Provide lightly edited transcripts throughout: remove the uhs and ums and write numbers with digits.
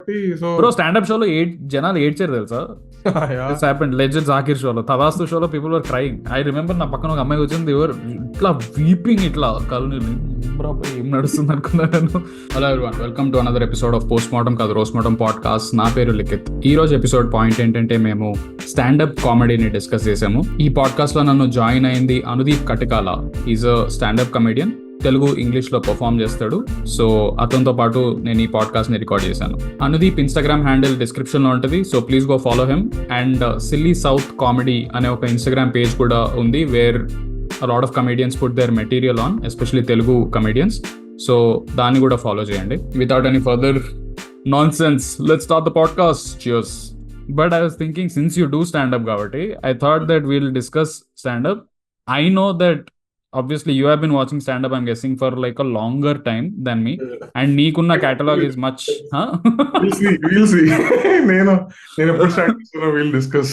కాబట్టి so bro stand up షోలో జనాలు ఏడ్చారు తెలుసా. దిస్ హ్యాపెండ్ లెజెండ్ జాకిర్ షోలో, తదాస్తు షోలో people were crying. I remember నా పక్కన ఒక అమ్మాయి వచ్చింది, ఎవరు ఇట్లా వీపింగ్, ఇట్లా కళ్ళు ఏం నడుస్తుంది అనుకున్నాను. Hello everyone, welcome to another episode of post mortem కాదు రోస్ట్ మార్టం పాడ్కాస్ట్. నా పేరు లిఖిత్. ఈ రోజు ఎపిసోడ్ పాయింట్ ఏంటంటే మేము స్టాండప్ కామెడీని డిస్కస్ చేసాము. ఈ పాడ్కాస్ట్ లో నన్ను జాయిన్ అయింది Anudeep Katikala. Is a standup comedian. Telugu English లో పర్ఫామ్ చేస్తాడు. సో అతనితో పాటు నేను ఈ పాడ్కాస్ట్ ని రికార్డ్ చేశాను. అనుదీప్ ఇన్స్టాగ్రామ్ హ్యాండిల్ డిస్క్రిప్షన్ లో ఉంటుంది, so please go follow him. And silly south comedy అనే ఒక ఇన్స్టాగ్రామ్ పేజ్ కూడా ఉంది, wear a lot of comedians put their material on, especially Telugu comedians. So దాన్ని కూడా ఫాలో చేయండి. Without any further nonsense, let's start the podcast. Cheers. But I was thinking, since you do stand up కాబట్టి, I thought that we'll discuss stand up. I know that obviously you have been watching stand up, I'm guessing, for like a longer time than me, and నీకున్న catalog is much we'll see. నేను ఎప్పుడు start చేస్తానో we'll discuss.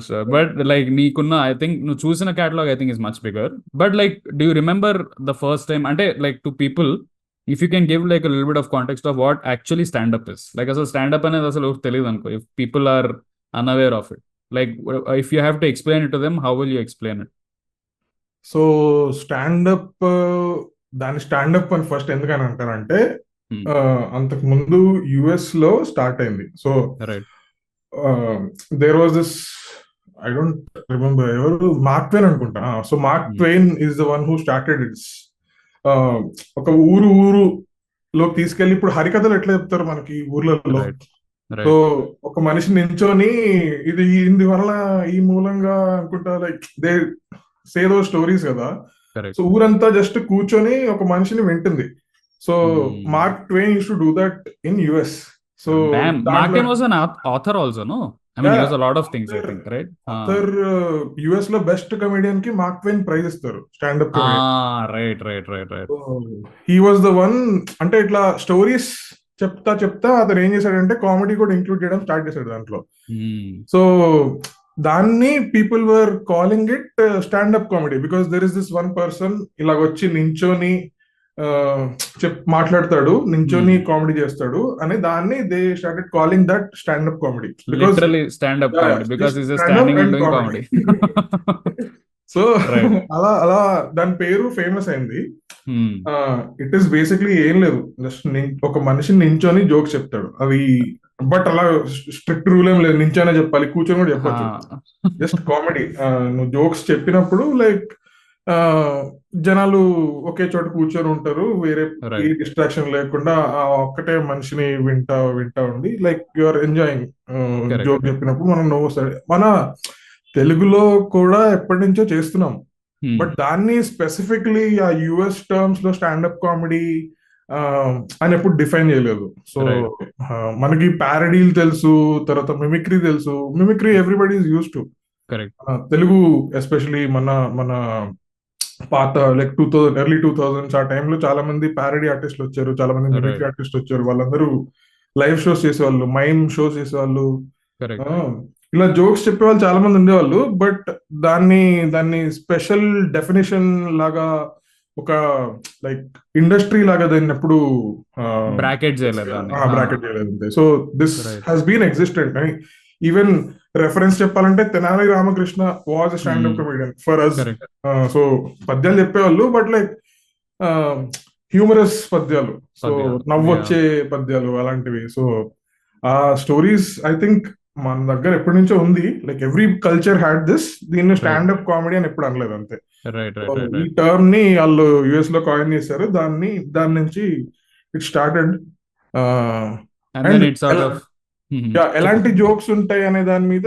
Sure. But like నీకున్న, I think నువ్వు చూసిన catalog I think is much bigger. But like, do you remember the first time, అంటే like to people, if you can give like a little bit of context of what actually stand up is, like అసలు stand up అనేది అసలు తెలియదు అనుకో, if people are unaware of it, like if you have to explain it to them, how will you explain it? So standup, దాని standup అని first ఎందుకని అంటారంటే, అంతకు ముందు యుఎస్ లో స్టార్ట్ అయింది. So there was this, I don't remember ఎవరు, Mark Twain అనుకుంటా. So Mark Twain is the one who started it's. ఒక ఊరులోకి తీసుకెళ్ళి, ఇప్పుడు హరికథలు ఎట్లా చెప్తారు మనకి ఊర్లలో, సో ఒక మనిషి నించొని ఇది ఇందువల్ల ఈ మూలంగా అనుకుంటా, like they say though stories కదా. సో ఊరంతా జస్ట్ కూర్చొని ఒక మనిషిని వింటుంది. So Mark twine use to do that in US. So Mark Twain was an author also, no? I mean, he was a lot of things, I think, right? Author, US లో best comedian కి Mark Twain prize ఇస్తారు, standup comedian. Right. He was the one. అంటే ఇట్లా stories చెప్తా అతను ఏం చేశాడంటే comedy కూడా ఇంక్లూడ్ చేయడం స్టార్ట్ చేశాడు దాంట్లో. సో దాన్ని people were calling it stand up comedy, because there is this one person ఇలాగొచ్చి నించోని మాట్లాడతాడు, నించోని కామెడీ చేస్తాడు అని, దాన్ని they started calling that stand up comedy. So అలా దాని పేరు ఫేమస్ అయింది. ఇట్ ఈస్ బేసిక్లీ ఏం లేదు, జస్ట్ ఒక మనిషిని నించొని జోక్స్ చెప్తాడు. అవి బట్ అలా స్ట్రిక్ట్ రూల్ ఏం లేదు, నించోనే చెప్పాలి, కూర్చొని కూడా చెప్పచ్చు, జస్ట్ కామెడీ. నువ్వు జోక్స్ చెప్పినప్పుడు లైక్ జనాలు ఒకే చోట కూర్చొని ఉంటారు, వేరే ఏ డిస్ట్రాక్షన్ లేకుండా ఒక్కటే మనిషిని వింటా ఉండి, like you are enjoying joke చెప్పినప్పుడు మనం నవ్వు వస్తాడు. మన తెలుగులో కూడా ఎప్పటి నుంచో చేస్తున్నాం, బట్ దాన్ని స్పెసిఫిక్లీ ఆ యుఎస్ టర్మ్స్ లో స్టాండప్ కామెడీ అని ఎప్పుడు డిఫైన్ చేయలేదు. సో మనకి ప్యారడీలు తెలుసు, తర్వాత మిమిక్రీ తెలుసు. Mimicry everybody is use to. Telugu especially మన పాత లైక్ 2000 ఎర్లీ 2000s ఆ టైంలో చాలా మంది ప్యారడీ ఆర్టిస్టులు వచ్చారు, చాలా మంది మిమిక్రీ ఆర్టిస్ట్ వచ్చారు. వాళ్ళందరూ లైవ్ షోస్ చేసేవాళ్ళు, మైమ్ షోస్ చేసేవాళ్ళు, ఇలా జోక్స్ చెప్పేవాళ్ళు చాలా మంది ఉండేవాళ్ళు. బట్ దాన్ని స్పెషల్ డెఫినేషన్ లాగా, ఒక లైక్ ఇండస్ట్రీ లాగా దాన్ని ఎప్పుడు బ్రాకెట్ చేయలేదు. So this has been existent. Even reference చెప్పాలంటే Tenali Ramakrishna was standup comedian for us. So పద్యాలు చెప్పేవాళ్ళు, బట్ లైక్ హ్యూమరస్ పద్యాలు, సో నవ్వొచ్చే పద్యాలు అలాంటివి. సో ఆ స్టోరీస్ ఐ థింక్ మన దగ్గర ఎప్పటి నుంచో ఉంది. Like every culture had this. దీన్ని స్టాండప్ కామెడీ అని ఎప్పుడు అనలేదు అంతే. ఈ టర్మ్ ని వాళ్ళు యుఎస్ లో కాయిన్ చేశారు. దాని నుంచి ఇట్ స్టార్టెడ్. ఎలాంటి జోక్స్ ఉంటాయి అనే దాని మీద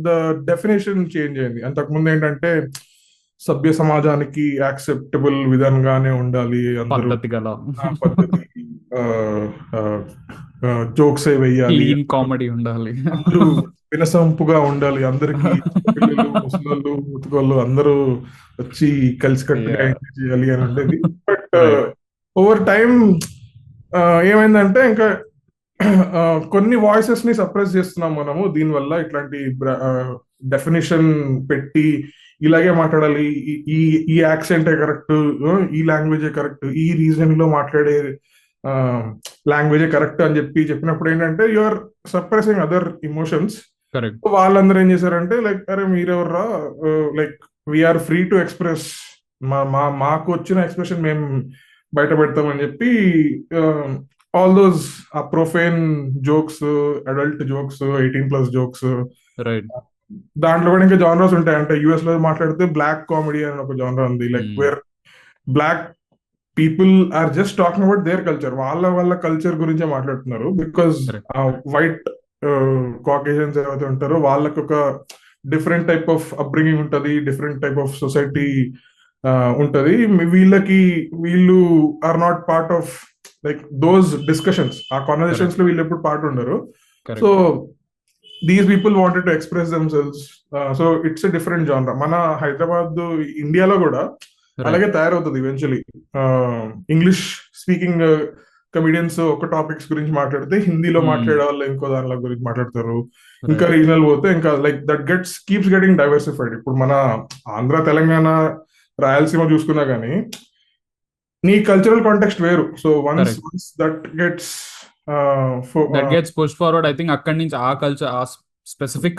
ద డెఫినేషన్ చేంజ్ అయింది. అంతకుముందు ఏంటంటే సభ్య సమాజానికి యాక్సెప్టబుల్ విధంగానే ఉండాలి, అందరూ పద్ధతి జోక్స్ వేయాలి, కామెడీ ఉండాలి, అందరూ వినసంపుగా ఉండాలి, అందరికి పిల్లలు, ముసలోళ్ళు, ముతుకోళ్ళు అందరూ వచ్చి కలిసికట్టుగా ఎంజాయ్ చేయాలి అని ఉండేది. బట్ ఓవర్ టైం ఏమైందంటే ఇంకా కొన్ని వాయిసెస్ ని సప్రెస్ చేస్తున్నాం మనము. దీనివల్ల ఇట్లాంటి డెఫినేషన్ పెట్టి ఇలాగే మాట్లాడాలి, ఈ యాక్సెంటే కరెక్ట్, ఈ లాంగ్వేజే కరెక్ట్, ఈ రీజన్ లో మాట్లాడే లాంగ్వేజే కరెక్ట్ అని చెప్పినప్పుడు ఏంటంటే you are suppressing other emotions. Correct. వాళ్ళందరూ ఏం చేశారంటే లైక్ అరే మీరెవర్రా, like we are free to express, మాకు వచ్చిన ఎక్స్ప్రెషన్ మేము బయట పెడతామని చెప్పి ఆల్ దోస్ ఆ profane jokes, adult jokes, 18+ jokes, right. దాంట్లో కూడా ఇంకా జానరాస్ ఉంటాయి. అంటే యుఎస్ లో మాట్లాడితే బ్లాక్ కామెడీ అని ఒక జానరా ఉంది, like where black people are just talking about their culture, వాళ్ళ కల్చర్ గురించే మాట్లాడుతున్నారు. బికాస్ వైట్ కాకేషన్స్ ఏవైతే ఉంటారో వాళ్ళకి ఒక డిఫరెంట్ టైప్ ఆఫ్ అప్బ్రింగింగ్ ఉంటుంది, డిఫరెంట్ టైప్ ఆఫ్ సొసైటీ ఉంటది. వీళ్ళు are not part of like those discussions, ఆ కాన్వర్సేషన్స్ లో వీళ్ళు ఎప్పుడు పార్ట్ ఉండరు. So these people wanted to express themselves. So it's a different genre. మన హైదరాబాద్, ఇండియాలో కూడా అలాగే తయారవుతుంది ఈవెన్చువలీ. ఇంగ్లీష్ స్పీకింగ్ కమిడియన్స్ ఒక టాపిక్స్ గురించి మాట్లాడితే హిందీలో మాట్లాడే వాళ్ళు ఇంకో దానిల గురించి మాట్లాడతారు. ఇంకా రీజనల్ పోతే ఇంకా like that keeps getting diversified. ఇప్పుడు మన ఆంధ్ర, తెలంగాణ, రాయలసీమ చూసుకున్నా గానీ నీ కల్చరల్ కాంటెక్స్ట్ వేరు. So once that gets push forward, I think అక్కడి నుంచి ఆ కల్చర్, ఆ స్పెసిఫిక్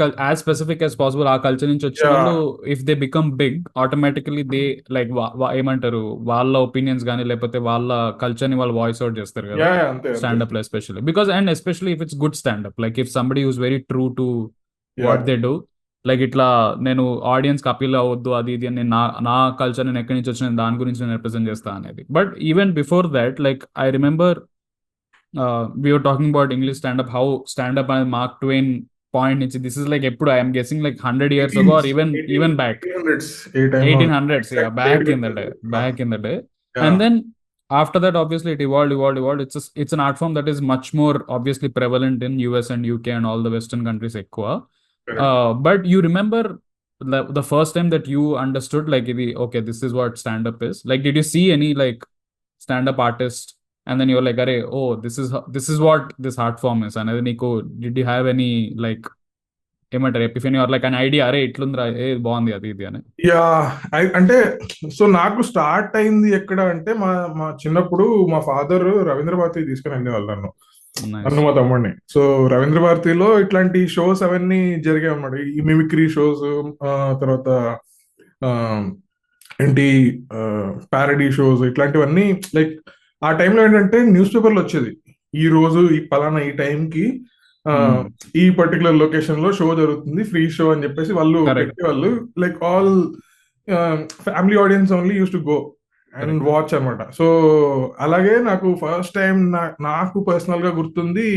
యాజ్ పాసిబుల్ ఆ కల్చర్ నుంచి వచ్చిన వాళ్ళు if they become big, automatically they like ఏమంటారు, వాళ్ళ ఒపీనియన్స్ కానీ లేకపోతే వాళ్ళ కల్చర్ ని వాళ్ళు వాయిస్ అవుట్ చేస్తారు కదా స్టాండప్ లో, especially because and especially if it's good standup, like if somebody who's very true to what they do, like ఇట్లా నేను ఆడియన్స్ కి అపీల్ అవ్వద్దు అది ఇది అని, నా కల్చర్ నేను ఎక్కడి నుంచి వచ్చిన దాని గురించి నేను రిప్రజెంట్ చేస్తా అనేది. But even before that, like I remember we were talking about English stand-up, how stand-up and Mark Twain point నుంచి, this is like ఎప్పుడు I'm guessing like 100 years ago or even back 1800s, yeah, back in the day. And then after that obviously it evolved. It's an art form that is much more obviously prevalent in US and UK and all the western countries ఎక్కువ. But you remember the first time that you understood like okay, this is what stand-up is? Like did you see any like stand-up artist and then you're like, "Arey, oh, this is what this art form is." And then did you have any like ఏమంటారు epiphany or like an idea, అరే ఇట్లుందిరా, ఏ బాగుంది అది ఇది అని? Yeah, అంటే so నాకు start అయింది ఎక్కడ అంటే మా చిన్నప్పుడు మా ఫాదర్ రవీంద్ర భారతి తీసుకుని వెళ్ళేవాళ్ళు నన్ను మా తమ్ముడిని. సో రవీంద్ర భారతిలో ఇట్లాంటి షోస్ అవన్నీ జరిగాయి అన్నమాట, ఈ మిమిక్రీ షోస్, తర్వాత ఏంటి ప్యారడీ షోస్, ఇట్లాంటివన్నీ. లైక్ ఆ టైంలో ఏంటంటే న్యూస్ పేపర్లో వచ్చేది, ఈ రోజు ఈ పలానా ఈ టైంకి ఈ పర్టికులర్ లొకేషన్ లో షో జరుగుతుంది, ఫ్రీ షో అని చెప్పేసి వాళ్ళు పెట్టేవాళ్ళు. Like all family audience only used to go and watch అనమాట. సో అలాగే నాకు ఫస్ట్ టైం నాకు పర్సనల్ గా గుర్తుంది,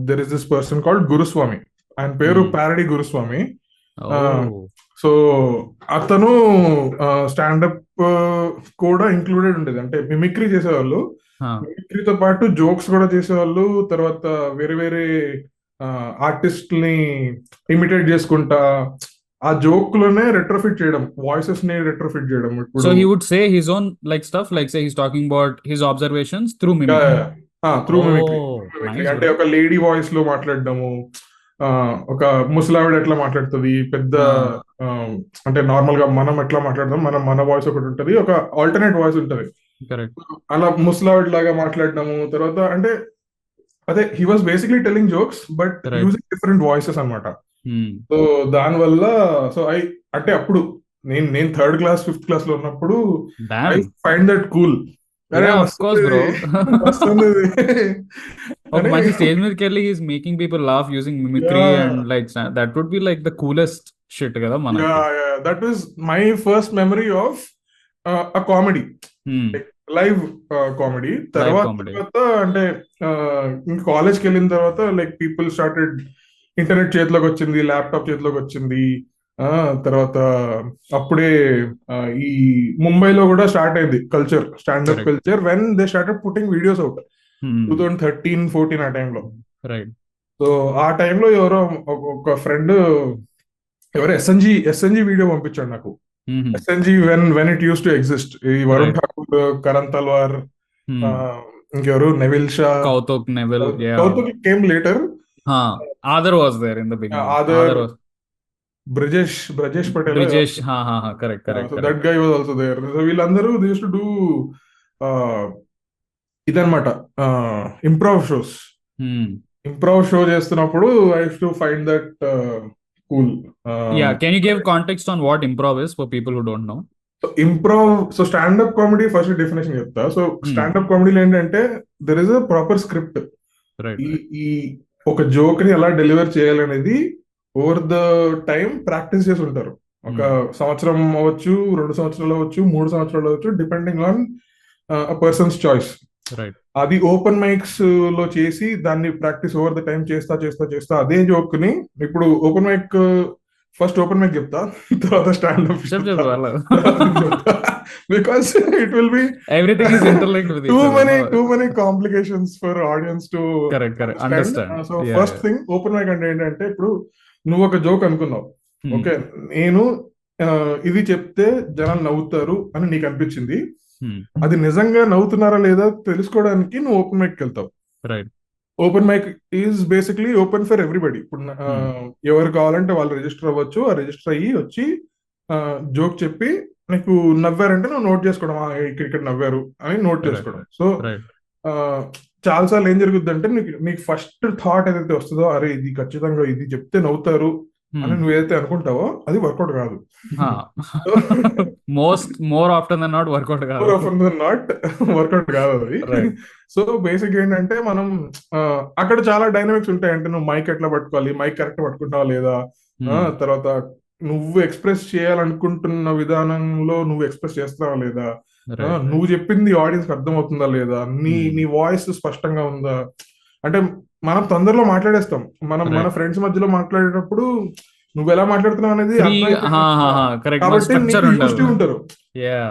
there is this person called Guruswamy. ఆయన పేరు ప్యారడీ గురుస్వామి. సో అతను స్టాండప్ కూడా ఇంక్లూడెడ్ ఉండేది, అంటే మిమిక్రీ చేసేవాళ్ళు, మిమిక్రీతో పాటు జోక్స్ కూడా చేసేవాళ్ళు. తర్వాత వేరే వేరే ఆర్టిస్ట్ ని ఇమిటేట్ చేసుకుంటా ఆ జోక్ లోనే రెట్రోఫిట్ చేయడం, వాయిసెస్ ని రెట్రోఫిట్ చేయడం. So he would say his own like stuff, like say he is talking about his observations through mimicry. అంటే ఒక లేడీ వాయిస్ లో మాట్లాడడము, ఒక ముసలావిడ ఎట్లా మాట్లాడుతుంది, పెద్ద అంటే నార్మల్ గా మనం ఎట్లా మాట్లాడదాం, మన వాయిస్ ఒకటి ఉంటది, ఒక ఆల్టర్నేట్ వాయిస్ ఉంటది, అలా ముసలావిడ లాగా మాట్లాడడము. తర్వాత అంటే అదే he was basically telling jokes but using different voices అనమాట. సో దానివల్ల సో అంటే అప్పుడు నేను 3rd క్లాస్ 5th క్లాస్ లో ఉన్నప్పుడు ఐ ఫైండ్ దట్ కూల్. ఒక మంచి స్టేజ్ మీదకి వెళ్ళి he is making people laugh using mimicry and like that would be like the coolest shit కదా మనకి. That was my first memory of a comedy, live comedy. తర్వాత అంటే ఇంకా కాలేజ్కి వెళ్ళిన తర్వాత లైక్ పీపుల్ స్టార్టెడ్, ఇంటర్నెట్ చేతిలోకి వచ్చింది, ల్యాప్టాప్ చేతిలోకి వచ్చింది. తర్వాత అప్పుడే ఈ ముంబైలో కూడా స్టార్ట్ అయింది culture, standup culture, when they started putting videos out 2013-14 ఆ టైంలో. సో ఆ టైంలో ఎవరో ఒక ఫ్రెండ్ ఎవరో ఎస్ఎన్జి వీడియో పంపించాడు నాకు. SNG when it use to exist, ఈ వరుణ్ ఠాకూర్, కరణ్ తల్వార్, ఇంకెవరు Neville Shah, Kautuk came later, other was there in the beginning, other was Brajesh Patel, correct. That guy was also there. So వీళ్ళందరూ దే యూస్ టు డూ ఇదనమాట ఇంప్రూవ్ షోస్. ఇంప్రూవ్ షో చేస్తున్నప్పుడు I have to find that cool. Can you give context on what improv is for people who don't know? So improve, so standup comedy first definition చెప్తా. So standup కామెడీలో ఏంటంటే there is a proper script. ఈ ఒక joke ని ఎలా deliver చేయాలనేది over the time practice చేసి ఉంటారు. ఒక సంవత్సరం అవ్వచ్చు, 2 సంవత్సరాలు అవ్వచ్చు, 3 సంవత్సరాలు అవ్వచ్చు, డిపెండింగ్ ఆన్ పర్సన్స్ చాయిస్. అది ఓపెన్ మైక్స్ లో చేసి దాన్ని ప్రాక్టీస్ ఓవర్ ద టైం చేస్తా చేస్తా చేస్తా అదే జోక్ ని ఇప్పుడు open mic, first open mic చెప్తా, తర్వాత standup, because it will be everything is interlinked with too many complications for audience to understand. So first thing open mic అంటే ఏంటంటే, ఇప్పుడు నువ్వు ఒక జోక్ అనుకున్నావు, ఓకే, నేను ఇది చెప్తే జనాలు నవ్వుతారు అని నీకు అనిపించింది. అది నిజంగా నవ్వుతున్నారా లేదా తెలుసుకోవడానికి నువ్వు ఓపెన్ మైక్ వెళ్తావు. Open mic is basically open for everybody. ఇప్పుడు ఎవరు కావాలంటే వాళ్ళు రిజిస్టర్ అవ్వచ్చు. ఆ రిజిస్టర్ అయ్యి వచ్చి జోక్ చెప్పి నీకు నవ్వారంటే నువ్వు నోట్ చేసుకోవడం, ఇక్కడ నవ్వారు అని నోట్ చేసుకోవడం. సో చాలాసార్లు ఏం జరుగుద్ది అంటే నీకు ఫస్ట్ థాట్ ఏదైతే వస్తుందో, అరే ఇది ఖచ్చితంగా ఇది చెప్తే నవ్వుతారు అని నువ్వు ఏదైతే అనుకుంటావో అది వర్కౌట్ కాదు. More often than not work out కాదు అది. సో బేసిక్ ఏంటంటే మనం అక్కడ చాలా డైనమిక్స్ ఉంటాయి. అంటే నువ్వు మైక్ ఎట్లా పట్టుకోవాలి, మైక్ కరెక్ట్ పట్టుకుంటావా లేదా, తర్వాత నువ్వు ఎక్స్ప్రెస్ చేయాలనుకుంటున్న విధానంలో నువ్వు ఎక్స్ప్రెస్ చేస్తావా లేదా, నువ్వు చెప్పింది ఆడియన్స్ అర్థం అవుతుందా లేదా, నీ వాయిస్ స్పష్టంగా ఉందా. అంటే మనం తొందరలో మాట్లాడేస్తాం. మన ఫ్రెండ్స్ మధ్యలో మాట్లాడేటప్పుడు నువ్వు ఎలా మాట్లాడుతున్నావు అనేది కాబట్టి ఉంటారు.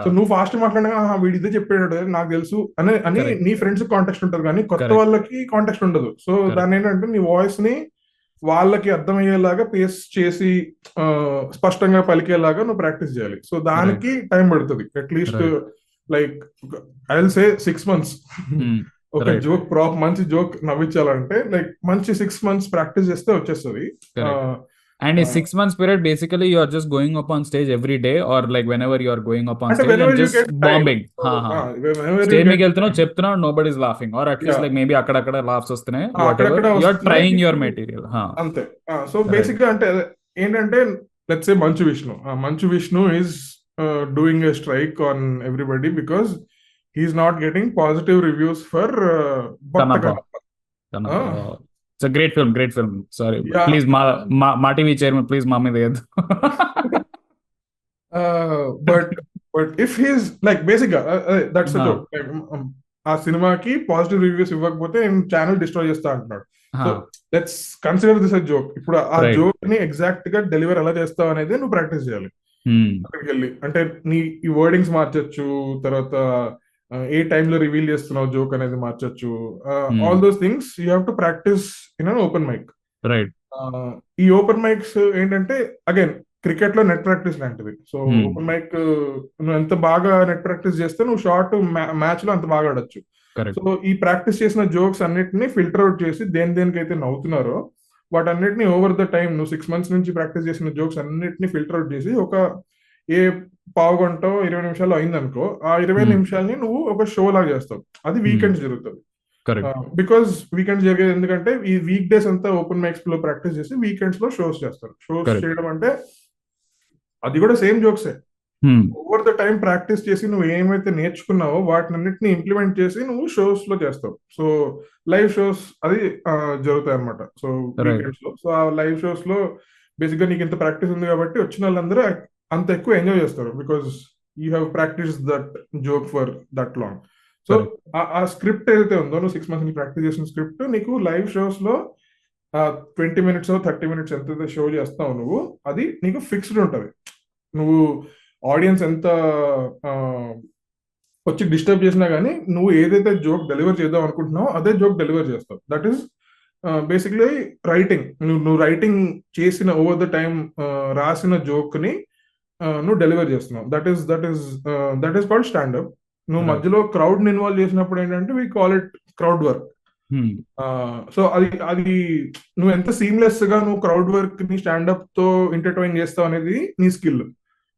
సో నువ్వు ఫాస్ట్ మాట్లాడగా వీడి ఇదే చెప్పాడు నాకు తెలుసు అని నీ ఫ్రెండ్స్ కాంటెక్స్ట్ ఉంటుంది, కానీ కొత్త వాళ్ళకి కాంటెక్స్ట్ ఉండదు. సో దాని ఏంటంటే నీ వాయిస్ ని వాళ్ళకి అర్థమయ్యేలాగా పేస్ చేసి స్పష్టంగా పలికేలాగా నువ్వు ప్రాక్టీస్ చేయాలి. సో దానికి టైం పడుతుంది. At least like I will say 6 months. ఒక జోక్ మంచి జోక్ నవ్వించాలంటే లైక్ మంచి 6 months ప్రాక్టీస్ చేస్తే వచ్చేస్తుంది. And in 6 months period, basically you are just going up on stage every day, or like whenever you are going up on stage and just bombing. Stage meek veltunnav cheptunnav, nobody is laughing, or at least like maybe akkada laughs vastunayi, whatever you are trying your material. Ante. So basically ante ఏంటంటే let's say Manchu Vishnu is doing a strike on everybody because he's not getting positive reviews for Tanappa. It's a great film. Sorry. Yeah. Please, Ma TV chairman, please, Mami Ved. But if he's like basically, that's a joke. Like, ఆ సినిమాకి positive reviews ఇవ్వకపోతే నేను channel destroy చేస్తా అంటున్నాడు. So let's consider this a joke. ఇప్పుడు ఆ joke ని exact గా డెలివర్ ఎలా చేస్తావు అనేది నువ్వు ప్రాక్టీస్ చేయాలి. అక్కడికి వెళ్ళి అంటే నీ ఈ వర్డింగ్స్ మార్చొచ్చు, తర్వాత ఏ టైంలో రివీల్ చేస్తున్నావు జోక్ అనేది మార్చొచ్చు. All those things you have to practice in an open mic. ఈ ఓపెన్ మైక్స్ ఏంటంటే అగైన్ క్రికెట్ లో నెట్ ప్రాక్టీస్ లాంటిది. సో ఓపెన్ మైక్ నువ్వు ఎంత బాగా నెట్ ప్రాక్టీస్ చేస్తే నువ్వు షార్ట్ మ్యాచ్ లో అంత బాగా ఆడొచ్చు. సో ఈ ప్రాక్టీస్ చేసిన జోక్స్ అన్నిటిని ఫిల్టర్ అవుట్ చేసి దేనికైతే నవ్వుతున్నారో వాటన్నిటిని ఓవర్ ద టైం నువ్వు 6 months నుంచి ప్రాక్టీస్ చేసిన జోక్స్ అన్నిటిని ఫిల్టర్ అవుట్ చేసి ఒక ఏ పావు గంట 20 నిమిషాలు అయిందనుకో, ఆ 20 నిమిషాలని నువ్వు ఒక షో లాగా చేస్తావు. అది వీకెండ్స్ జరుగుతుంది. బికాస్ వీకెండ్స్ జరిగేది ఎందుకంటే ఈ వీక్ డేస్ అంతా ఓపెన్ మైక్స్ లో ప్రాక్టీస్ చేసి వీకెండ్స్ లో షోస్ చేస్తారు. షోస్ చేయడం అంటే అది కూడా సేమ్ జోక్సే. ఓవర్ ద టైం ప్రాక్టీస్ చేసి నువ్వు ఏమైతే నేర్చుకున్నావో వాటినన్నిటిని ఇంప్లిమెంట్ చేసి నువ్వు షోస్ లో చేస్తావు. సో లైవ్ షోస్ అది జరుగుతాయి అనమాట. సో వీకెండ్స్ లో, సో ఆ లైవ్ షోస్ లో బేసిక్ గా నీకు ఇంత ప్రాక్టీస్ ఉంది కాబట్టి వచ్చిన వాళ్ళందరూ అంత ఎక్కువ ఎంజాయ్ చేస్తారు because you have practice that joke for that long. So ఆ స్క్రిప్ట్ ఏదైతే ఉందో నువ్వు 6 months ప్రాక్టీస్ చేసిన స్క్రిప్ట్ నీకు లైవ్ షోస్ లో 20 minutes 30 minutes ఎంత షో చేస్తావు నువ్వు, అది నీకు ఫిక్స్డ్ ఉంటుంది. నువ్వు ఆడియన్స్ ఎంత వచ్చి డిస్టర్బ్ చేసినా కానీ నువ్వు ఏదైతే జోక్ డెలివర్ చేద్దాం అనుకుంటున్నావో అదే జోక్ డెలివర్ చేస్తావు. That is basically writing. నువ్వు రైటింగ్ చేసిన ఓవర్ ద టైం రాసిన జోక్ ని నువ్వు డెలివర్ చేస్తున్నావు. That is called standup. నువ్వు మధ్యలో క్రౌడ్ ని ఇన్వాల్వ్ చేసినప్పుడు ఏంటంటే we call it crowd work. So అది నువ్వు ఎంత సీమ్లెస్ గా నువ్వు క్రౌడ్ వర్క్ ని స్టాండప్ తో ఇంటర్టైన్ చేస్తావు అనేది నీ skill.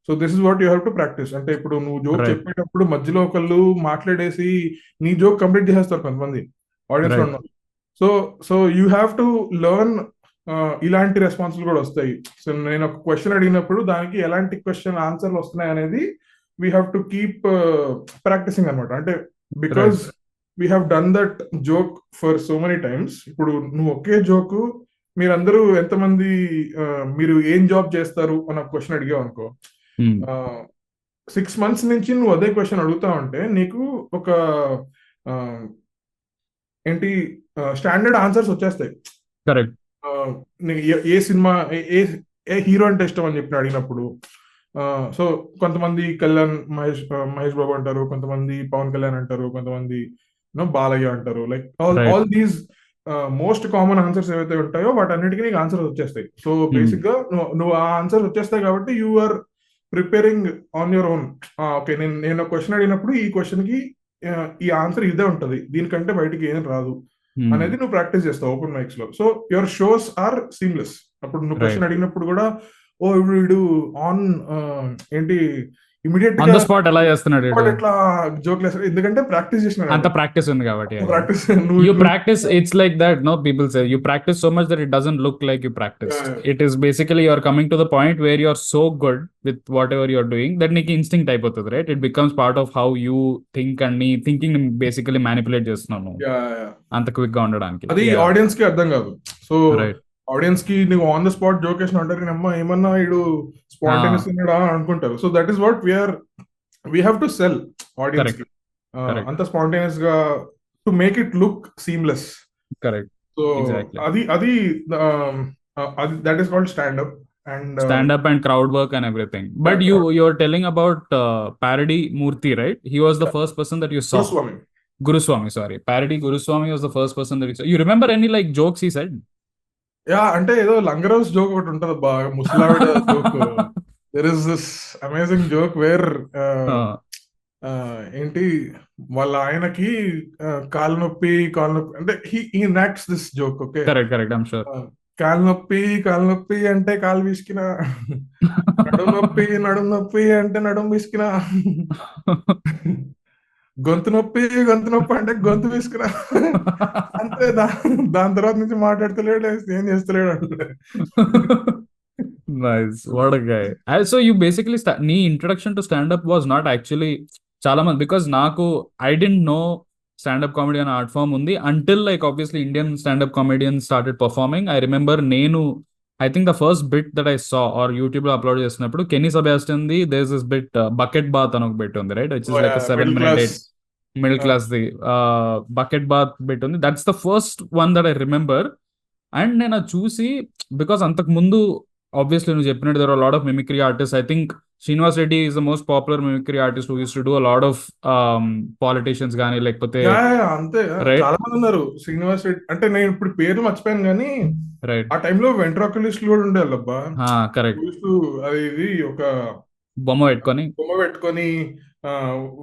So so this is what you have to practice. అంటే ఇప్పుడు నువ్వు జోక్ రైట్ చెప్పేటప్పుడు మధ్యలో ఒకళ్ళు మాట్లాడేసి నీ జోక్ కంప్లీట్ చేసేస్తారు కొంతమంది ఆడియన్స్ లో రైట్ ఉన్న. So so you have to learn. ఇలాంటి రెస్పాన్సులు కూడా వస్తాయి. సో నేను ఒక క్వశ్చన్ అడిగినప్పుడు దానికి ఎలాంటి క్వశ్చన్ ఆన్సర్లు వస్తున్నాయి అనేది we have to keep practising అనమాట. అంటే because right we have done that joke for so many times. ఇప్పుడు నువ్వు ఒకే జోకు మీరందరూ ఎంతమంది మీరు ఏం జాబ్ చేస్తారు అన్న క్వశ్చన్ అడిగావు అనుకో, 6 months నుంచి నువ్వు అదే క్వశ్చన్ అడుగుతా ఉంటే నీకు ఒక ఏంటి స్టాండర్డ్ ఆన్సర్స్ వచ్చేస్తాయి. కరెక్ట్ ఏ సినిమా ఏ ఏ హీరో అంటే ఇష్టం అని చెప్పి అడిగినప్పుడు సో కొంతమంది మహేష్ బాబు అంటారు, కొంతమంది పవన్ కళ్యాణ్ అంటారు, కొంతమంది బాలయ్య అంటారు. Like all these most common answers ఏవైతే ఉంటాయో వాటన్నిటికీ నీకు ఆన్సర్స్ వచ్చేస్తాయి. సో బేసిక్ గా నువ్వు ఆ ఆన్సర్స్ వచ్చేస్తాయి కాబట్టి you are preparing on your own. Okay, నేను క్వశ్చన్ అడిగినప్పుడు ఈ క్వశ్చన్ కి ఈ ఆన్సర్ ఇదే ఉంటది, దీనికంటే బయటికి ఏం రాదు అనేది నువ్వు ప్రాక్టీస్ చేస్తావు ఓపెన్ మైక్స్ లో. So your shows are seamless. అప్పుడు నువ్వు క్వశ్చన్ అడిగినప్పుడు కూడా వీడు ఆన్ ఏంటి ఇమిడియట్ ఆన్ ద స్పాట్ ఎలా చేస్తున్నాడు ఎట్లా జోక్ లేస్తారు, ఎందుకంటే ప్రాక్టీస్ చేసిన అంత ప్రాక్టీస్ ఉంది కాబట్టి. Practice You practice, it's like that, no? People say you practice so much that it doesn't look like you practiced. It is basically you're coming to the point where you're so good with whatever you're doing that నీకు instinct అయిపోతుంది, right? It becomes part of how you think and నీ thinking basically manipulate చేస్తున్నాను అంత quick గా ఉండడానికి. అది audience కి అర్థం కాదు. సో రైట్ ఆడియన్స్ కి నువ్వు ఆన్ ద స్పాట్ జోక్ వేసిన అంటారు, అమ్మ ఏమన్నా వీడు స్పాంటేనియస్ ఉన్నాడా అనుకుంటారు. So that is what we have to sell audience కి అంత స్పాంటేనియస్ గా to make it look seamless. Correct. So అది that is called standup and crowd work and everything. But you're telling about Parody Murthy, right? He was the first person that you saw. Guruswami, sorry. Parody Guruswami was the first person that you saw. You remember any like jokes he said? Yeah, అంటే ఏదో లంగరౌస్ joke ఒకటి ఉంటది బాగా, ముసలావిడ joke. There is this amazing joke where ఏంటి వాళ్ళ ఆయనకి కాలు నొప్పి అంటే he knocks this joke. Okay, correct I'm sure. కాలు నొప్పి అంటే కాలు విసికిన, నడుము నొప్పి అంటే నడుము విసికిన, గొంతు నొప్పి అంటే గొంతు విసుకురా అంతే. దాని తర్వాత నుంచి మాట్లాడతలేడు, ఏం చేస్తలేడు అంటే. Nice, what a guy. So you basically నీ introduction to stand up was not actually చాలా మంది, because నాకు I didn't know stand-up comedy అనే ఆర్ట్ ఫామ్ ఉంది until like obviously Indian stand-up comedians started performing. I remember I think the first bit that I saw or YouTube లో upload చేసినప్పుడు Kenny Sebastian the there's this bit bucket bath అని ఒక bit ఉంది, right? Which is like a 7-minute middle class the bucket bath bit ఉంది. That's the first one that I remember. And నేను చూసి, because అంతకు ముందు obviously నువ్వు చెప్పినట్టు there are a lot of mimicry artists. I think Srinivas Reddy is the most popular mimicry artist who used to do a lot of politicians గానీ లేకపోతే అంతే చాలా మంది ఉన్నారు. శ్రీనివాస్ రెడ్డి అంటే నేను ఇప్పుడు పేరు మర్చిపోయాను కానీ ఆ టైంలో వెంట్రాకులిస్ట్ కూడా ఉండేవాళ్ళు అబ్బా. కరెక్ట్. అది ఒక బొమ్మ పెట్టుకొని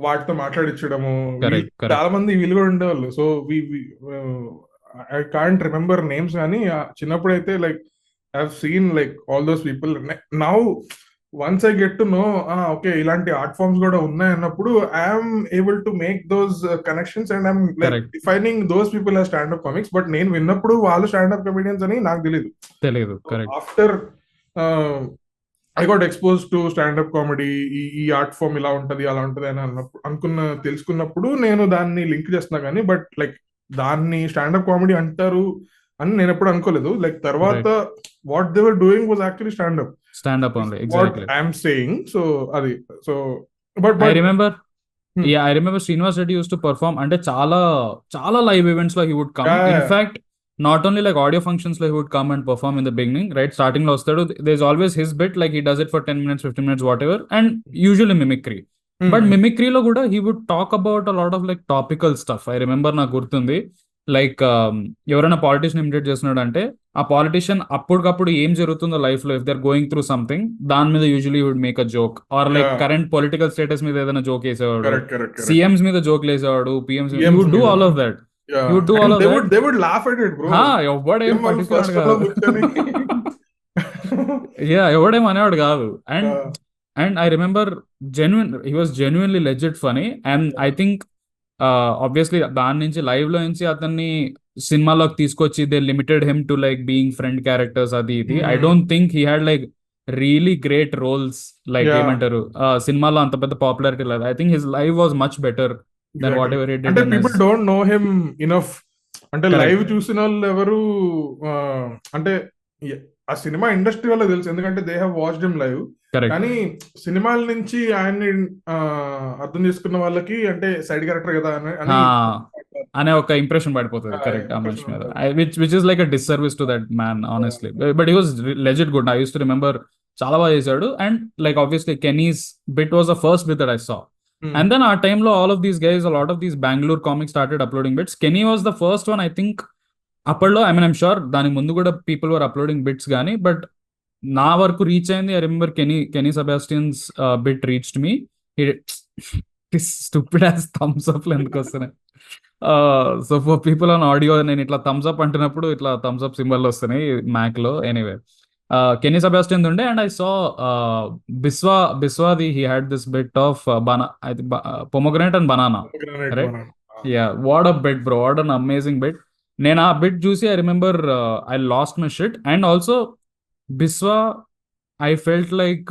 వాటితో మాట్లాడించడము. చాలా మంది వీళ్ళు కూడా ఉండేవాళ్ళు. So I can't remember names కానీ చిన్నప్పుడైతే like I have seen like all those people. Now once I get to know okay ఇలాంటి ఆర్ట్ ఫార్మ్స్ కూడా ఉన్నాయి అన్నప్పుడు I'm able to make those connections and I'm like defining those people as standup comics. But నేను విన్నప్పుడు వాళ్ళు standup comedians అని నాకు తెలియదు. After I got expose to standup comedy, ఈ ఆర్ట్ ఫామ్ ఇలా ఉంటది అలా ఉంటది అని తెలుసుకున్నప్పుడు నేను దాన్ని లింక్ చేస్తున్నా కానీ బట్ లైక్ దాన్ని స్టాండప్ కామెడీ అంటారు అని నేను ఎప్పుడు అనుకోలేదు. లైక్ తర్వాత what they were doing was actually standup only. Exactly I'm saying. So అది so but I remember Srinivas Reddy used to perform అంటే చాలా live events లో he would come. In fact, not only like audio functions లో he would come and perform in the beginning, right? Starting లో వస్తాడు, there's always his bit, like he does it for 10 minutes, 15 minutes, whatever, and usually mimicry. But mimicry లో కూడా he would talk about a lot of like topical stuff. I remember నాకు గుర్తుంది, like ఎవరైనా politician imitate చేస్తున్నాడు అంటే ఆ politician అప్పటికప్పుడు ఏం జరుగుతుందో లైఫ్ లో, if they're going through something, దాని మీద usually would make a joke. Or like current political status మీద ఏదైనా జోక్ వేసేవాడు, సీఎంస్ మీద జోక్ వేసేవాడు, పిఎంస్ మీద. You would do all of that. You would do all of that. They would laugh at it, bro. ఎవడేం particular కాదు. ఎవడేం అనేవాడు కాదు. And and I remember he was genuinely legit funny. And I think obviously దాని నుంచి live లో నుంచి అతన్ని సినిమాలోకి తీసుకొచ్చి they limited him to like being friend characters అది ఇది. I don't think he had like really great roles like ఏమంటారు సినిమాలో అంత పెద్ద పాపులారిటీ లేదు. I think his live was much better than whatever he did. అంటే people don't know him enough. అంటే live చూసిన వాళ్ళు ఎవరు అంటే ఆ సినిమా ఇండస్ట్రీ వాళ్ళకి తెలుసు, ఎందుకంటే they have watched him live. కానీ సినిమాల నుంచి ఆయన్ని అర్థం చేసుకున్న వాళ్ళకి అంటే సైడ్ క్యారెక్టర్ కదా అనే ఒక ఇంప్రెషన్ పడిపోతుంది కరెక్ట్ ఆ మనిషి మీద, which is like a disservice to that man honestly. But he was legit good. I used to remember చాలా బాగా చేశాడు. And like obviously Kenny's bit was the first bit that I saw. And then ఆ టైంలో all of these guys, lot of these Bengaluru comics started uploading bits. Kenny was the first one I think అప్పట్లో. I mean I'm sure దానికి ముందు కూడా people వర్ uploading bits కానీ, but నా వరకు reach అయింది. I remember Kenny Sebastian's bit reached me. Stupid ass thumbs up ఎందుకు వస్తున్నాయి. So for people on audio నేను ఇట్లా థమ్స్ అప్ అంటున్నప్పుడు ఇట్లా థమ్స్ అప్ సింబల్ వస్తున్నాయి మ్యాక్ లో. ఎనీవే కెనీ సెబాస్టియన్ ఉండే. అండ్ ఐ సా బిస్వాది he had this bit of pomegranate and banana, right? Yeah, what a bit bro, what an amazing bit. నేను ఆ బిట్ చూసి I remember I lost my shit. And also Biswa I felt like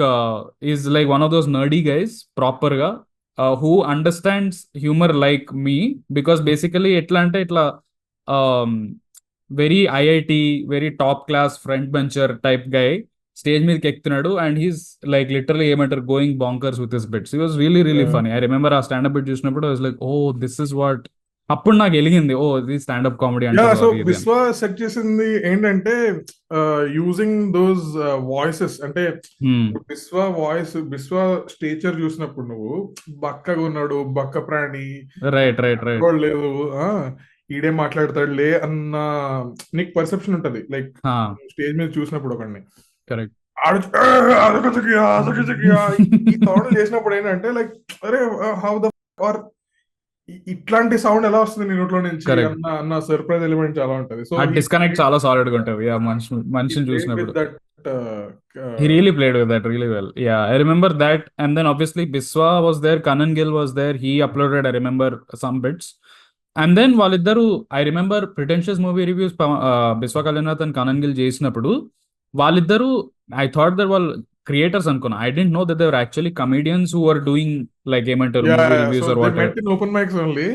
is like one of those nerdy guys proper గా who understands humor like me, because basically ఎట్లా అంటే ఇట్లా very IIT very top class front bencher type guy stage మీదకి ఎక్కుతున్నాడు. And he's like literally ఏమంటారు going bonkers with his bits. He was really really funny. I remember ఆ standup bit చూసినప్పుడు I was like, oh this is what. అప్పుడు నాకు వెలిగింది, oh ఇది standup comedy అంటే. సో బిస్వా సెట్ చేసింది ఏంటంటే యూజింగ్ దోస్ వాయిసెస్. అంటే బిస్వా వాయిస్, బిస్వా స్టేచర్ చూసినప్పుడు నువ్వు బక్కగా ఉన్నాడు, బక్క ప్రాణి, రైట్ రైట్ రైట్ లేదు ఈడే మాట్లాడతాడులే అన్న నీకు పర్సెప్షన్ ఉంటది. లైక్ స్టేజ్ మీద చూసినప్పుడు ఒకడిని కరెక్ట్ ఈ సౌండ్ చేసినప్పుడు ఏంటంటే లైక్ అరే హౌ ద ఆర్ ఇట్లాంటి సౌండ్ ఎలా వస్తుంది నీ నోట్లో నుంచి అన్న సర్ప్రైజ్ ఎలిమెంట్ చాలా ఉంటది. సో డిస్కనెక్ట్ చాలా సాలిడ్ గా ఉంటది మనిషిని చూసినప్పుడు. He really played with that really well. Yeah, I remember that. And then obviously Biswa was there, Kanan Gill was there. He uploaded, I remember, some bits. And then వాళ్ళిద్దరు, I remember pretentious movie reviews Biswa Kalinath and Kanan Gill చేసినప్పుడు వాళ్ళిద్దరు I thought that వాళ్ళు creators అనుకున్నా. I didn't know that they were actually comedians who are doing like ఏమంటారు movie reviews or whatever. Open mics only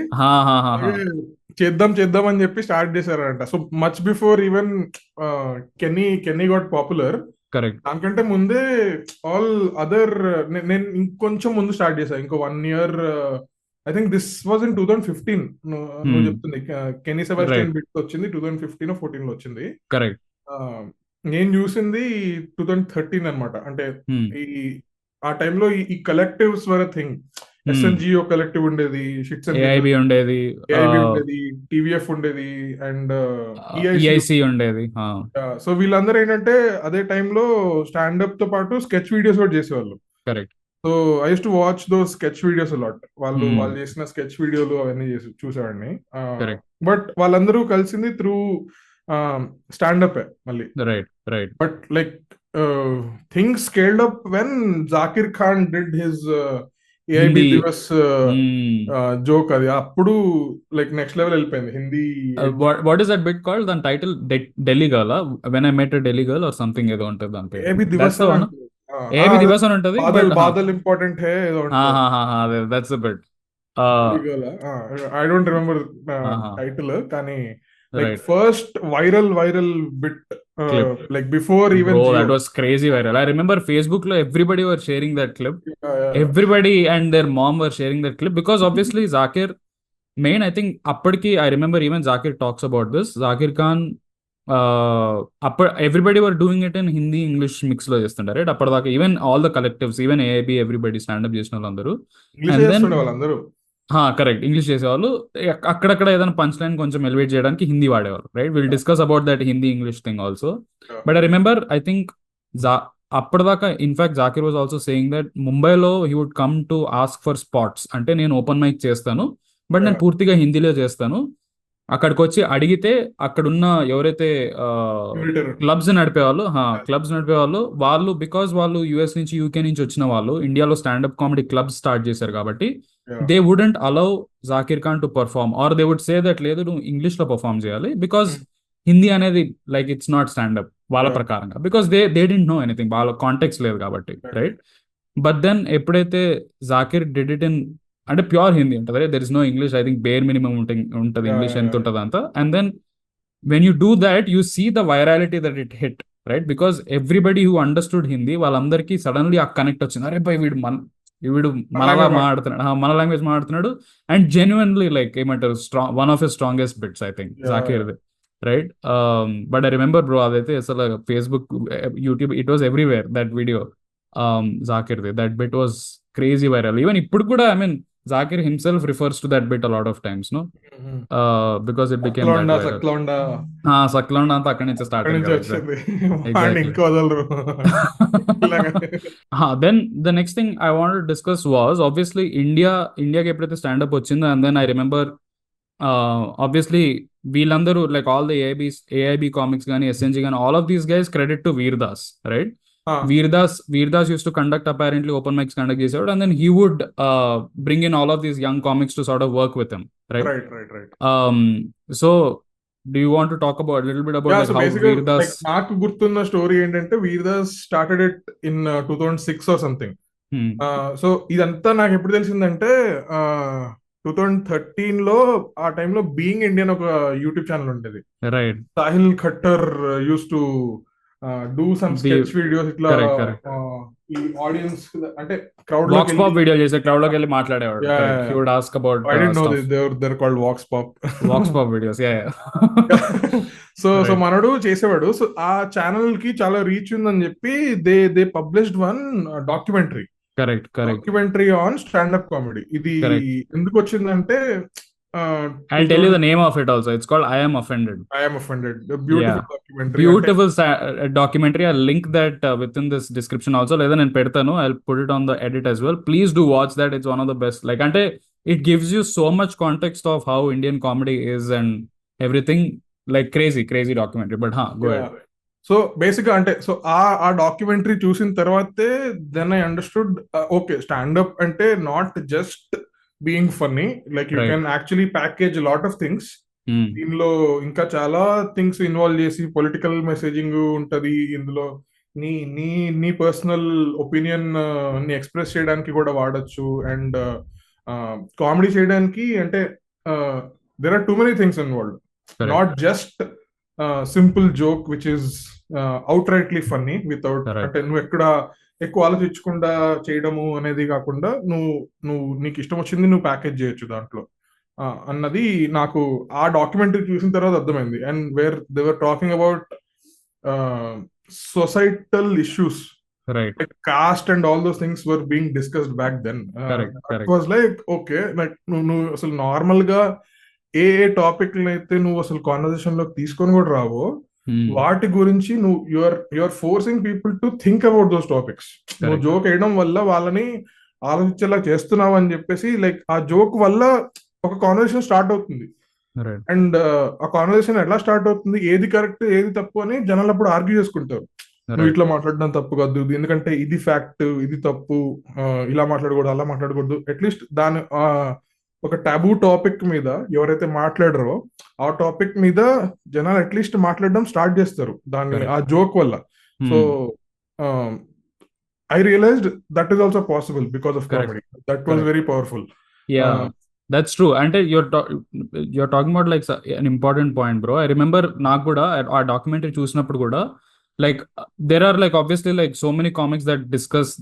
చేద్దాం అని చెప్పి start చేశారంట. So much before even Kenny got popular. Correct. దానికంటే ముందే all other నేను ఇంకొంచెం ముందు స్టార్ట్ చేశాను, ఇంకో 1 year. I think this was in 2015. నువ్వు చెప్తుంది కెనీ సెబాస్టియన్ బిట్ వచ్చింది 2015 or 14 లో వచ్చింది. కరెక్ట్. నేను చూసింది 2013 అనమాట. అంటే ఈ ఆ టైంలో ఈ కలెక్టివ్స్ వర్ థింగ్. SNGO కలెక్టివ్ ఉండేది, AIB ఉండేది, TVF ఉండేది, అండ్ EIC ఉండేది. సో వీళ్ళందరూ ఏంటంటే అదే టైంలో స్టాండప్ తో పాటు స్కెచ్ వీడియోస్ కూడా చేసేవాళ్ళు. Correct. So I used to watch those sketch videos a lot. వాళ్ళు చేసిన స్కెచ్ వీడియోలు అవన్నీ చూసేవాడిని. బట్ వాళ్ళందరూ కలిసింది త్రూ స్టాండప్ మళ్ళీ. Right right. But like things scaled up when Zakir Khan did his AIB దివస్ జోక్. అది అప్పుడు లైక్ నెక్స్ట్ లెవెల్ వెళ్ళిపోయింది Hindi. What is that bit called? దాని టైటిల్ Delhi girl, when I met Delhi girl or something ఏదో ఉంటుంది దాని పేరు. AIB దివస్ అని ఉంటుంది. బాదల్ ఇంపార్టెంట్ హే ఏదో ఉంటుంది. That's the bit. I don't remember title, కానీ like first viral bit like before even that was crazy viral. I remember Facebook lo everybody were sharing that clip. Everybody and their mom were sharing that clip, because obviously Zakir main, I think appadiki I remember even Zakir talks about this. Zakir Khan everybody were doing it in Hindi English mix lo chestuntaru, right? appadaka even all the collectives, even AIB, everybody stand up chesina vallandaru English chestunde vallandaru. Correct. English చేసేవాళ్ళు. అక్కడక్కడ ఏదైనా punch line కొంచెం elevate చేయడానికి హిందీ వాడేవాళ్ళు, right? Will discuss about that Hindi English thing also. But I remember, I think అప్పటిదాకా in fact Zakir was also saying that ముంబైలో he would come to ask for spots. అంటే నేను ఓపెన్ మైక్ చేస్తాను, బట్ నేను పూర్తిగా హిందీలో చేస్తాను. అక్కడికి వచ్చి అడిగితే అక్కడున్న ఎవరైతే క్లబ్స్ నడిపేవాళ్ళు వాళ్ళు బికాస్ వాళ్ళు యుఎస్ నుంచి యూకే నుంచి వచ్చిన వాళ్ళు ఇండియాలో స్టాండప్ కామెడీ క్లబ్స్ స్టార్ట్ చేశారు కాబట్టి they wouldn't allow Zakir Khan to perform or they would say that లేదు నువ్వు ఇంగ్లీష్ లో పర్ఫార్మ్ చేయాలి బికాస్ హిందీ అనేది లైక్ ఇట్స్ నాట్ స్టాండప్ వాళ్ళ ప్రకారంగా because they didn't know anything వాళ్ళ కాంటెక్స్ లేదు కాబట్టి రైట్. బట్ దెన్ ఎప్పుడైతే జాకీర్ డిడ్ ఇట్ ఇన్ అంటే ప్యూర్ హిందీ ఉంటుంది, there is no English, I think bare minimum ఉంటుంది ఇంగ్లీష్ ఎంత ఉంటుంది అంతా. And then when you do that you see the virality that it hit right because everybody who understood Hindi వాళ్ళందరికీ suddenly ఆ connect వచ్చింది, అరే బై వీడు మనలా మాట్లాడుతున్నాడు, మన లాంగ్వేజ్ మాట్లాడుతున్నాడు. అండ్ జెన్యున్లీ లైక్ ఏమంటారు one of his strongest bits I think జాకీర్ది right. But I remember bro అదైతే అసలు Facebook YouTube it was everywhere that video జాకీర్ది. That bit was crazy viral. Even ఇప్పుడు కూడా I mean Zakir himself refers to that bit a lot of times, no? Because it became that viral. Saklonda anta akkadi nunchi start ayindi. Then the next thing I wanted to discuss was obviously India ki eppudaithe stand up వచ్చిందో, and then I remember obviously వీళ్ళందరూ like all the AIB comics గాని SNG గాని all of these guys credit to Veerdas, right? Veerdas used to conduct apparently open mics conduct చేసేవాడు, and then he would bring in all of these young comics to sort of work with him, right? So do you want to talk about a little bit about like, so how Veerdas నాకు గుర్తున్న story ఏంటంటే Veerdas started it in 2006 or something. So ఇదంతా నాకు ఎప్పుడు తెలిసిందంటే 2013 లో ఆ టైంలో బీయింగ్ ఇండియన్ ఒక యూట్యూబ్ ఛానల్ ఉండేది, right? Sahil Khattar use to do some sketch videos ఇట్లా ఈ ఆడియన్స్ అంటే క్రౌడ్ లో వాక్స్ పాప్ వీడియో చేసే క్రౌడ్ లోకి వెళ్ళి మాట్లాడేవాడు. He would ask about I didn't know they're called vox pop videos. So మనడు చేసేవాడు. సో ఆ ఛానల్ కి చాలా రీచ్ ఉందని చెప్పి they published one documentary, documentary on standup comedy. ఇది ఎందుకు వచ్చిందంటే I'll tell you the name of it also. It's called I Am Offended. A beautiful documentary. Beautiful documentary. I'll link that within this description also. లేదా నేను పెడతాను. I'll put it on the edit as well. Please do watch that. It's one of the best. Like అంటే it gives you so much context of how Indian comedy is and everything. Like crazy documentary. But go ahead. So basic గా అంటే so ఆ documentary చూసిన తర్వాతే then I understood okay standup అంటే not just being funny, like you can actually package lot of things. దీనిలో ఇంకా చాలా things involve చేసి పొలిటికల్ మెసేజింగ్ ఉంటది ఇందులో, నీ పర్సనల్ ఒపీనియన్ ని ఎక్స్ప్రెస్ చేయడానికి కూడా వాడచ్చు, అండ్ కామెడీ చేయడానికి అంటే there are too many things involved, not just simple joke which is out rightly funny without అంటే నువ్వు ఎక్కడ ఎక్కువ ఆలోచించకుండా చేయడము అనేది కాకుండా నువ్వు నీకు ఇష్టం వచ్చింది నువ్వు ప్యాకేజ్ చేయొచ్చు దాంట్లో అన్నది నాకు ఆ డాక్యుమెంటరీ చూసిన తర్వాత అర్థమైంది. And where they were talking about societal issues, caste and all those things were being discussed back then. It was like okay, like నువ్వు అసలు నార్మల్ గా ఏ టాపిక్ అయితే నువ్వు అసలు కాన్వర్సేషన్ లోకి తీసుకొని కూడా రావో వాటి గురించి నువ్వు your forcing people to think about those topics. నువ్వు జోక్ వేయడం వల్ల వాళ్ళని ఆలోచించేలా చేస్తున్నావు అని చెప్పేసి లైక్ ఆ జోక్ వల్ల ఒక కాన్వర్సేషన్ స్టార్ట్ అవుతుంది. అండ్ ఆ కాన్వర్సేషన్ ఎలా స్టార్ట్ అవుతుంది, ఏది కరెక్ట్ ఏది తప్పు అని జనాలు అప్పుడు ఆర్గ్యూ చేసుకుంటారు. నువ్వు ఇట్లా మాట్లాడడం తప్పు కాదు, ఎందుకంటే ఇది ఫ్యాక్ట్, ఇది తప్పు, ఇలా మాట్లాడకూడదు, అలా మాట్లాడకూడదు. అట్లీస్ట్ దాని ఒక టాబూ టాపిక్ మీద ఎవరైతే మాట్లాడరో ఆ టాపిక్ మీద జనాలు అట్లీస్ట్ మాట్లాడడం స్టార్ట్ చేస్తారు దాన్ని ఆ జోక్ వల్ల. So I realised that is also possible because of comedy. That was very powerful. That's true. And you're talking about like an important point, bro. I remember నాకు కూడా ఆ డాక్యుమెంటరీ చూసినప్పుడు కూడా like there are like obviously like so many comics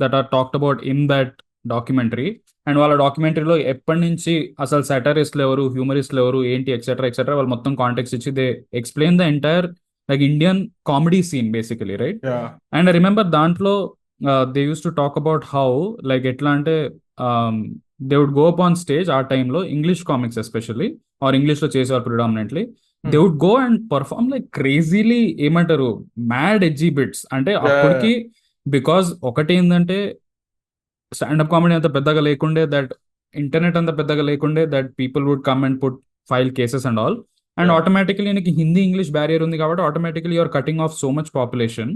that are talked about in that documentary. And వాళ్ళ డాక్యుమెంటరీలో ఎప్పటి నుంచి అసలు సాటరిస్ట్లు ఎవరు, హ్యూమరిస్ట్లు ఎవరు, ఏంటి ఎక్సెట్రా వాళ్ళు మొత్తం కాంటెక్స్ట్ ఇచ్చి they explain the entire like Indian comedy scene basically, right? And I remember దాంట్లో they use to talk about how like ఎట్లా అంటే they would go up on stage ఆ టైంలో ఇంగ్లీష్ కామిక్స్ ఎస్పెషల్లీ ఆర్ ఇంగ్లీష్లో చేసేవారు predominantly. They would go and perform like crazily ఏమంటారు mad edgy bits. అంటే అప్పటికి బికాజ్ ఒకటి ఏంటంటే స్టాండప్ కామెడీ అంత పెద్దగా లేకుండే, దట్ ఇంటర్నెట్ అంత పెద్దగా లేకుండే, that people would come and put file cases and all. And automatically నీకు హిందీ ఇంగ్లీష్ బ్యారియర్ ఉంది కాబట్టి automatically you're cutting off so much population,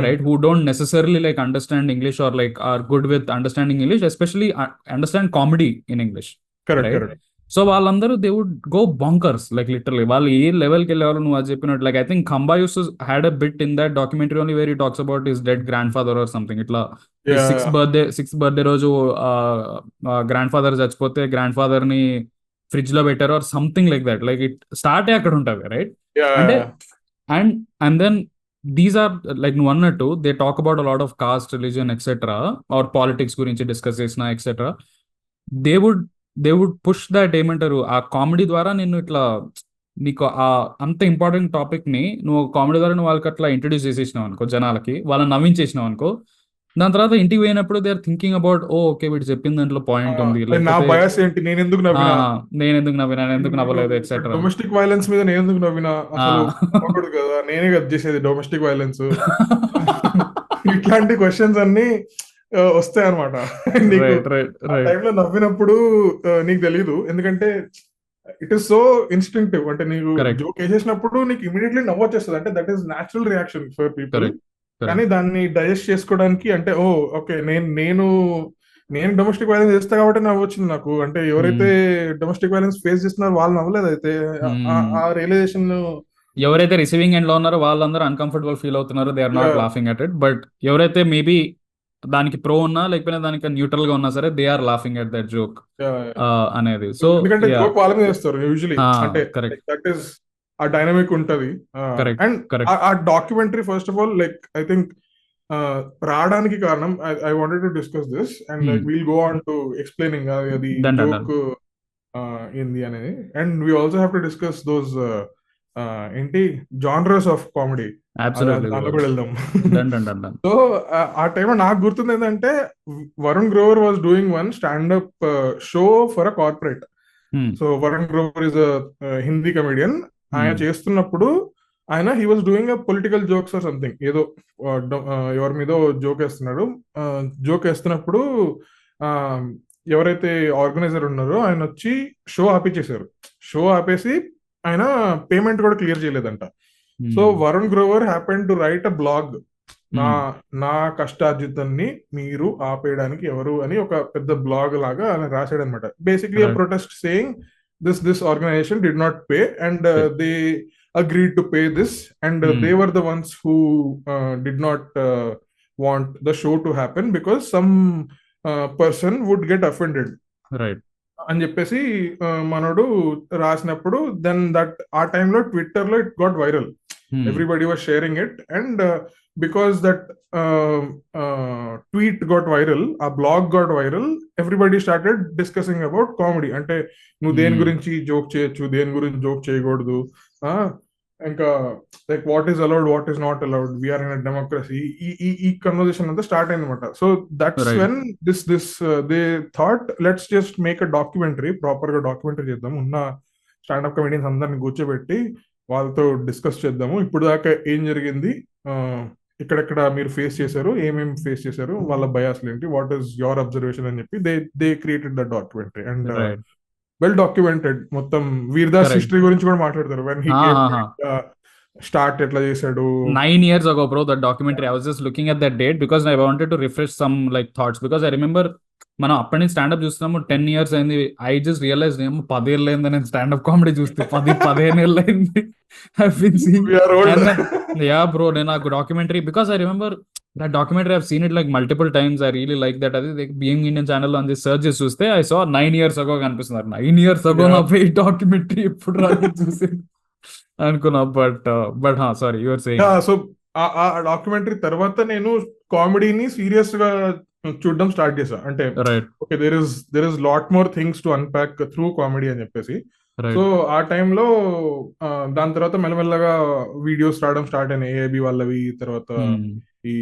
right, who don't necessarily like understand English or like are good with understanding English, especially understand comedy in English. Correct. So వాళ్ళందరూ they would go bonkers, like literally వాళ్ళు ఏ లెవెల్కి వెళ్ళేవాళ్ళు నువ్వు అది చెప్పినట్టు. Like I think Khamba used to had a bit in that documentary only where he talks about his dead grandfather or something. ఇట్లా sixth birthday రోజు grandfather చచ్చిపోతే grandfather ని ఫ్రిడ్జ్ లో పెట్టారు or something like that. Like it start అక్కడ ఉంటుంది, right? అంటే and then these are like నువ్వు అన్నట్టు they talk about a lot of caste, religion etcetera or politics గురించి డిస్కస్ చేసిన etcetera. They would push that, ఏమంటారు, ఆ కామెడీ ద్వారా నిన్ను ఇట్లా నీకు ఆ అంత ఇంపార్టెంట్ టాపిక్ ని నువ్వు కామెడీ ద్వారా నువ్వు వాళ్ళకి అట్లా ఇంట్రడ్యూస్ చేసేసినావు అనుకో, జనాలకి వాళ్ళని నవ్వించేసినావు అనుకో, దాని తర్వాత ఇంటికి పోయినప్పుడు they are thinking about okay వీడు చెప్పిన దాంట్లో పాయింట్ ఉంది, నా బయాస్ ఏంటి, నేను ఎందుకు నవ్వినా, ఎందుకు నవ్వలేదు ఎక్సెట్రా. డొమెస్టిక్ వైలెన్స్ మీద నేను ఎందుకు నవ్వినా, అసలు కదా నేనే కదా చేసేది డొమెస్టిక్ వైలెన్స్. ఇట్లాంటి క్వశ్చన్స్ అన్ని వస్తాయి అనమాట. టైంలో నవ్వినప్పుడు నీకు తెలీదు, ఎందుకంటే ఇట్ ఈస్ సో ఇన్స్టింక్టివ్. అంటే నీకు జోక్ వేసేసినప్పుడు నీకు ఇమీడియట్లీ నవ్వు వచ్చేస్తుంది, అంటే that is natural reaction for people. కానీ దాన్ని డైజెస్ట్ చేసుకోవడానికి అంటే ఓకే నేను డొమెస్టిక్ వైలెన్స్ చేస్తా కాబట్టి నవ్వు వచ్చింది నాకు. అంటే ఎవరైతే డొమెస్టిక్ వైలెన్స్ ఫేస్ చేస్తున్నారో వాళ్ళు నవ్వలేదు. అయితే ఆ రియలైజేషన్ ఎవరైతే రిసీవింగ్ ఎండ్ లో ఉన్నారో వాళ్ళందరూ అన్కంఫర్టబుల్ ఫీల్ అవుతున్నారు, they are not laughing at it. But ఎవరైతే మేబీ దానికి ప్రో ఉన్నా లేకపోయినా దానికి న్యూట్రల్ గా ఉన్నా సరే they are laughing at that joke అనేది. సో ఎందుకంటే జోక్ వాళ్ళని చేస్తారు యూజువల్లీ, అంటే దట్ ఈస్ ఆ డైనమిక్ ఉంటది. అండ్ ఆ documentary first of all like I think రావడానికి కారణం, I wanted to discuss this and like we'll go on to explaining అది జోక్ ఏంది అనేది. And we also have to discuss those ఏంటి genres of comedy, దాంట్లో కూడా వెళ్దాం. సో ఆ టైంలో నాకు గుర్తుంది ఏంటంటే Varun Grover was doing one standup show for a corporate. So Varun Grover is a Hindi comedian. ఆయన చేస్తున్నప్పుడు he was doing a political jokes or something, ఏదో ఎవరి మీద జోక్ వేస్తున్నాడు. జోక్ వేస్తున్నప్పుడు ఎవరైతే ఆర్గనైజర్ ఉన్నారో ఆయన వచ్చి షో ఆపేసేసారు. షో ఆపేసి ఆయన పేమెంట్ కూడా క్లియర్ చేయలేదంట. So Varun Grover happen to write a blog, నా కష్టార్జితాన్ని మీరు ఆపేయడానికి ఎవరు అని ఒక పెద్ద బ్లాగ్ లాగా ఆయన రాశాడు అనమాట. Basically protest saying this organization did not pay and they agreed to pay this and they were the ones who did not want the show to happen because some person would get offended, right, అని చెప్పేసి మనోడు రాసినప్పుడు then that ఆ టైంలో Twitter లో it got viral. Everybody was sharing it and because that tweet got viral, ఆ blog got viral, everybody started discussing about comedy. అంటే నువ్వు దేని గురించి జోక్ చేయొచ్చు, దేని గురించి జోక్ చేయకూడదు, ఇంకా like what is allowed, what is not allowed, we're in a democracy, ఈ కన్వర్సేషన్ అంతా స్టార్ట్ అయింది అనమాట. So that's when this they thought let's just make a documentary, proper గా డాక్యుమెంటరీ చేద్దాం, ఉన్న స్టాండప్ కమెడియన్స్ అందరిని కూర్చోబెట్టి వాళ్ళతో డిస్కస్ చేద్దాము, ఇప్పుడు దాకా ఏం జరిగింది, ఇక్కడెక్కడ మీరు ఫేస్ చేశారు, ఏమేమి ఫేస్ చేశారు, వాళ్ళ బయాస్లు ఏంటి, వాట్ ఈస్ యువర్ అబ్జర్వేషన్ అని చెప్పి they created the documentary and well documented. మొత్తం వీర్దాస్ హిస్టరీ గురించి కూడా మాట్లాడతారు. వెన్ హీ స్టార్ట్ ఎట్లా చేశాడు 9 years ago bro, that documentary I was just looking at that date because I wanted to refresh some like thoughts because I remember మనం అప్పటి నుంచి stand up చూస్తున్నాము 10 years అయింది. ఐ జస్ట్ రియలైజ్ ఏమో 10 ఏళ్ళు అయింది నేను స్టాండప్ కామెడీ చూస్తే, 15 ఏళ్ళు అయింది. యా బ్రో, నేను నాకు documentary because I remember that documentary, I've seen it like multiple times. I really like that. అది బీయింగ్ ఇండియన్ ఛానల్ అని సర్చ్ చేసి చూస్తే ఐ సా 9 years ago కనిపిస్తున్నారు. 9 years ago నా పై డాక్యుమెంటరీ ఎప్పుడు రాదు చూసి అనుకున్నా. But sorry you're saying. So ఆ డాక్యుమెంటరీ తర్వాత నేను కామెడీని సీరియస్ గా చూడడం స్టార్ట్ చేశా. అంటే okay there is lot more things to unpack through comedy అని చెప్పేసి. సో ఆ టైంలో దాని తర్వాత మెల్లమెల్లగా వీడియోస్ రావడం స్టార్ట్ అయినాయి, ఏఐబి వాళ్ళవి. తర్వాత ఈ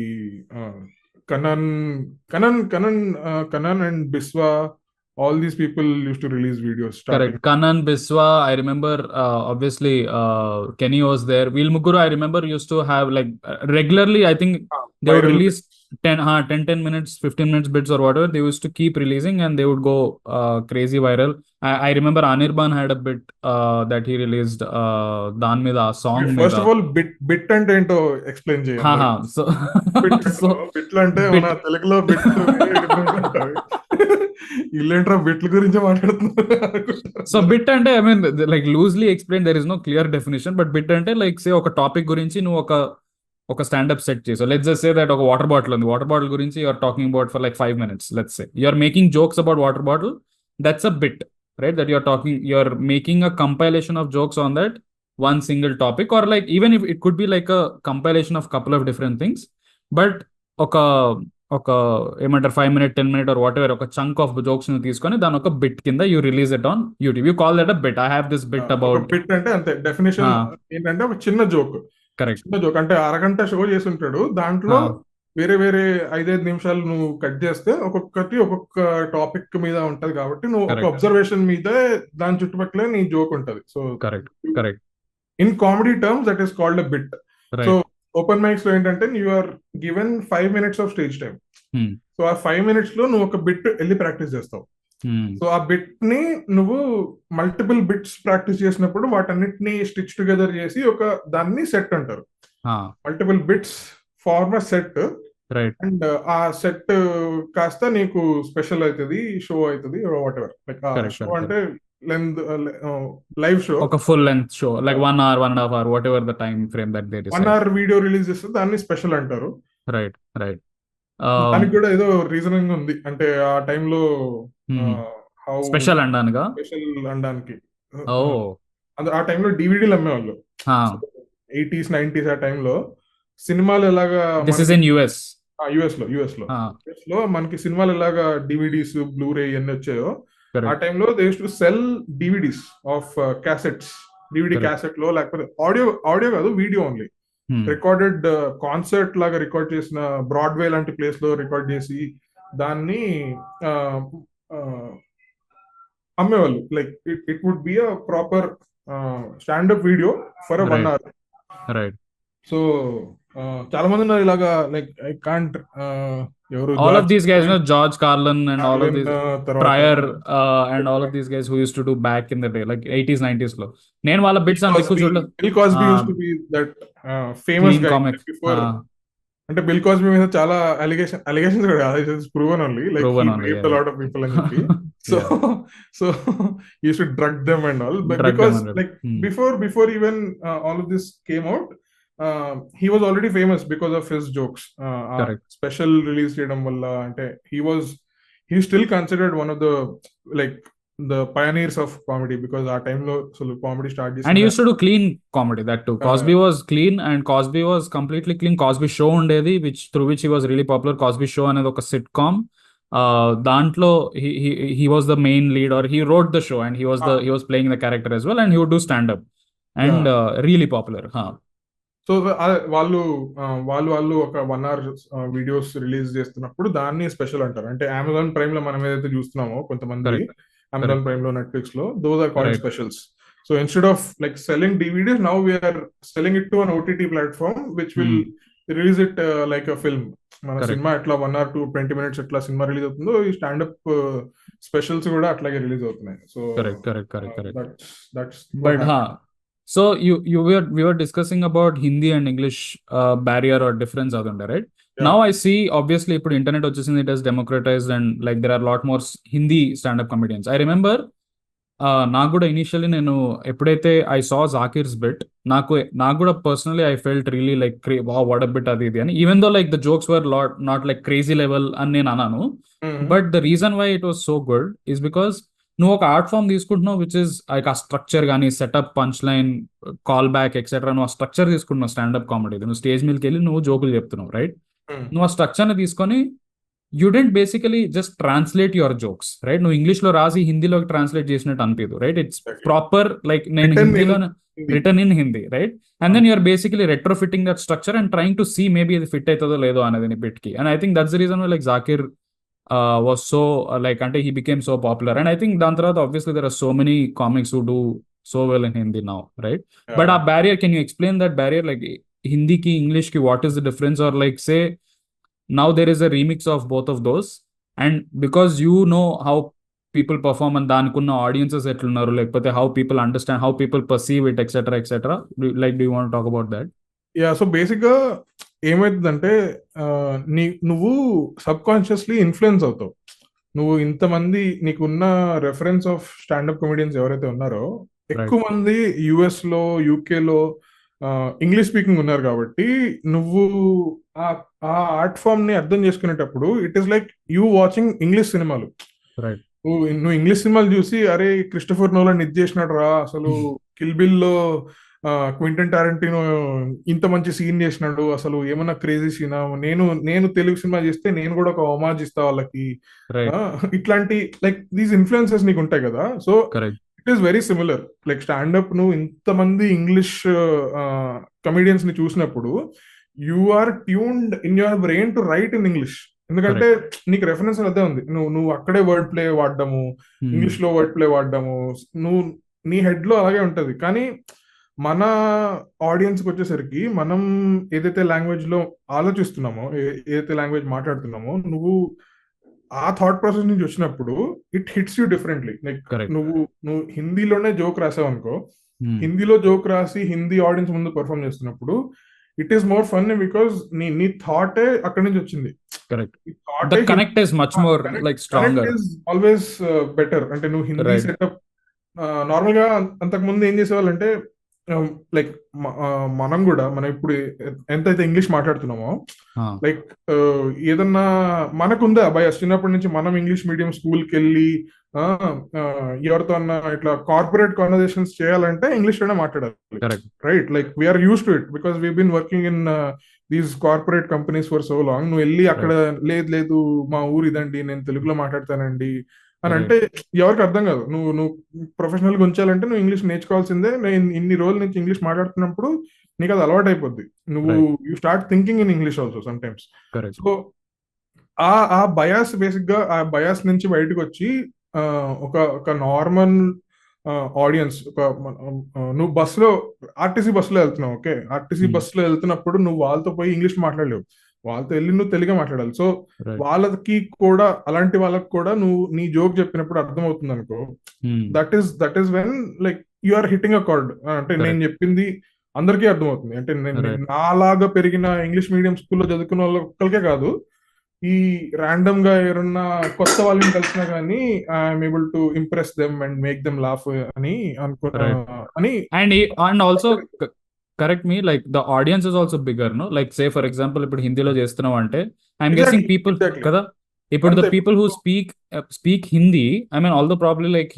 Kannan and Biswa, all these people used to release videos. Correct. Kanan, Biswa, I remember obviously Kenny was there. Veer Mugguru I remember used to have like regularly, I think they would release 10 minutes, 15 minutes bits or whatever, they used to keep releasing and they would go crazy viral. I remember Anirban had a bit that he released దాని మీద ఆ song మీద. First of all bit అంటే ఏంటో explain చేయండి. So బిట్లు అంటే మన తెలుగులో బిట్ ఇల్లేంట్రా బిట్ల గురించి మాట్లాడుతున్నారు. సో బిట్ అంటే I mean like loosely explain, there is no clear definition, but bit అంటే లైక్ సే ఒక టాపిక్ గురించి నువ్వు ఒక స్టాండప్ సెట్ చేసావు. లెట్స్ జస్ట్ సే దట్ ఒక వాటర్ బాటిల్ ఉంది, వాటర్ బాటిల్ గురించి you're talking about for like 5 minutes. Let's say you're making jokes about water bottle, that's a bit, right? That you're making a compilation of jokes on that one single topic, or like even if it could be like a compilation of couple of different things, but ఒక ఏమంటారు 5 minute 10 minute or whatever ఒక chunk of jokes ని తీసుకొని దాని ఒక bit కింద you release it on YouTube. You call that a bit. I have this bit about. Bit అంటే అంతే డెఫినేషన్ ఏంటంటే ఒక చిన్న జోక్. కరెక్ట్. చిన్న జోక్ అంటే అరగంట షో చేసి ఉంటాడు, దాంట్లో వేరే వేరే 5-5 నిమిషాలు నువ్వు కట్ చేస్తే ఒక్కొక్కటి ఒక్కొక్క టాపిక్ మీద ఉంటది కాబట్టి నువ్వు ఒక అబ్జర్వేషన్ మీద దాని చుట్టుపక్కల నీ జోక్ ఉంటది. So correct correct. In comedy terms that is called a bit. So open mics లో ఏంటంటే you are given 5 minutes of stage time. So ఆ 5 minutes లో నువ్వు ఒక బిట్ వెళ్ళి ప్రాక్టీస్ చేస్తావు. సో ఆ బిట్ ని నువ్వు మల్టిపుల్ బిట్స్ ప్రాక్టీస్ చేసినప్పుడు వాటన్నిటిని స్టిచ్ టుగెదర్ చేసి ఒక దాన్ని సెట్ అంటారు. Multiple bits form a set, and ఆ సెట్ కాస్త నీకు స్పెషల్ అవుతుంది, షో అవుతుంది, వాట్ ఎవర్. లైక్ షో అంటే లెంత్ లైవ్ షో, ఒక full length show like 1 hour 1.5 hour whatever the time frame that they decide. 1 hour video release చేస్తే దాన్ని special అంటారు. Right right. దానికి కూడా ఏదో రీజనింగ్ ఉంది, అంటే ఆ టైంలో స్పెషల్ అనడానికా, స్పెషల్ అనడానికి. ఆ టైంలో డివిడీలు అమ్మేవాళ్ళు 80s 90s. ఆ టైంలో సినిమాలు ఎలాగా యుఎస్ లో మనకి సినిమాలు ఎలాగా డివిడీస్ బ్లూరే ఇవన్నీ వచ్చాయో, ఆ టైంలో they used to sell DVDs of cassettes. DVD cassette లో, లేకపోతే ఆడియో కాదు, వీడియో ఓన్లీ రికార్డెడ్ కాన్సర్ట్ లాగా రికార్డ్ చేసిన బ్రాడ్వే లాంటి ప్లేస్ లో రికార్డ్ చేసి దాన్ని అమ్మేవాళ్ళు. Like it would be a proper standup video for 1 hour. Right. So చాలా మంది ఉన్నారు ఇలాగా. లైక్ ఐ కాంట్ ఎవరు, all of these guys, you know, George Carlin and all of these Pryor and all of these guys who used to do back in the day, like 80s 90s లో. నేను వాళ్ళ bits అంత ఎక్కువ చూడలేదు. Bill Cosby used to be that famous guy before. అంటే bill Cosby మీద చాలా allegations కూడా కాదు, proven only, like he raped a lot of people అని చెప్పి. So he used to drug them and all, but because like before even all of this came out, he was already famous because of his jokes. Special release చేయడం వల్ల, అంటే he still considered one of the like the pioneers of comedy, because ఆ టైంలో అసలు comedy start చేసి, and he used to do clean comedy, that too. Cosby was clean, and Cosby was completely clean. Cosby show ఉండేది, through which he was really popular. Cosby show అనేది ఒక sitcom. దాంట్లో he was the main lead, or he wrote the show, and he was playing the character as well, and he would do stand up and really popular. So వాళ్ళు ఒక 1 hour videos release చేస్తున్నప్పుడు దాన్ని special అంటారు. అంటే Amazon Prime లో మనం ఏదైతే చూస్తున్నామో, కొంతమంది అమెజాన్ ప్రైమ్ లో, నెట్ఫ్లిక్స్ లో, those are called specials. So instead of like selling DVDs, now we're selling it to an OTT platform which will release it like a film. మన సినిమా ఎట్లా 1 hour to 20 minutes ఎట్లా సినిమా release అవుతుందో, ఈ standup specials కూడా అట్లాగే release అవుతున్నాయి. So So we were discussing about Hindi and English barrier or difference adunde, right? Yeah. Now I see, obviously ipudu internet vachesindi, it has democratized, and like there are a lot more Hindi stand up comedians. I remember నాకు కూడా initially నేను ఎప్పుడైతే I saw జాకీర్స్ bit, నాకు కూడా personally I felt really like wow what a bit అది ఇది అని, even though like the jokes were not like crazy level అని నేను అన్నాను. But the reason why it was so good is because నువ్వు ఒక ఆర్ట్ ఫామ్ తీసుకుంటున్నావు which is like ఆ స్ట్రక్చర్ కానీ, setup, punch line, call back etcetera, నువ్వు ఆ స్ట్రక్చర్ తీసుకుంటున్నావు స్టాండప్ కామెడీ. నువ్వు స్టేజ్ మీదకి వెళ్ళి నువ్వు జోకులు చెప్తున్నావు, రైట్? నువ్వు ఆ స్ట్రక్చర్ని తీసుకొని you don't basically just translate your jokes, right? నువ్వు ఇంగ్లీష్ లో రాసి హిందీలోకి ట్రాన్స్లేట్ చేసినట్టు అనిపించదు, రైట్? ఇట్స్ ప్రాపర్ లైక్ నేను హిందీలో written in Hindi, right? And then you're basically retrofitting that structure and trying to see maybe అది ఫిట్ అవుతుందో లేదో అనేది నీ బిట్కి. And I think that's the reason why like Zakir was so like ante he became so popular. And I think dan tarvata obviously there are so many comics who do so well in Hindi now, right? Yeah. But our barrier, can you explain that barrier, like Hindi ki English ki, what is the difference? Or like say now there is a remix of both of those, and because you know how people perform and దానికున్న audiences ఎట్లున్నారు, లేకపోతే how people understand, how people perceive it, etc. Do you want to talk about that? Yeah, so basic గా ఏమైతుందంటే నువ్వు sub consciously influence అవుతావు. నువ్వు ఇంతమంది నీకున్న రెఫరెన్స్ ఆఫ్ స్టాండప్ కమెడియన్స్ ఎవరైతే ఉన్నారో ఎక్కువ మంది యుఎస్ లో, యూకే లో ఇంగ్లీష్ స్పీకింగ్ ఉన్నారు కాబట్టి నువ్వు ఆ ఆర్ట్ ఫామ్ ని అర్థం చేసుకునేటప్పుడు it is like you watching English సినిమాలు. నువ్వు ఇంగ్లీష్ సినిమాలు చూసి అరే క్రిస్టోఫర్ నోలన్ ఇది చేసినాడు రా, అసలు కిల్ బిల్ లో క్వింటన్ టారెంటినో ఇంత మంచి సీన్ చేసినాడు, అసలు ఏమన్నా క్రేజీ సీనా, నేను తెలుగు సినిమా చేస్తే నేను కూడా ఒక హోమాజ్ ఇస్తా వాళ్ళకి, ఇట్లాంటి లైక్ దీస్ ఇన్ఫ్లుయెన్సెస్ నీకు ఉంటాయి కదా. So it is very similar. Like standup నువ్వు ఇంతమంది ఇంగ్లీష్ కమెడియన్స్ ని చూసినప్పుడు you are tuned in your brain to write in English. ఎందుకంటే నీకు రెఫరెన్స్ అదే ఉంది. నువ్వు అక్కడే వర్డ్ ప్లే వాడడము, ఇంగ్లీష్ లో వర్డ్ ప్లే వాడడము, నువ్వు నీ హెడ్ లో అలాగే ఉంటది. కానీ మన ఆడియన్స్ కి వచ్చేసరికి మనం ఏదైతే లాంగ్వేజ్ లో ఆలోచిస్తున్నామో, ఏదైతే లాంగ్వేజ్ మాట్లాడుతున్నామో, నువ్వు ఆ థాట్ ప్రాసెస్ నుంచి వచ్చినప్పుడు it hits you differently. Like నువ్వు హిందీలోనే జోక్ రాసావు అనుకో, హిందీలో జోక్ రాసి హిందీ ఆడియన్స్ ముందు పర్ఫామ్ చేస్తున్నప్పుడు it is more fun because నీ థాటే అక్కడి నుంచి వచ్చింది. Always better. అంటే నువ్వు హిందీ సెటప్ నార్మల్ గా అంతకు ముందు ఏం చేసేవాళ్ళంటే లైక్ మనం ఇప్పుడు ఎంతైతే ఇంగ్లీష్ మాట్లాడుతున్నామో, లైక్ ఏదన్నా మనకుందా బయాస్ చిన్నప్పటి నుంచి మనం ఇంగ్లీష్ మీడియం స్కూల్ కి వెళ్ళి ఎవరితో అన్నా ఇట్లా కార్పొరేట్ కాన్వర్సేషన్స్ చేయాలంటే ఇంగ్లీష్ లోనే మాట్లాడాలి, right? Like we're used to it because we been working in these corporate companies for so long. నువ్వు వెళ్ళి అక్కడ లేదు మా ఊరు ఇదండి, నేను తెలుగులో మాట్లాడతానండి అని అంటే ఎవరికి అర్థం కాదు. నువ్వు ప్రొఫెషనల్ గా ఉంచాలంటే నువ్వు ఇంగ్లీష్ నేర్చుకోవాల్సిందే. నేను ఇన్ని రోజుల నుంచి ఇంగ్లీష్ మాట్లాడుతున్నప్పుడు నీకు అది అలవాటు అయిపోద్ది. నువ్వు you start thinking in English also some times. So ఆ బయాస్ బేసిక్ గా ఆ బయాస్ నుంచి బయటకు వచ్చి ఒక నార్మల్ ఆడియన్స్, నువ్వు బస్సులో ఆర్టీసీ బస్సులో వెళ్తున్నావు, ఓకే, ఆర్టీసీ బస్సులో వెళ్తున్నప్పుడు నువ్వు వాళ్ళతో పోయి ఇంగ్లీష్ మాట్లాడలేవు, వాళ్ళతో వెళ్ళి నువ్వు తెలుగే మాట్లాడాలి. సో వాళ్ళకి కూడా, అలాంటి వాళ్ళకి కూడా నువ్వు నీ జోక్ చెప్పినప్పుడు అర్థం అవుతుంది అనుకో, that is when like you are hitting a chord. అంటే నేను చెప్పింది అందరికీ అర్థమవుతుంది. అంటే నాలాగా పెరిగిన ఇంగ్లీష్ మీడియం స్కూల్లో చదువుకున్న వాళ్ళకే కాదు, ఈ ర్యాండమ్ గా ఎవరన్నా కొత్త వాళ్ళని కలిసినా కానీ I'm able to impress them and make them laugh అని అని. And also correct me, like the audience is also bigger, no? Like say for example ఇప్పుడు హిందీలో చేస్తున్నాం అంటే ఐఎమ్ గెస్సింగ్ పీపుల్ కదా, ఇప్పుడు the people who speak Hindi, I mean all the probably like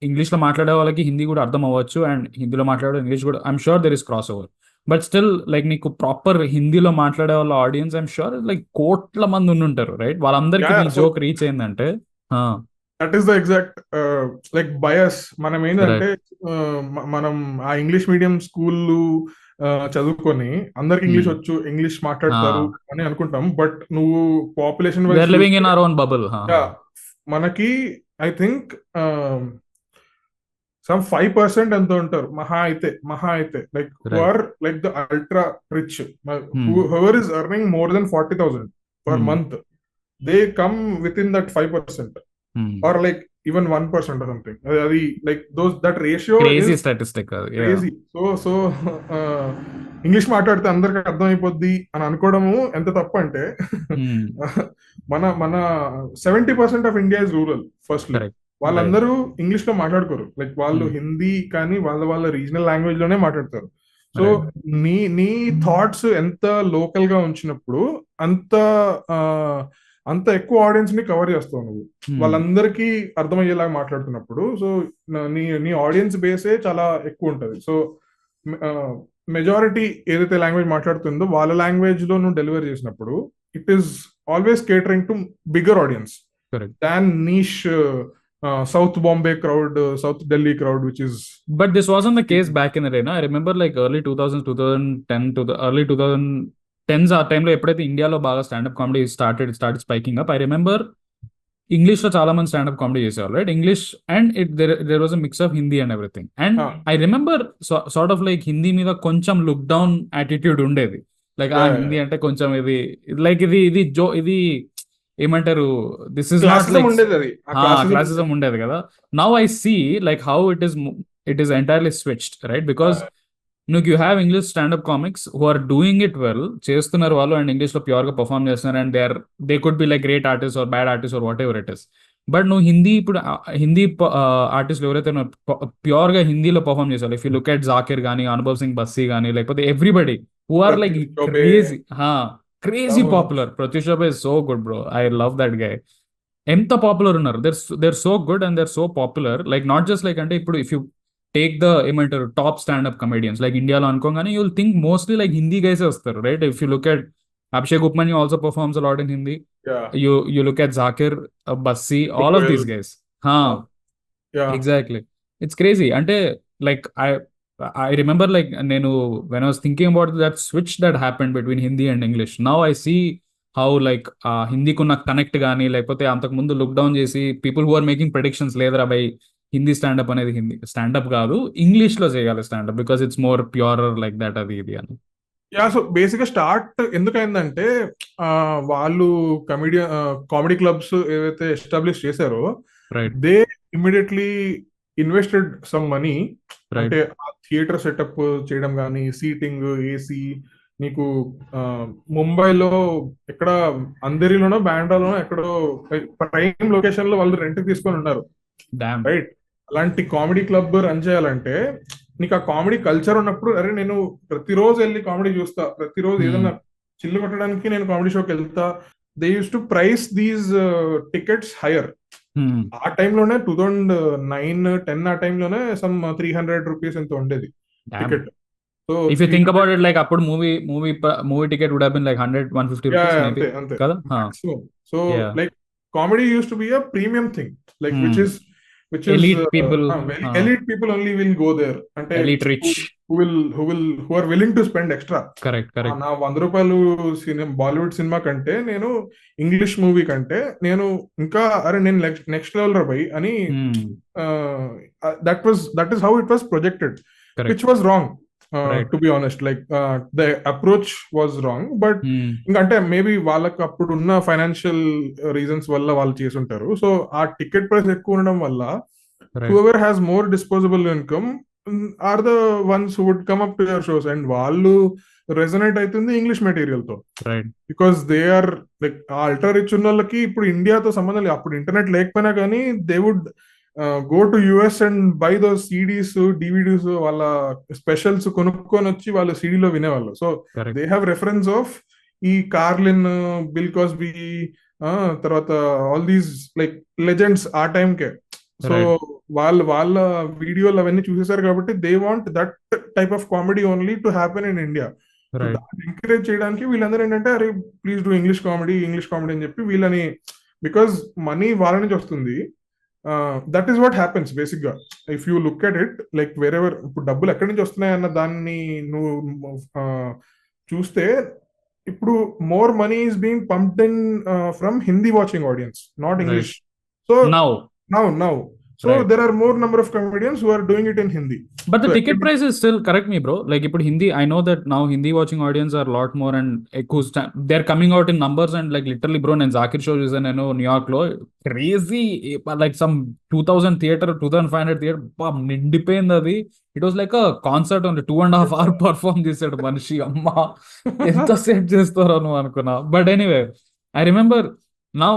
English లో మాట్లాడే వాళ్ళకి హిందీ కూడా అర్థం అవ్వచ్చు, అండ్ హిందీలో మాట్లాడే ఇంగ్లీష్ కూడా I'm sure there is cross over. But still like నీకు ప్రాపర్ హిందీలో మాట్లాడే వాళ్ళ ఆడియన్స్ ఐఎమ్ షూర్ లైక్ కోట్ల మంది ఉండుంటారు, రైట్? వాళ్ళందరికీ నీ జోక్ రీచ్ అయిందంటే that is the exact like bias. మనం ఏంటంటే మనం ఆ ఇంగ్లీష్ మీడియం స్కూల్ చదువుకొని అందరికి ఇంగ్లీష్ వచ్చు, ఇంగ్లీష్ మాట్లాడతారు అని అనుకుంటాం. బట్ నువ్వు పాపులేషన్ మనకి ఐ థింక్ సమ్ 5% ఎంత ఉంటారు మహా అయితే like who are like the ultra rich, whoever is earning more than 40,000 per month, they come with in that 5% or like even 1% or something. అది like that ratio crazy. So English మాట్లాడితే అందరికి అర్థమైపోద్ది అని అనుకోవడము ఎంత తప్పు అంటే, మన 70% of India is rural. First వాళ్ళందరూ ఇంగ్లీష్ లో మాట్లాడుకోరు, లైక్ వాళ్ళు హిందీ కానీ వాళ్ళ రీజనల్ లాంగ్వేజ్ లోనే మాట్లాడతారు. సో నీ థాట్స్ ఎంత లోకల్ గా ఉంచినప్పుడు అంత ఎక్కువ ఆడియన్స్ ని కవర్ చేస్తావు నువ్వు, వాళ్ళందరికీ అర్థమయ్యేలాగా మాట్లాడుతున్నప్పుడు. సో నీ ఆడియన్స్ బేసే చాలా ఎక్కువ ఉంటది. సో మెజారిటీ ఏదైతే లాంగ్వేజ్ మాట్లాడుతుందో వాళ్ళ లాంగ్వేజ్ లో నువ్వు డెలివర్ చేసినప్పుడు it is always catering to bigger audience than niche South Bombay crowd, South Delhi crowd, which is. But this wasn't the case back in the day, no? I remember like early 2000s, 2010 to the early 2010s ఆ టైంలో ఎప్పుడైతే ఇండియాలో బాగా stand up comedy started spiking up, I remember English లో చాలా మంది stand up comedy చేసేవాళ్ళు, right? English and there was a mix of Hindi and everything. And I remember sort of like Hindi మీద కొంచెం లుక్ డౌన్ యాటిట్యూడ్ ఉండేది. లైక్ ఆ హిందీ అంటే కొంచెం ఇది లైక్ ఇది ఏమంటారు, this is not classism like ఉండేది, అది ఆ క్లాసిజం క్లాసిజం ఉండేది కదా. Now I see like how it is entirely switched, right? Because నువ్వు you have English stand up comics who are doing it well, చేస్తున్నారు వాళ్ళు, అండ్ ఇంగ్లీష్ లో ప్యూర్ గా పర్ఫామ్ చేస్తున్నారు, and they could be like great artist or bad artist or whatever it is. But నువ్వు హిందీ ఇప్పుడు హిందీ ఆర్టిస్టులు ఎవరైతే ప్యూర్ గా హిందీలో పర్ఫామ్ చేశారు, if you look at Zakir గానీ, అనుభవ్ సింగ్ బస్సీ గానీ, లేకపోతే everybody who are like Pratyush Chaubey, crazy crazy అవును. Popular. Pratyush Chaubey is so good bro, I love that guy. ఎంత పాపులర్ ఉన్నారు, they're so good and they're so popular. Like not just like అంటే ఇప్పుడు if you take the ఏమంటారు top standup comedians like ఇండియాలో అనుకోగానే you will think mostly like Hindi గైసే వస్తారు, right? If you look at Abhishek Upamanyu also performs a lot in Hindi. Yeah. You look at Zakir, Bassi, all of Well, these guys. Huh. yeah. Exactly. It's crazy. And like I remember like నేను when I was thinking about that switch that happened between Hindi and English. Now I see how like హిందీకి ఉన్న connect కానీ, లేకపోతే అంతకు ముందు look down చేసి people who are making predictions, లేదరా by Hindi standup అనేది హిందీ స్టాండప్ కాదు, ఇంగ్లీష్ లో చేయాలి standup because it's more pure like that, అది ఇది అని. యా, సో బేసిక్ గా స్టార్ట్ ఎందుకైందంటే వాళ్ళు కామెడీ క్లబ్స్ ఏవైతే ఎస్టాబ్లిష్ చేశారో, right, they immediately invested some money. Right, అంటే థియేటర్ సెటప్ చేయడం కానీ, సీటింగ్, ఏసీ. నీకు ముంబైలో ఎక్కడ అందరిలోనో బ్యాండ్రాలోనో ఎక్కడో ప్రైమ్ లొకేషన్ లో వాళ్ళు రెంట్ తీసుకొని ఉన్నారు, డామ్, రైట్? అలాంటి కామెడీ క్లబ్ రన్ చేయాలంటే నీకు ఆ కామెడీ కల్చర్ ఉన్నప్పుడు, అరే నేను ప్రతిరోజు వెళ్ళి కామెడీ చూస్తా, ప్రతిరోజు ఏదైనా చిల్లు కొట్టడానికి నేను కామెడీ షోకి వెళ్తా. They use to price these tickets hire. ఆ టైంలోనే 2009-10 ఆ టైంలోనే సమ్ 300 రూపీస్ ఎంత ఉండేది ticket. So if you think about it like అప్పుడు movie ticket would have been like 100-150 rupees maybe కదా. So like comedy used to be a premium thing, like which is elite people, elite people only will go there, అంటే elite rich who are willing to spend extra. correct నా 100 రూపాయలు Bollywood cinema కంటే, నేను English movie కంటే నేను ఇంకా అరే నేను నెక్స్ట్ లెవెల్ రాబోయి అని, that is how it was projected, which was wrong. To be honest, like the approach was wrong, but అంటే మేబీ వాళ్ళకి అప్పుడు ఉన్న ఫైనాన్షియల్ రీజన్స్ వల్ల వాళ్ళు చేసి ఉంటారు. సో ఆ టికెట్ ప్రైస్ ఎక్కువ ఉండడం వల్ల whoever has more disposable income are the ones who would come up to your shows, and వాళ్ళు రెజనేట్ అవుతుంది ఇంగ్లీష్ మెటీరియల్ తో, because they are like ultra rich ఉన్న వాళ్ళకి ఇప్పుడు ఇండియాతో సంబంధం లేదు. అప్పుడు ఇంటర్నెట్ లేకపోయినా కానీ they would go to US and buy those CDs, DVDs, వాళ్ళ స్పెషల్స్ కొనుక్కొని వచ్చి వాళ్ళు సిడీలో వినేవాళ్ళు. So they have reference of ఈ కార్లిన్, బిల్ కాస్బీ, తర్వాత ఆల్ దీస్ లైక్ లెజెండ్స్ ఆ టైంకే. సో వాళ్ళ వీడియోలు అవన్నీ చూసేసారు కాబట్టి they want that type of comedy only to happen in India. Encourage చేయడానికి వీళ్ళందరూ ఏంటంటే అరే ప్లీజ్ డూ ఇంగ్లీష్ కామెడీ అని చెప్పి వీళ్ళని, బికాస్ మనీ వాళ్ళ నుంచి వస్తుంది. That is what happens basic గా. If you look at it like wherever, ఇప్పుడు డబ్బులు ఎక్కడి నుంచి వస్తున్నాయన్న దాన్ని నువ్వు చూస్తే, ఇప్పుడు more money is being pumped in from Hindi watching audience, not English. So now so there are more number of comedians who are doing it in Hindi, but the ticket price is still, correct me bro, like ఇప్పుడు Hindi, I know that now Hindi watching audience are a lot more and they're coming out in numbers, and like literally bro నేను Zakir show చూసాను నేను New York లో, crazy like some 2000 theatre 2500 theatre నిండిపోయింది అది. It was like a concert only 2.5 hours perform చేశాడు మనిషి. అమ్మా ఎంత సేట్ చేస్తారో నువ్వు అనుకున్నా. But anyway I remember now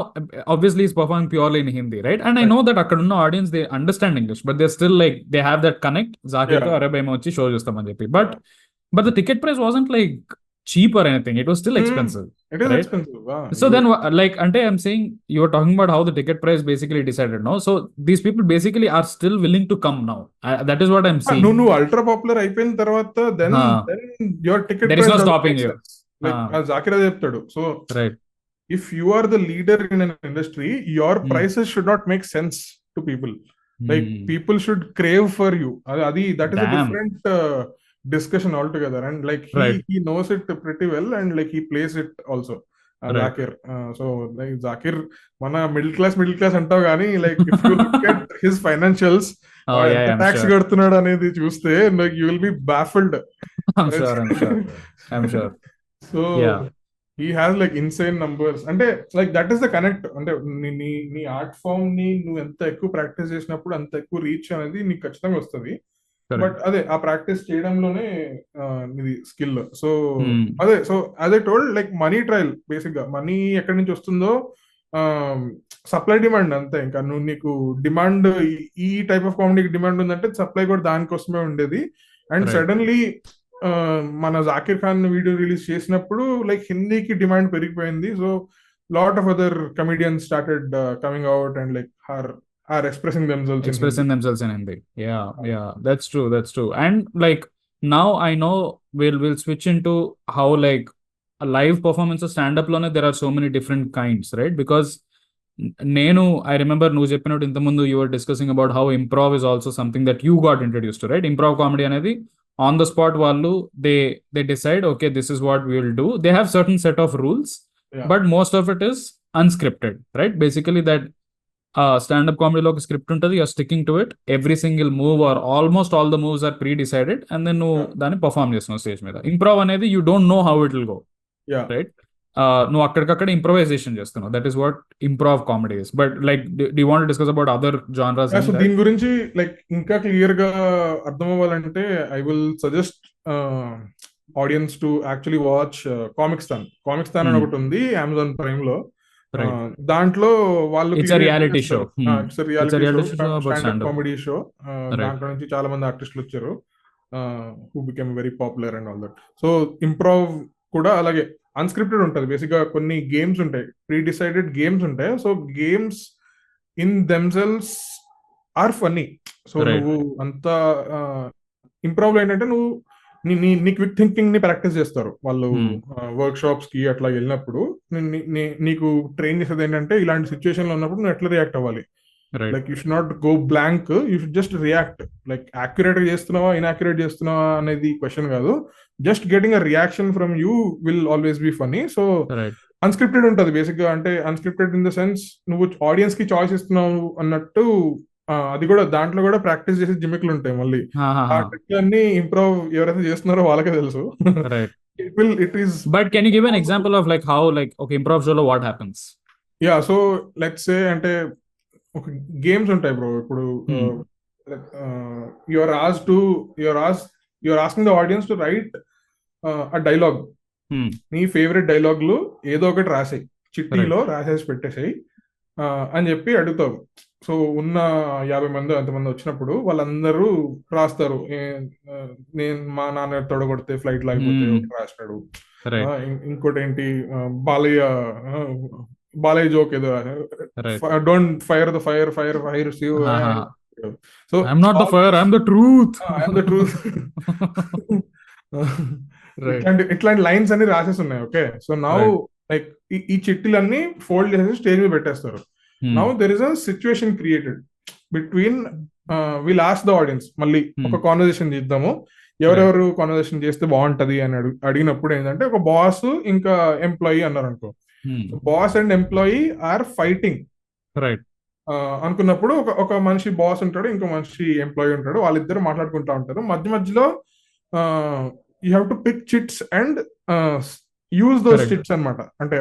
obviously he's performing purely in Hindi, right? And I know that akkadunna audience they understand English, but they're still like they have that connect. Zakir ko arey bhai machi show chustam ani cheppi, but the ticket price wasn't like cheap or anything, it was still expensive. It is right? expensive. So then like ante I'm saying you were talking about how the ticket price basically decided, no? So these people basically are still willing to come now. That is what I'm saying. No ultra popular అయిపోయిన తర్వాత then your ticket there price is no stopping you, like Zakir ade చెప్తాడు. So right, if you are the leader in an industry, your prices should not make sense to people. Like people should crave for you. That is a different discussion altogether, and like he knows it pretty well, and like he plays it also. Zakir. So like Zakir mana middle class antav gaani, like if you look at his financials, tax kadutunnadu anedi chuste, like you will be baffled. I'm sure so Yeah. He has like insane numbers. అంటే like that is the connect. అంటే నీ నీ నీ art form ని నువ్వు ఎంత ఎక్కువ practice చేసినప్పుడు అంత ఎక్కువ రీచ్ అనేది నీకు ఖచ్చితంగా వస్తుంది. Correct. బట్ అదే ఆ ప్రాక్టీస్ చేయడంలోనే ఇది స్కిల్. So Hmm. అదే, సో అదే told like money trial. Basic గా మనీ ఎక్కడి నుంచి వస్తుందో, సప్లై డిమాండ్ అంతే. ఇంకా నువ్వు నీకు డిమాండ్, ఈ టైప్ ఆఫ్ కామెడీకి డిమాండ్ ఉందంటే సప్లై కూడా దానికోసమే ఉండేది. And Right. సడన్లీ మన జాకీర్ ఖాన్ వీడియో రిలీజ్ చేసినప్పుడు లైక్ హిందీకి డిమాండ్ పెరిగిపోయింది. So lot of other comedians started coming out and like are expressing themselves in Hindi. Expressing themselves in Hindi. Yeah, that's true, that's true. And like now I know we'll switch into how like a live performance of stand up lone there are so many different kinds, right? Because నేను I remember నువ్వు చెప్పినట్టు ఇంతకుముందు you were discussing about how improv is also something that you got introduced to, right? Improv comedy అనేది on the spot వాళ్ళు they decide, okay, this is what we will do. They have certain set of rules, Yeah. but most of it is unscripted, right? Basically that standup కామెడీలో ఒక script ఉంటుంది, you are sticking to it. Every single move or almost all the moves are pre decided and then నువ్వు దాన్ని perform చేస్తున్నావు stage మీద. Improv అనేది you don't know how it will go, Yeah. Right? నువ్వు అక్కడికక్కడ ఇంప్రూవైజేషన్ చేస్తున్నావు. That is what improv comedy is. But like do want to discuss about other genres? So దీని గురించి లైక్ ఇంకా క్లియర్ గా అర్థం అవ్వాలంటే I will suggest audience to actually watch Comicstaan. Comicstaan అని ఒకటి ఉంది అమెజాన్ ప్రైమ్ లో. Right. దాంట్లో వాళ్ళు It's a reality show. It's reality show, about stand up stand-up. Comedy show. Right. దాంట్లో నుంచి చాలా మంది ఆర్టిస్టులు వచ్చారు who became very popular and all that. So improv కూడా అలాగే అన్స్క్రిప్టెడ్ ఉంటుంది. బేసిక్ గా కొన్ని గేమ్స్ ఉంటాయి, ప్రీ డిసైడెడ్ గేమ్స్ ఉంటాయి. So games in themselves are funny. So Right. నువ్వు అంతా ఇంప్రూవ్ లో ఏంటంటే నువ్వు నీ క్విక్ థింకింగ్ ని ప్రాక్టీస్ చేస్తారు వాళ్ళు. వర్క్ షాప్స్ కి అట్లా వెళ్ళినప్పుడు నీకు ట్రైన్ చేసేది ఏంటంటే ఇలాంటి సిచ్యువేషన్ లో ఉన్నప్పుడు నువ్వు ఎట్లా రియాక్ట్ అవ్వాలి. Right. Like you should not go blank, you should just react. Like accurate గా చేస్తున్నావా ఇన్యాక్యురేట్ చేస్తున్నావా అనేది క్వశ్చన్ కాదు. Just getting a reaction from you will always be funny. So Right. Unscripted ఉంటుంది బేసిక్ గా. అంటే అన్స్క్రిప్టెడ్ ఇన్ ద సెన్స్ నువ్వు audience కి చాయిస్ ఇస్తున్నావు అన్నట్టు. అది కూడా దాంట్లో కూడా ప్రాక్టీస్ చేసే జిమిక్లు ఉంటాయి మళ్ళీ. ఆ ట్రిక్ అన్ని ఇంప్రూవ్ ఎవరైతే చేస్తున్నారో వాళ్ళకే తెలుసు. Right. It is. But can you give an example of like how like okay improv show lo what happens? Yeah, so let's say అంటే ఒక గేమ్స్ ఉంటాయి బ్రో. ఇప్పుడు your asking the audience to write a dialogue. నీ favourite డైలాగ్లు ఏదో ఒకటి రాసాయి, చిట్టీలో రాసేసి పెట్టేసాయి అని చెప్పి అడుగుతావు. సో ఉన్న 50 మంది అంతమంది వచ్చినప్పుడు వాళ్ళందరూ రాస్తారు. నేను మా నాన్న తొడగొడితే ఫ్లైట్ లాగిపోతే ఒకటి రాసినాడు. ఇంకోటి ఏంటి, బాలయ్య జోక్ ఏదో, don't fire the fire, fire fires you. So I'm not the fire, I'm the truth. ఇట్లాంటి లైన్స్ అన్ని రాసేసి ఉన్నాయి. ఓకే, సో నౌ లైక్ ఈ చిట్టీలన్నీ ఫోల్డ్ చేసేసి స్టేజ్ మీద పెట్టేస్తారు. Now there is a situation created between we'll ask the audience, మళ్ళీ ఒక కాన్వర్సేషన్ చేద్దాము, ఎవరెవరు కాన్వర్సేషన్ చేస్తే బాగుంటది అని అడిగినప్పుడు ఏంటంటే ఒక బాస్ ఇంకా ఎంప్లాయీ అన్నారు అనుకో. Boss and employee are fighting అనుకున్నప్పుడు ఒక మనిషి బాస్ ఉంటాడు, ఇంకో మనిషి ఎంప్లాయీ ఉంటాడు. వాళ్ళిద్దరు మాట్లాడుకుంటా ఉంటారు. మధ్యలో you have to pick chits and use those chits అనమాట. అంటే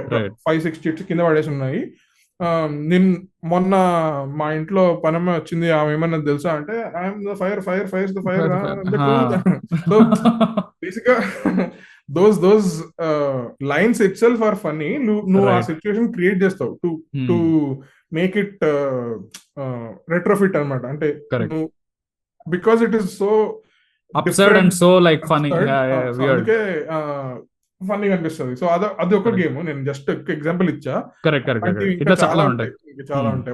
5-6 చిట్స్ కింద పడేసి ఉన్నాయి. నేను మొన్న మా ఇంట్లో పనమ్మ వచ్చింది, ఆమె ఏమన్నా తెలుసా అంటే I'm the fire, fire fires the fire. So basic గా those lines itself are funny. నువ్వు ఆ సిచ్యువేషన్ క్రియేట్ చేస్తావు టు మేక్ ఇట్ రెట్రోఫిట్ అనమాట. అంటే because it is so absurd and so like funny. అందుకే ఫన్నీ అనిపిస్తుంది. So అది ఒక గేమ్, నేను జస్ట్ ఒక ఎగ్జాంపుల్ ఇచ్చా. చాలా ఉంటాయి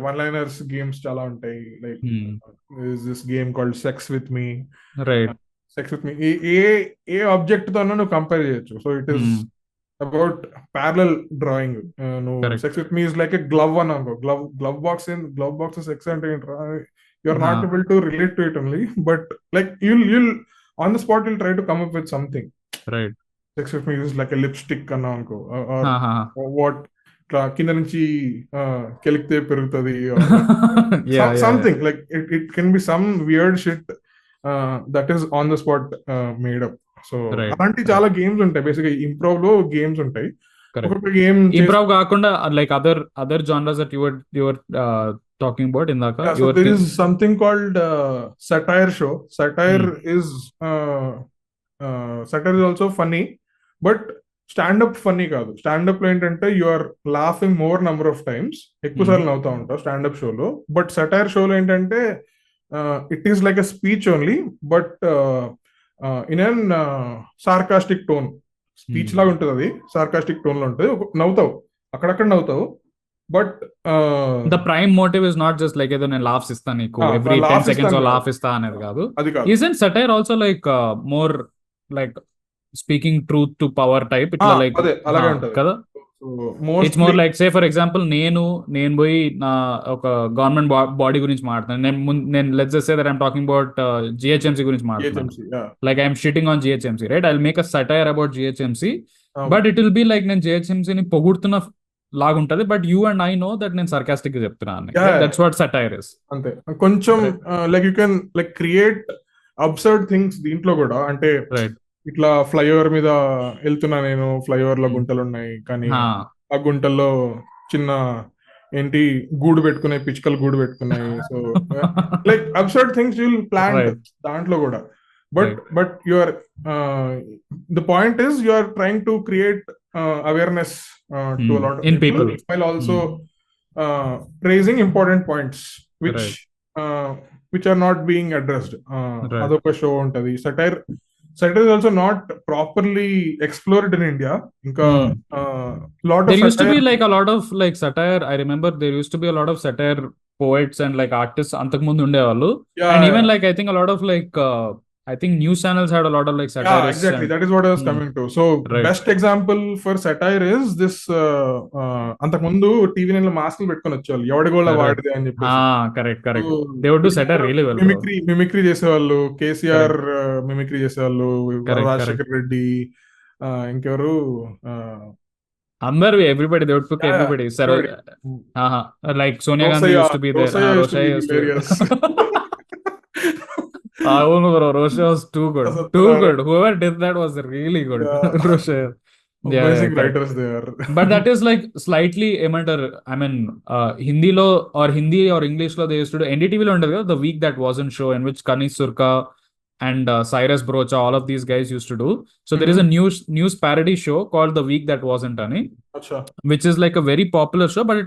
వన్ లైనర్స్ గేమ్స్, చాలా ఉంటాయి. Like this game called sex with me. Sex with me ఏ ఆబ్జెక్ట్ తో నువ్వు కంపేర్ చేయొచ్చు. So it is about parallel drawing. నువ్వు sex with me is like a glove అని అనుకో. గ్లవ్ బాక్స్ సెక్స్ అంటే ఏంట్రా, you are not able to relate to it only, but like you'll on the spot you'll try to come up with something. Right. Sex with me is like a lipstick అన్నా అనుకో, or what కింద నుంచి కెలికితే పెరుగుతుంది, something like it can be some weird shit that is on the spot made up. So right అలాంటి చాలా games ఉంటాయి. Basic improv లో games ఉంటాయి. కరెక్ట్. ఒక్కొక్క గేమ్ ఇంప్రూవ్ కాకుండా like other genres that your talking about ఇందాక so your there is something called satire show. Is satire is also funny, but stand up funny కాదు. Stand up లో ఏంటంటే you are laughing more number of times, ఎక్కువ సార్లు నవ్వుతా ఉంటావు stand up షోలో. But satire షోలో ఏంటంటే it is like a speech only, but in an sarcastic tone. Speech లాగా ఉంటుంది, అది సార్కాస్టిక్ టోన్ లో ఉంటుంది. నవ్వుతావు, అక్కడక్కడ నవ్వుతావు, but the prime motive is not just like ఏదో నేను లాఫ్స్ ఇస్తాను నీకు ఎవ్రీ 10 seconds లాఫ్ ఇస్తా అనేది కాదు. అది కాదు. Isn't satire also like more like speaking truth to power type ఇట్లా లైక్ అలాగే ఉంటుంది కదా. It's more like say for example నేను పోయి నా ఒక గవర్నమెంట్ బాడీ గురించి మాట్లాడుతాను. నేను let's just say that I'm talking about GHMC గురించి మాట్లాడుతాను. Like I'm shitting on GHMC, right? I will make a satire about GHMC, but it will be like నేను GHMC ని పొగుడుతున్న లాగుంటది, but you and I know that నేను sarcastic గా చెప్తున్నాను. That's what satire is. అంతే. కొంచెం like you can like create absurd things దీంట్లో కూడా. అంటే ఇట్లా ఫ్లైఓవర్ మీద వెళ్తున్నా నేను, ఫ్లైఓవర్ లో గుంటలు ఉన్నాయి, కానీ ఆ గుంటల్లో చిన్న ఏంటి గూడు పెట్టుకున్నాయి, పిచ్చుకలు గూడు పెట్టుకున్నాయి. So like absurd things you will plan దాంట్లో కూడా. But you are the point is you are trying to create awareness to a lot of people while also raising important points which are not being addressed. Adoka show untadi. Satire is also not properly explored in India. Inka there used to be like a lot of like satire. I remember there used to be a lot of satire poets and like artists antaku mundu unde vallu, and even like I think a lot of like I think news channels had a lot of like satire. Yeah, exactly. That is what I was coming to. So best example for satire is this అంతకుముందు TV nine లో మాస్కులు పెట్టుకొని వచ్చేవాళ్ళు, ఎవడిగోళ్ళ వాడిదే అని చెప్పి. Correct. They would do satire really well. Mimicry చేసేవాళ్ళు. KCR mimicry చేసేవాళ్ళు, రాజశేఖర్ రెడ్డి, ఇంకెవరు అందరు everybody, they would pick everybody. Sir, like Sonia Gandhi used to be there. Roshaya used to be అవును bro, Roshaya was too good. Whoever did that was really good. Roshaya. Amazing writers they are. But that is like slightly ఏమంటారు, I mean Hindi or English లో they used to do. NDTV లో ఉండేది కదా, The Week That Wasn't show, in which Kanish Surka and Cyrus Brocha, all of these guys used to do. So there is a news parody show called The Week That Wasn't ani, which is like a very popular show, but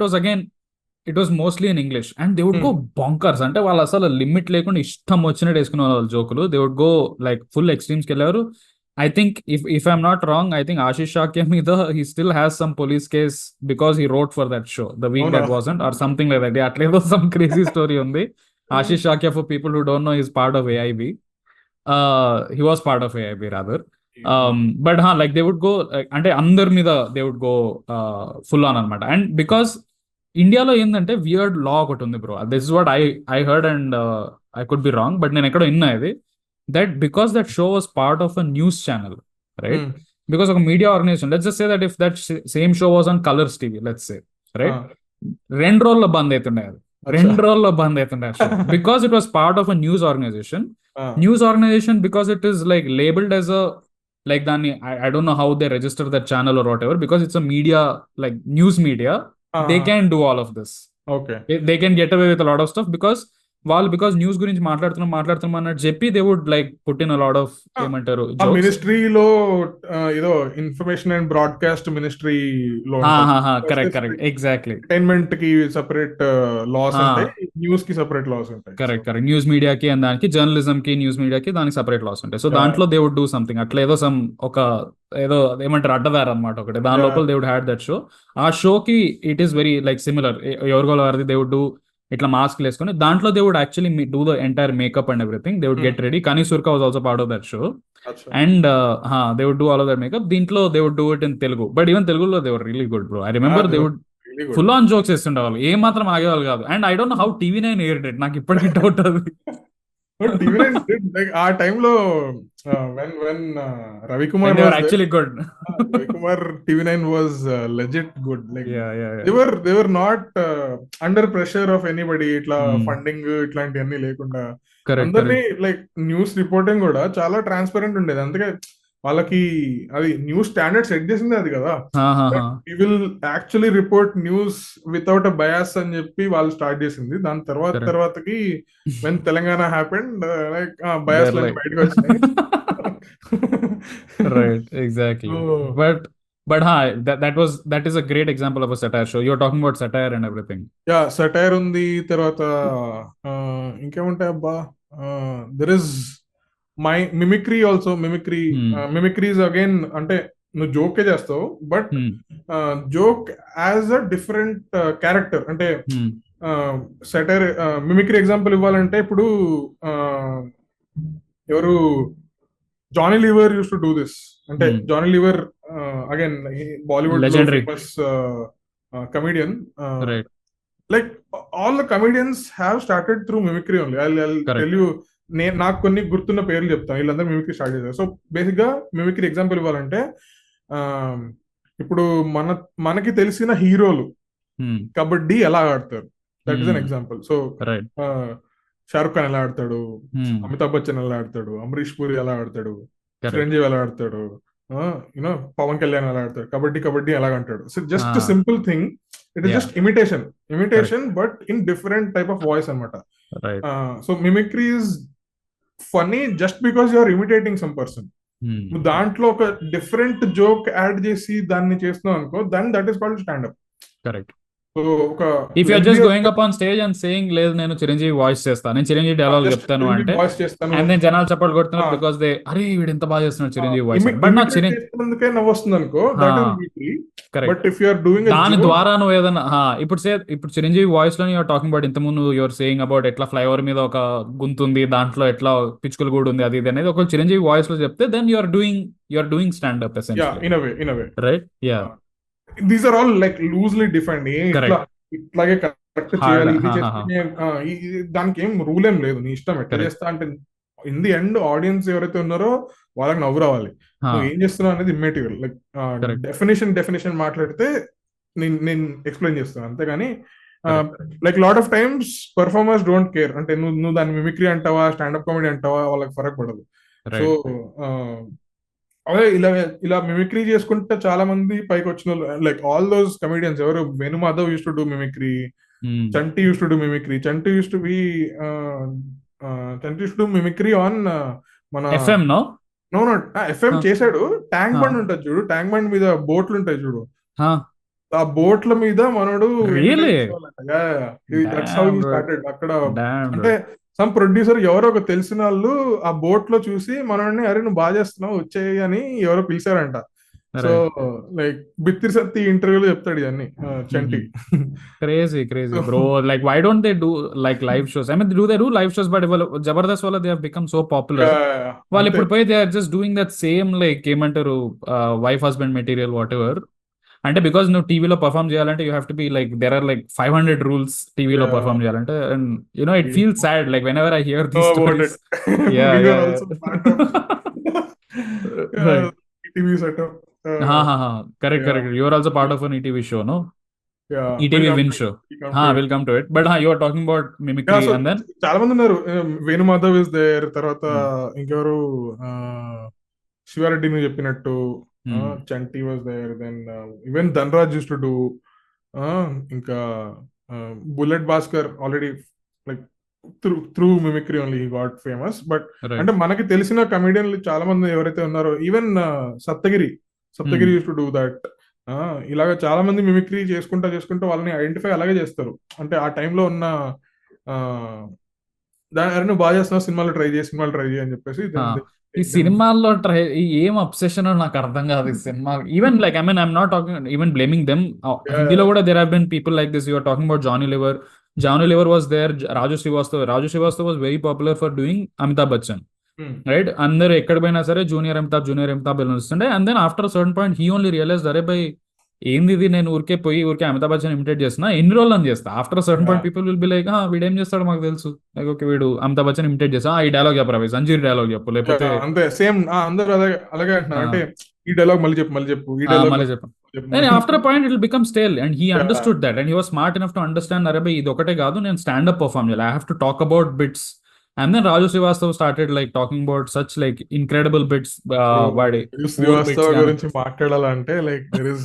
it was mostly in English, and they would go bonkers. అంటే వాళ్ళు అసలు limit లేకుండా ఇష్టం వచ్చినట్టు వేసుకునే వాళ్ళు జోకులు. They would go like full extremes కి వెళ్ళారు. I think if I'm not wrong, I think Ashish Shakya మీద he still has some police case because he wrote for that show, The Week That Wasn't, or something like that. అట్లేదో some crazy story ఉంది. Ashish Shakya, for people who don't know, is part of AIB. He was part of AIB rather. But like they would go అంటే అందరి మీద they would go full on అనమాట. And because ఇండియాలో ఏంటంటే weird లా ఒకటి ఉంది bro. This is what I heard, and I could be wrong, but నేను ఎక్కడో విన్నా ఇది, that because that show was part of a news channel, right? Because ఒక media organisation, let's just say that if that same show was on Colors TV, let's say, right? 2 రోజుల్లో బంద్ అవుతుండే అది. 2 రోజుల్లో బంద్ అవుతుండే because it was part of a news organisation. Because it is like labelled as a like దాన్ని I don't know how they register that channel or whatever, because it's a media, like news media. They can do all of this. Okay. They can get away with a lot of stuff because news గురించి మాట్లాడుతున్నాం అన్నట్టు చెప్పి they would like put in a lot of ఏమంటారు మినిస్ట్రీలో ఏదో information and broadcast మినిస్ట్రీలో correct exactly entertainment కి separate laws ఉంటాయి, న్యూస్ కి సెపరేట్ లాస్ ఉంటాయి. కరెక్ట్ న్యూస్ మీడియాకి అండ్ దానికి, జర్నలిజం కి న్యూస్ మీడియాకి దానికి సెపరేట్ లాస్ ఉంటాయి. సో దాంట్లో దే వుడ్ డూ సంథింగ్ అట్లా ఏదో ఏమంటారు అడ్డదారు అనమాట ఒకటి. దాని లోపల they would had that show. ఆ షోకి it is very like similar. ఎవరిగోల వారిది దే వుడ్ డూ ఇట్లా మాస్క్ వేసుకొని, దాంట్లో they would actually do the entire makeup and everything. They would get ready. Kanish Surka was also part of that show, and they would do all of that makeup. దీంట్లో they would do it in Telugu, but even Teluguలో they were really good, bro. I remember they would full on jokes వేస్తుండే వాళ్ళు, ఏ మాత్రం ఆగేవాళ్ళు కాదు. And I don't know how TV9 aired it, నాకు ఇప్పటికీ doubt అది. But TV9 did, like ఆ టైంలో when Ravikumar was actually good. Ravikumar TV9 was legit good. Like yeah. They were not under pressure of anybody. ఇట్లా funding ఇట్లాంటివన్నీ లేకుండా అందరినీ like news reporting కూడా చాలా ట్రాన్స్పరెంట్ ఉండేది. అందుకే వాళ్ళకి అది న్యూస్ స్టాండర్డ్ సెట్ చేసింది అది కదా. We will actually report news without a bias అని చెప్పి వాళ్ళు స్టార్ట్ చేసింది. దాని తర్వాతకి when Telangana happened like bias బయటకు వచ్చినాయి. Right, exactly. But that is a great example of a satire show. You're talking about satire and everything. Yeah satire ఉంది. తర్వాత ఇంకేముంటాయి అబ్బా, there is mimicry also. Mimicry is again అంటే నువ్వు జోకే చేస్తావు but joke as a different character. అంటే satire mimicry example ఇవ్వాలంటే ఇప్పుడు ఎవరు Johnny Lever used to do this. అంటే Johnny Lever again Bollywood famous comedian. Like all the comedians have started through mimicry only. I'll tell you, నాకు కొన్ని గుర్తున్న పేర్లు చెప్తాను. వీళ్ళందరూ మిమిక్రీ స్టార్ట్ చేశారు. సో బేసిక్ గా మిమిక్రీ ఎగ్జాంపుల్ ఇవ్వాలంటే ఇప్పుడు మనకి తెలిసిన హీరోలు కబడ్డీ ఎలా ఆడతారు, that is an example. So Shahrukh Khan ఎలా ఆడతాడు, అమితాబ్ బచ్చన్ ఎలా ఆడతాడు, అమరీష్ పూరి ఎలా ఆడతాడు, చిరంజీవి ఎలా ఆడతాడు, యూనో పవన్ కళ్యాణ్ ఎలా ఆడతాడు, కబడ్డీ ఎలా అంటాడు. So just simple thing, it is just imitation but in different type of voice అనమాట. So mimicry is funny just because you are imitating some person. నువ్వు దాంట్లో ఒక డిఫరెంట్ జోక్ యాడ్ చేసి దాన్ని చేస్తున్నావు అనుకో, that is called stand up. Correct. If you're just going up on stage and saying లేదు నేను చిరంజీవి వాయిస్ చేస్తాను, నేను చిరంజీవి డైలాగ్ చెప్తాను అంటే అండ్ నేను జనాలు చప్పట్లు కొడుతున్నారు బికాస్ దే అరే వీడు ఎంత బాగా చేస్తున్నాడు చిరంజీవి వాయిస్, బట్ నాకు చిరంజీవి నవ్వొస్తుంది అనుకో, but if you are doing దాని ద్వారా నువ్వు ఏదైనా ఇప్పుడు చిరంజీవి వాయిస్ లో యూఆర్ టాకింగ్ అబౌట్ ఇంతకుముందు యూఆర్ సేయింగ్ అబౌట్ ఎట్లా ఫ్లైఓవర్ మీద ఒక గుంత ఉంది, దాంట్లో ఎట్లా పిచ్చుకలు కూడా ఉంది, అది ఇది అనేది ఒక చిరంజీవి వాయిస్ లో చెప్తే then you're doing stand up essentially. In a way right. Yeah, these are all like loosely defined. ఇట్లాగే కరెక్ట్ చేయాలి, దానికి ఏం రూల్ ఏం లేదు, నీ ఇష్టం ఎట్లా చేస్తా అంటే ఇన్ ది ఎండ్ ఆడియన్స్ ఎవరైతే ఉన్నారో వాళ్ళకి నవ్వు రావాలి. నువ్వు ఏం చేస్తున్నావు అనేది ఇమ్మేటివల్. లైక్ డెఫినేషన్ మాట్లాడితే నేను ఎక్స్ప్లెయిన్ చేస్తాను అంతేగాని like lot of times performers don't care. అంటే నువ్వు దాన్ని మిమిక్రీ అంటావా స్టాండప్ కామెడీ అంటావా వాళ్ళకి ఫరక్ పడదు. సో అదే ఇలా మిమిక్రీ చేసుకుంటే చాలా మంది పైకి వచ్చిన లైక్ ఆల్ దోస్ కమెడియన్స్ ఎవరు, Venu Madhav use to do mimicry, Chanti use to do mimicry, Chanti use to do mimicry on మన ఎఫ్ఎం. నో ఎఫ్ఎం చేశాడు. ట్యాంక్ బండ్ ఉంటుంది చూడు, ట్యాంక్ బండ్ మీద బోట్లు ఉంటాయి చూడు, ఆ బోట్ల మీద మనోడు అక్కడ అంటే సమ్ ప్రొడ్యూసర్ ఎవరో ఒక తెలిసిన వాళ్ళు ఆ బోట్ లో చూసి మనల్ని అరే నువ్వు బాగా చేస్తున్నావు వచ్చేయి అని ఎవరో పిలిచారంట. సో లైక్ బిత్తిరి సత్తి ఇంటర్వ్యూలో చెప్తాడు ఇవన్నీ Chanti. Crazy bro. Like why don't they do like live shows? I mean they do live shows but Jabardasth వల్ల they have become so popular. వాళ్ళు ఇప్పుడు పోయి they are just doing that same like ఏమంటారు wife husband material whatever. అంటే because నువ్వు టీవీలో perform చేయాలంటే you have to be like there are like 500 rules టీవీలో పర్ఫామ్ చేయాలంటే. And you know it feels sad like when I hear these stories. Correct. You are also part of an ETV show, no? ETV win show. Will come to it. But you are talking about mimicry and then చాలా మంది ఉన్నారు. Venu Madhav is there, తర్వాత ఇంకెవరు శివారెడ్డి నువ్వు చెప్పినట్టు, Chanti was there, then even Dhanraj used to do, ఇంకా Bullet Bhaskar already like through mimicry only he got famous. But అంటే మనకి తెలిసిన కమెడియన్లు చాలా మంది ఎవరైతే ఉన్నారో, even Saptagiri used to do that. ఇలాగ చాలా మంది మిమిక్రీ చేసుకుంటూ వాళ్ళని ఐడెంటిఫై అలాగే చేస్తారు. అంటే ఆ టైంలో ఉన్న నువ్వు బాగా చేస్తున్నావు సినిమాలు ట్రై చేయి అని చెప్పేసి. ఈ సినిమాల్లో ఏం అబ్సెషన్ నాకు అర్థం కాదు ఈ cinema. Even like I mean I'm not talking even blaming them. హిందీలో కూడా there have been people like this. You are talking about Johnny Lever was there, Raju Srivastav was very popular for doing Amitabh Bachchan, right? అందరు ఎక్కడ పోయినా సరే జూనియర్ అమితాబ్ వస్తుండే. And then after certain point he only realize అరే బై ఏంది ఇది, నేను ఊరికే అమితాబ్ బచ్చన్ ఇమిటేట్ చేస్తున్నా, ఎన్ని రోజులు అని చేస్తా. After certain point people will be like వీడేం చేస్తాడు మాకు తెలుసు, లైక్ ఓకే వీడు అమితాబ్ బచ్చన్ ఇమిటేట్ చేస్తా, ఈ డైలాగ్ చెప్పరా సంజీవ్ డైలాగ్ చెప్పు, లేకపోతే అంతే సేమ్ అందరూ అలాగే అంటున్నారు. అంటే ఈ డైలాగ్ మళ్ళీ చెప్పు ఈ డైలాగ్ మళ్ళీ చెప్పు. After point it will become stale and he understood that and he was smart enough to understand అరే బై ఇది ఒకటే కాదు, నేను స్టాండప్ పర్ఫార్మ్ చేయాలి, I have to talk about bits And then Raju Srivastava started like talking about such like incredible bits. Vaadi poor bits Srivastava గాని. గురించి మాట్లాడాలంటే like there is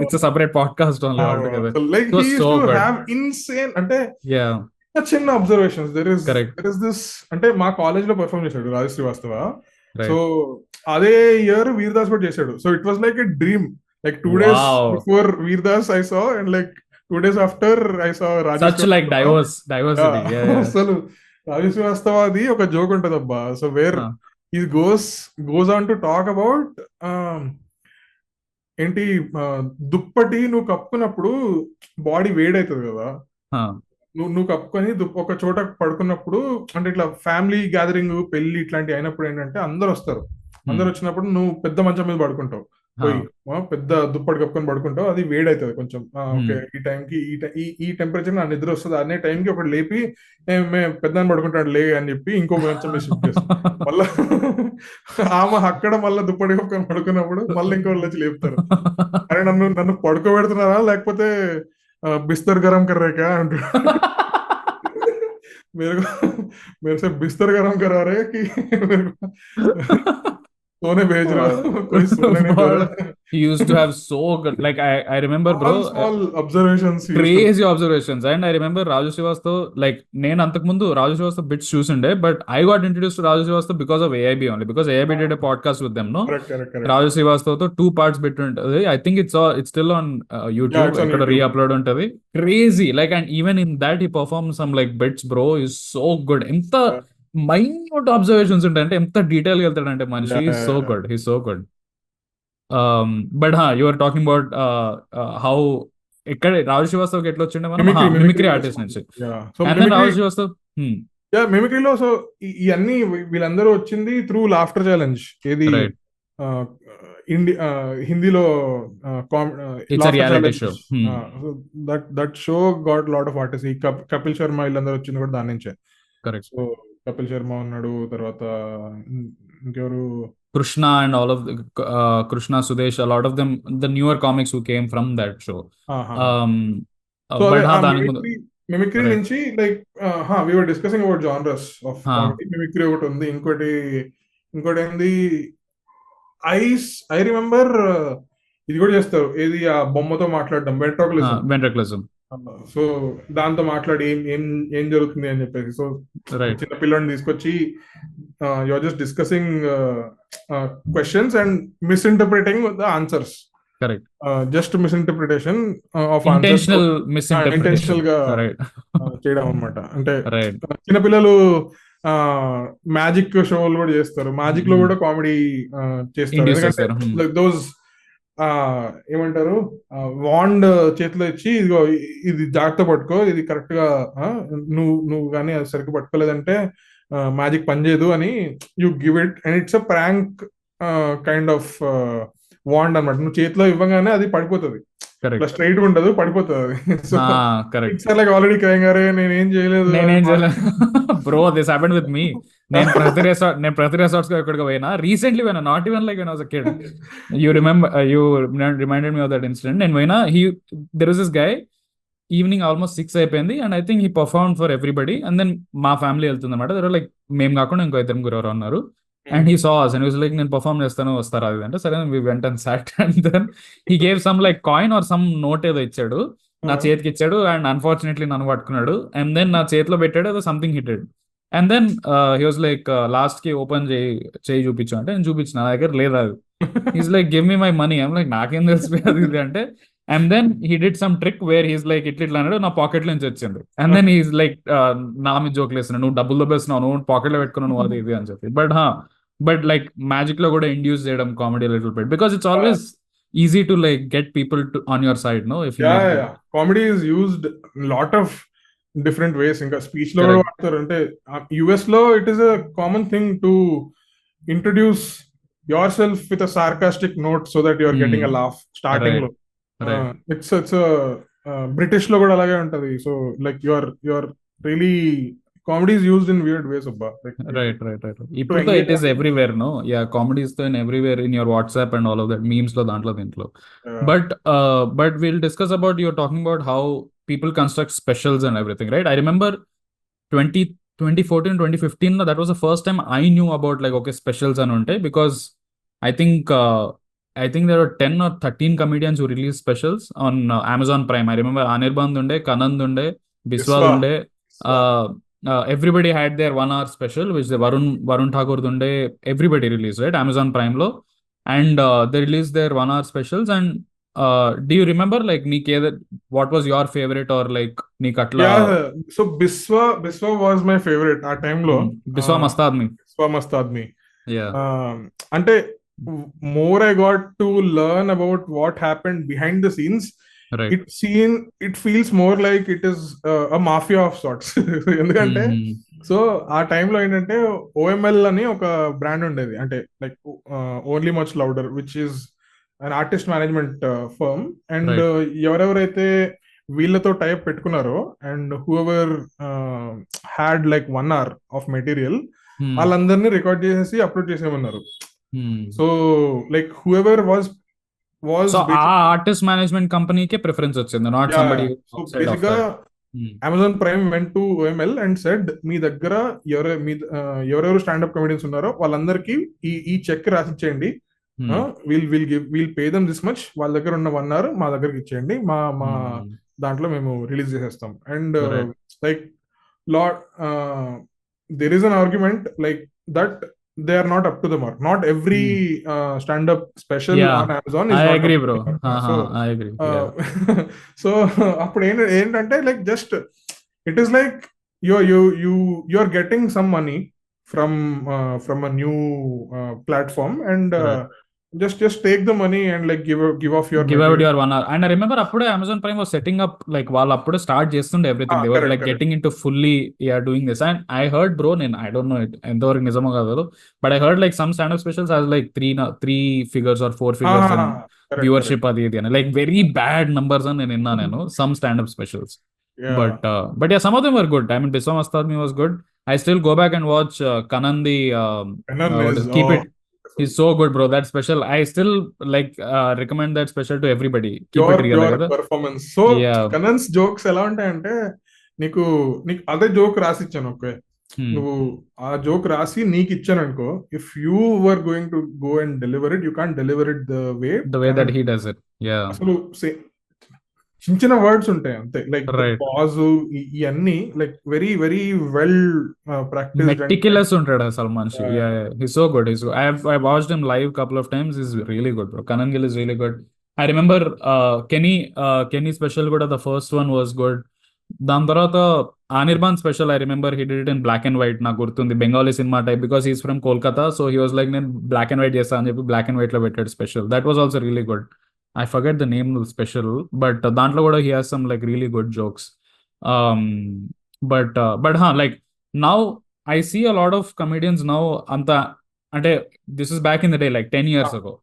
It's a separate podcast only altogether. Like It he was used so to good. Have insane అంటే Yeah, చిన్న observations correct, there is this అంటే మా college లో perform చేశాడు Raju Srivastava. So right. అదే ఇయర్ వీర్దాస్ కూడా చేశాడు. So it was like a dream. Like 2 days Wow. Before Vir Das I saw and like 2 days after I saw Such like diversity. Yeah, yeah. అసలు రాజు శ్రీవాస్తవ అది ఒక జోక్ ఉంటది అబ్బా. So where Huh. ఈ goes on to talk about ఏంటి దుప్పటి నువ్వు కప్పుకున్నప్పుడు body వేడవుతుంది కదా. Huh. నువ్వు కప్పుకొని ఒక చోట పడుకున్నప్పుడు అంటే ఇట్లా ఫ్యామిలీ గ్యాదరింగ్ పెళ్లి ఇట్లాంటివి అయినప్పుడు ఏంటంటే అందరు వస్తారు. అందరు వచ్చినప్పుడు నువ్వు పెద్ద మంచం మీద పడుకుంటావు, పోయి పెద్ద దుప్పటి కప్పుకొని పడుకుంటావు, అది వేడవుతుంది కొంచెం. ఓకే ఈ టైంకి ఈ టెంపరేచర్ నా నిద్ర వస్తుంది అనే టైంకి ఒకటి లేపి మేము పెద్ద పడుకుంటాడు లే అని చెప్పి ఇంకో మంచం మీద షిఫ్ట్ చేస్తాం. మళ్ళా ఆమె అక్కడ మళ్ళీ దుప్పటి కప్పుకొని పడుకున్నప్పుడు మళ్ళీ ఇంకో వచ్చి లేపుతారు. అరే నన్ను పడుకోబెడుతున్నారా లేకపోతే బిస్తర్ గరం కర్రేకా అంటాడు. मेरे से बिस्तर गरम करा रहे कि मेरे को सोने भेज रहा हो, कोई सोने नहीं दे रहा. He used to have so good, like I remember bro, All observations he used to- crazy observations. And I remember Raju Srivastava, like నేను అంతకు ముందు Raju Srivastava bits చూసిండే, but I got introduced to Raju Srivastava because of AIB only, because AIB did a podcast with them, no? Correct. Raju Srivastava తో 2 parts bit ఉంటది. I think it's still on YouTube. Yeah, it's on ఇక్కడ YouTube. re-upload ఉంటది. Crazy, like, and even in that he performed some like bits, bro, is so good. ఎంత minute observations ఉంటాయంటే ఎంత detail గా వెళ్తాడంటే మనిషి. Yeah. He's so good. But you were talking about how ఇక్కడ రాజు శ్రీవాస్తవ్ ఎట్లా వచ్చిండే మనం మిమిక్రీ ఆర్టిస్ట్ నుంచి. Yeah. So And then Raju Srivastav మిమిక్రీలో సో ఇవన్నీ వీళ్ళందరూ వచ్చింది త్రూ లాఫ్టర్ ఛాలెంజ్. ఏది Right. హిందీలో It's a reality show. That show got lot of artist. ఈ కపిల్ శర్మ వీళ్ళందరూ వచ్చింది కూడా దాని నుంచే. Correct. సో కపిల్ శర్మ ఉన్నాడు, తర్వాత ఇంకెవరు Krishna and all of the Krishna, Sudesh, a lot of them, the newer comics who came from that show. So But దాని ముందు మిమిక్రీ Right. నుంచి like we were discussing about genres of mimicry. ఒకటి ఉంది, ఇంకోటి ఏంది I remember ఇది కూడా చేస్తారు, ఏది ఆ బొమ్మతో మాట్లాడడం, ventriloquism. సో దాంతో మాట్లాడి ఏం జరుగుతుంది అని చెప్పేసి. So Right. చిన్న పిల్లని తీసుకొచ్చి you are just discussing questions and misinterpreting the answers. Correct. Just misinterpretation of Intentional misinterpretation. Intentional గా Right. చేయడం అనమాట. అంటే Right. చిన్నపిల్లలు మ్యాజిక్ షోలు కూడా చేస్తారు, మ్యాజిక్ లో కూడా కామెడీ చేస్తారు. Induce ఎందుకంటే చేస్తారు. దోస్ ఏమంటారు వాండ్ చేతిలో ఇచ్చి ఇదిగో ఇది జాగ్రత్త పట్టుకో, ఇది కరెక్ట్ గా నువ్వు కానీ అది సరిగ్గా పట్టుకోలేదంటే మ్యాజిక్ పనిచేయదు అని you give it and it's a prank kind of wand అనమాట. నువ్వు చేతిలో ఇవ్వగానే అది పడిపోతుంది, Correct. స్ట్రైట్ గా ఉండదు, పడిపోతుంది. So Correct. It's like already crying, అరే నేనేం చేయలేదు. Bro, this happened with me. నేను ప్రతి రిసార్ట్స్ కి ఎక్కడికి పోయినా రీసెంట్లీ పోయినా, not even like when I was a kid. You reminded me of that incident. నేను పోయినా, there was this guy, evening almost 6 అయిపోయింది and I think he perform for everybody. And then మా family వెళ్తుంది అనమాట. There like మేము కాకుండా ఇంకో 2 గురు ఉన్నారు. And he saw us and he was like, నేను పర్ఫార్మ్ చేస్తాను వస్తారా అది అంటే. సరే we went and sat and then he gave some like coin or some note ఏదో ఇచ్చాడు, నా చేతికి ఇచ్చాడు అండ్ అన్ఫార్చునేట్లీ నన్ను పట్టుకున్నాడు. అండ్ దెన్ నా చేతిలో పెట్టాడు, ఏదో something hitted. And then he was like last కి ఓపెన్ చేయి చూపించు అంటే నేను చూపించిన, నా దగ్గర లేదా అది. Is like give me my money. I'm like నాకేం తెలిసి అది ఇది అంటే. And then he did some trick where he's like ఇట్లా అన్నాడు, నా పాకెట్ నుంచి వచ్చింది. అండ్ దెన్ హీస్ లైక్ నా మీద జోక్లు వేస్తున్నాడు, నువ్వు డబ్బులు దొబ్బేస్తున్నావు, నువ్వు పాకెట్ లో పెట్టుకున్నావు, నువ్వు అది ఇది అని చెప్పి. బట్ లైక్ మ్యాజిక్ లో కూడా ఇండ్యూస్ చేయడం comedy little bit, because it's always easy to like get people on your side. No if comedy is used lot of different ways. ఇంకా స్పీచ్ లో కూడా వాడతారు. అంటే యుఎస్ లో it is a common thing to introduce yourself with a sarcastic note so that you're getting a laugh starting లో. It's British లో కూడా అలాగే ఉంటది. So like your really comedy is used in weird ways abba. Right. ఇప్పుడు it is everywhere, no? Yeah, comedy is in everywhere, in your WhatsApp and all of that, memes lo dantlo dintlo. But we'll discuss about, you're talking about how people construct specials and everything, right? I remember 2014-2015 that was the first time I knew about like okay specials and unte because I think there were 10 or 13 comedians who released specials on Amazon Prime. I remember Anirban unde, Kanand unde, Biswal Biswa. unde, everybody had their 1 hour special which the Varun Thakur unde everybody released, right? Amazon Prime lo, and they released their 1 hour specials. And do you remember like what was your favorite or like నీకు అట్లా Yeah, so Biswa was my favorite ఆ టైంలో. Biswa Mast Aadmi. Biswa Mast Aadmi. Yeah. అంటే more I got to learn about what happened behind the scenes, Right. it feels more like it is a mafia of sorts. ఎందుకంటే so ఆ టైంలో ఏంటంటే OML అని ఒక brand ఉండేది, అంటే like Only Much Louder, which is an artist management firm. And ఎవరెవరైతే వీళ్ళతో టైప్ పెట్టుకున్నారో and whoever had like 1 hour of material వాళ్ళందరినీ రికార్డ్ చేసేసి అప్లోడ్ చేసేమన్నారు. So like whoever was so ఆ ఆర్టిస్ట్ మేనేజ్మెంట్ కంపెనీకే ప్రిఫరెన్స్ వచ్చింది, నాట్ సంబడి. సో బేసిక్గా Amazon Prime went to OML and said మీ దగ్గర ఎవరెవరు స్టాండప్ కమెడియన్స్ ఉన్నారో వాళ్ళందరికీ ఈ చెక్ రాసిచ్చేయండి, will pay them this much, వాళ్ళ దగ్గర ఉన్న 1 hour మా దగ్గరికి ఇచ్చేయండి, మా దాంట్లో మేము రిలీజ్ చేసేస్తాం. And like lot there is an argument like that they are not up to the mark. Not every stand-up special on Amazon is I not agree, bro. So I agree. So appudu ఏంటంటే like just it is like you are getting some money from a new platform and just take the money and like give out your 1 hour. And I remember appude Amazon Prime was setting up like వాళ్ళు అప్పుడే start చేస్తుండే everything. They were like getting into fully doing this. And I heard, bro, I don't know it ఎంతవరకు నిజమో కాదు, but I heard like some stand up specials has like 3 figures or 4 figures in viewership అది ఇది అని, like very bad numbers అని నేను విన్నా నేను some stand up specials. But yeah, some of them were good. I mean, Biswa Mast Aadmi was good. I still go back and watch Kanandi Keep It. He's so good, bro. That special, I still like recommend that special to everybody. Keep It Real your performance. So Kanan's jokes ఎలా ఉంటాయంటే నీకు అదే joke రాసి ఇచ్చాను, okay, నువ్వు ఆ joke రాసి నీకు ఇచ్చాను అనుకో, if you were going to go and deliver it, you can't deliver it the way that he does it. Yeah, అసలు చిన్న వర్డ్స్ ఉంటాయి అంతే, లైక్ పాజ్ ఇవన్నీ like very very well practice, meticulous ఉంటాడు అసలు మనిషి. He's so good. I watched him live couple of times. He's really good, bro. Kanan Gill is really good. I remember Kenny special కూడా the first one was good. దాని తర్వాత Anirban special, I remember he did it in black and white. నాకు గుర్తుంది, Bengali cinema type, because he's from Kolkata, so he was like నేను black and white చేస్తా అని చెప్పి black and white లో పెట్టాడు special. That was also really good. I forget the name of the special, but dantlo kuda he has some like really good jokes. But like now I see a lot of comedians now anta ante this is back in the day like 10 years ago.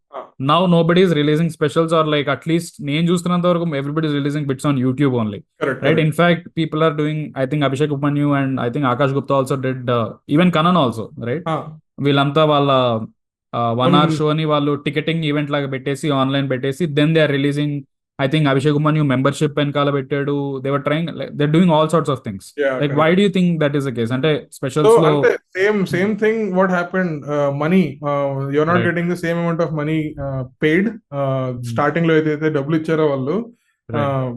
Now nobody is releasing specials, or like at least nenu chustunanta varaku everybody is releasing bits on YouTube only. Right? In fact, people are doing, I think Abhishek Upanyu and I think Akash Gupta also did, even Kanan also, right? వీళ్ళంతా వాళ్ళ 1 hour show ని వాళ్ళు ticketing event లాగా పెట్టేసి online పెట్టేసి then they are releasing. I think Abhishek Upanyu membership వెనకాల పెట్టాడు. They were trying, they're doing all sorts of things. Like why do you think that is the case? అంటే specials లో same thing what happened, money, you're not getting the same amount of money paid. Starting లో అయితే డబ్బులు ఇచ్చారో వాళ్ళు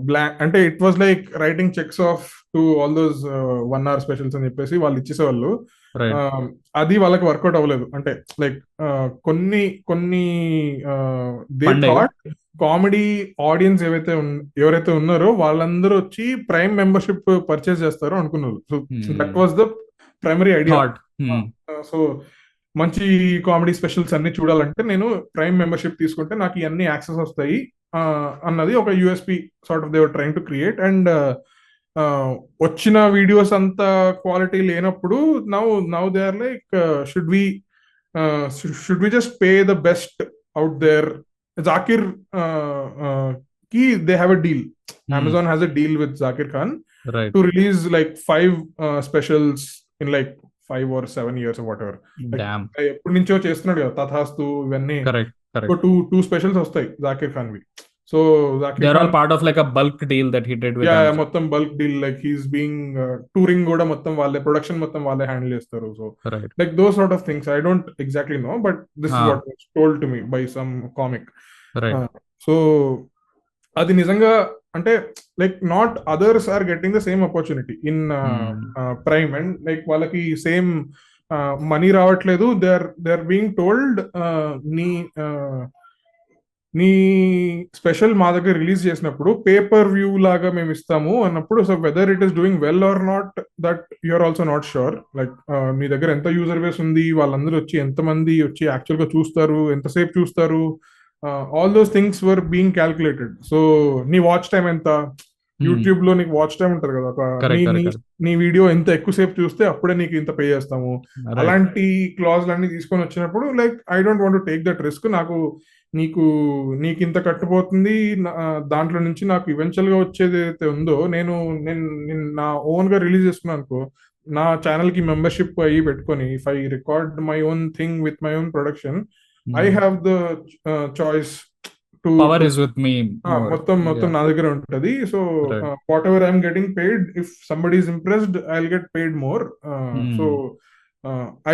black అంటే it was like writing checks off to all those 1 hour specials అని చెప్పేసి వాళ్ళు ఇచ్చేసేవాళ్ళు. అది వాళ్ళకి వర్కౌట్ అవ్వలేదు. అంటే లైక్ కొన్ని దే థాట్ కామెడీ ఆడియన్స్ ఎవరైతే ఉన్నారో వాళ్ళందరూ వచ్చి ప్రైమ్ మెంబర్షిప్ పర్చేస్ చేస్తారో అనుకున్నారు. So that was the primary idea. So మంచి కామెడీ స్పెషల్స్ అన్ని చూడాలంటే నేను ప్రైమ్ మెంబర్షిప్ తీసుకుంటే నాకు ఇవన్నీ యాక్సెస్ వస్తాయి అన్నది ఒక USP sort of they were trying to create. And వచ్చిన వీడియోస్ అంత క్వాలిటీ లేనప్పుడు now they are like should we just pay the best out there. Zakir ki they have a deal. Amazon has a deal with Zakir Khan to release like 5 specials in like 5 or 7 years or whatever. ఎప్పటి నుంచో చేస్తున్నాడు కదా తథాస్తు ఇవన్నీ. Correct. Two specials వస్తాయి జాకిర్ ఖాన్ వి. So they Zakir are all Khan part of like a bulk deal that he did with Amazon. మొత్తం bulk deal, like he's being touring కూడా మొత్తం వాళ్ళే, ప్రొడక్షన్ మొత్తం వాళ్ళే హ్యాండిల్ చేస్తారు. So right. Like those sort of things I don't exactly know, but this is what was told to me by some comic. Right. So అది నిజంగా అంటే like not others are getting the same opportunity in prime, and like వాళ్ళకి same money రావట్లేదు. They are being told నీ నీ special మా దగ్గర release చేసినప్పుడు పేపర్ వ్యూ లాగా మేము ఇస్తాము అన్నప్పుడు, so whether it is doing well or not, that you're also not sure. Like మీ దగ్గర ఎంత యూజర్ బేస్ ఉంది, వాళ్ళందరూ వచ్చి ఎంతమంది వచ్చి యాక్చువల్ గా చూస్తారు, ఎంతసేపు చూస్తారు, all those things were being calculated. So నీ వాచ్ టైం ఎంత, యూట్యూబ్ లో నీకు వాచ్ టైం ఉంటది కదా, నీ వీడియో ఎంత ఎక్కువసేపు చూస్తే అప్పుడే నీకు ఇంత పే చేస్తాము. అలాంటి క్లాజ్ అన్ని తీసుకొని వచ్చినప్పుడు like I don't want to take that risk. నీకు ఇంత కట్టుపోతుంది, దాంట్లో నుంచి నాకు ఈవెన్చువల్ గా వచ్చేది అయితే ఉందో, నేను నా ఓన్ గా రిలీజ్ చేసుకున్నాను అనుకో, నా ఛానల్ కి మెంబర్షిప్ అయ్యి పెట్టుకొని, if I record my own thing with my own production, I have the choice to power is with me, మొత్తం నా దగ్గర ఉంటది. So whatever I'm getting paid, if somebody is impressed I will get paid more. So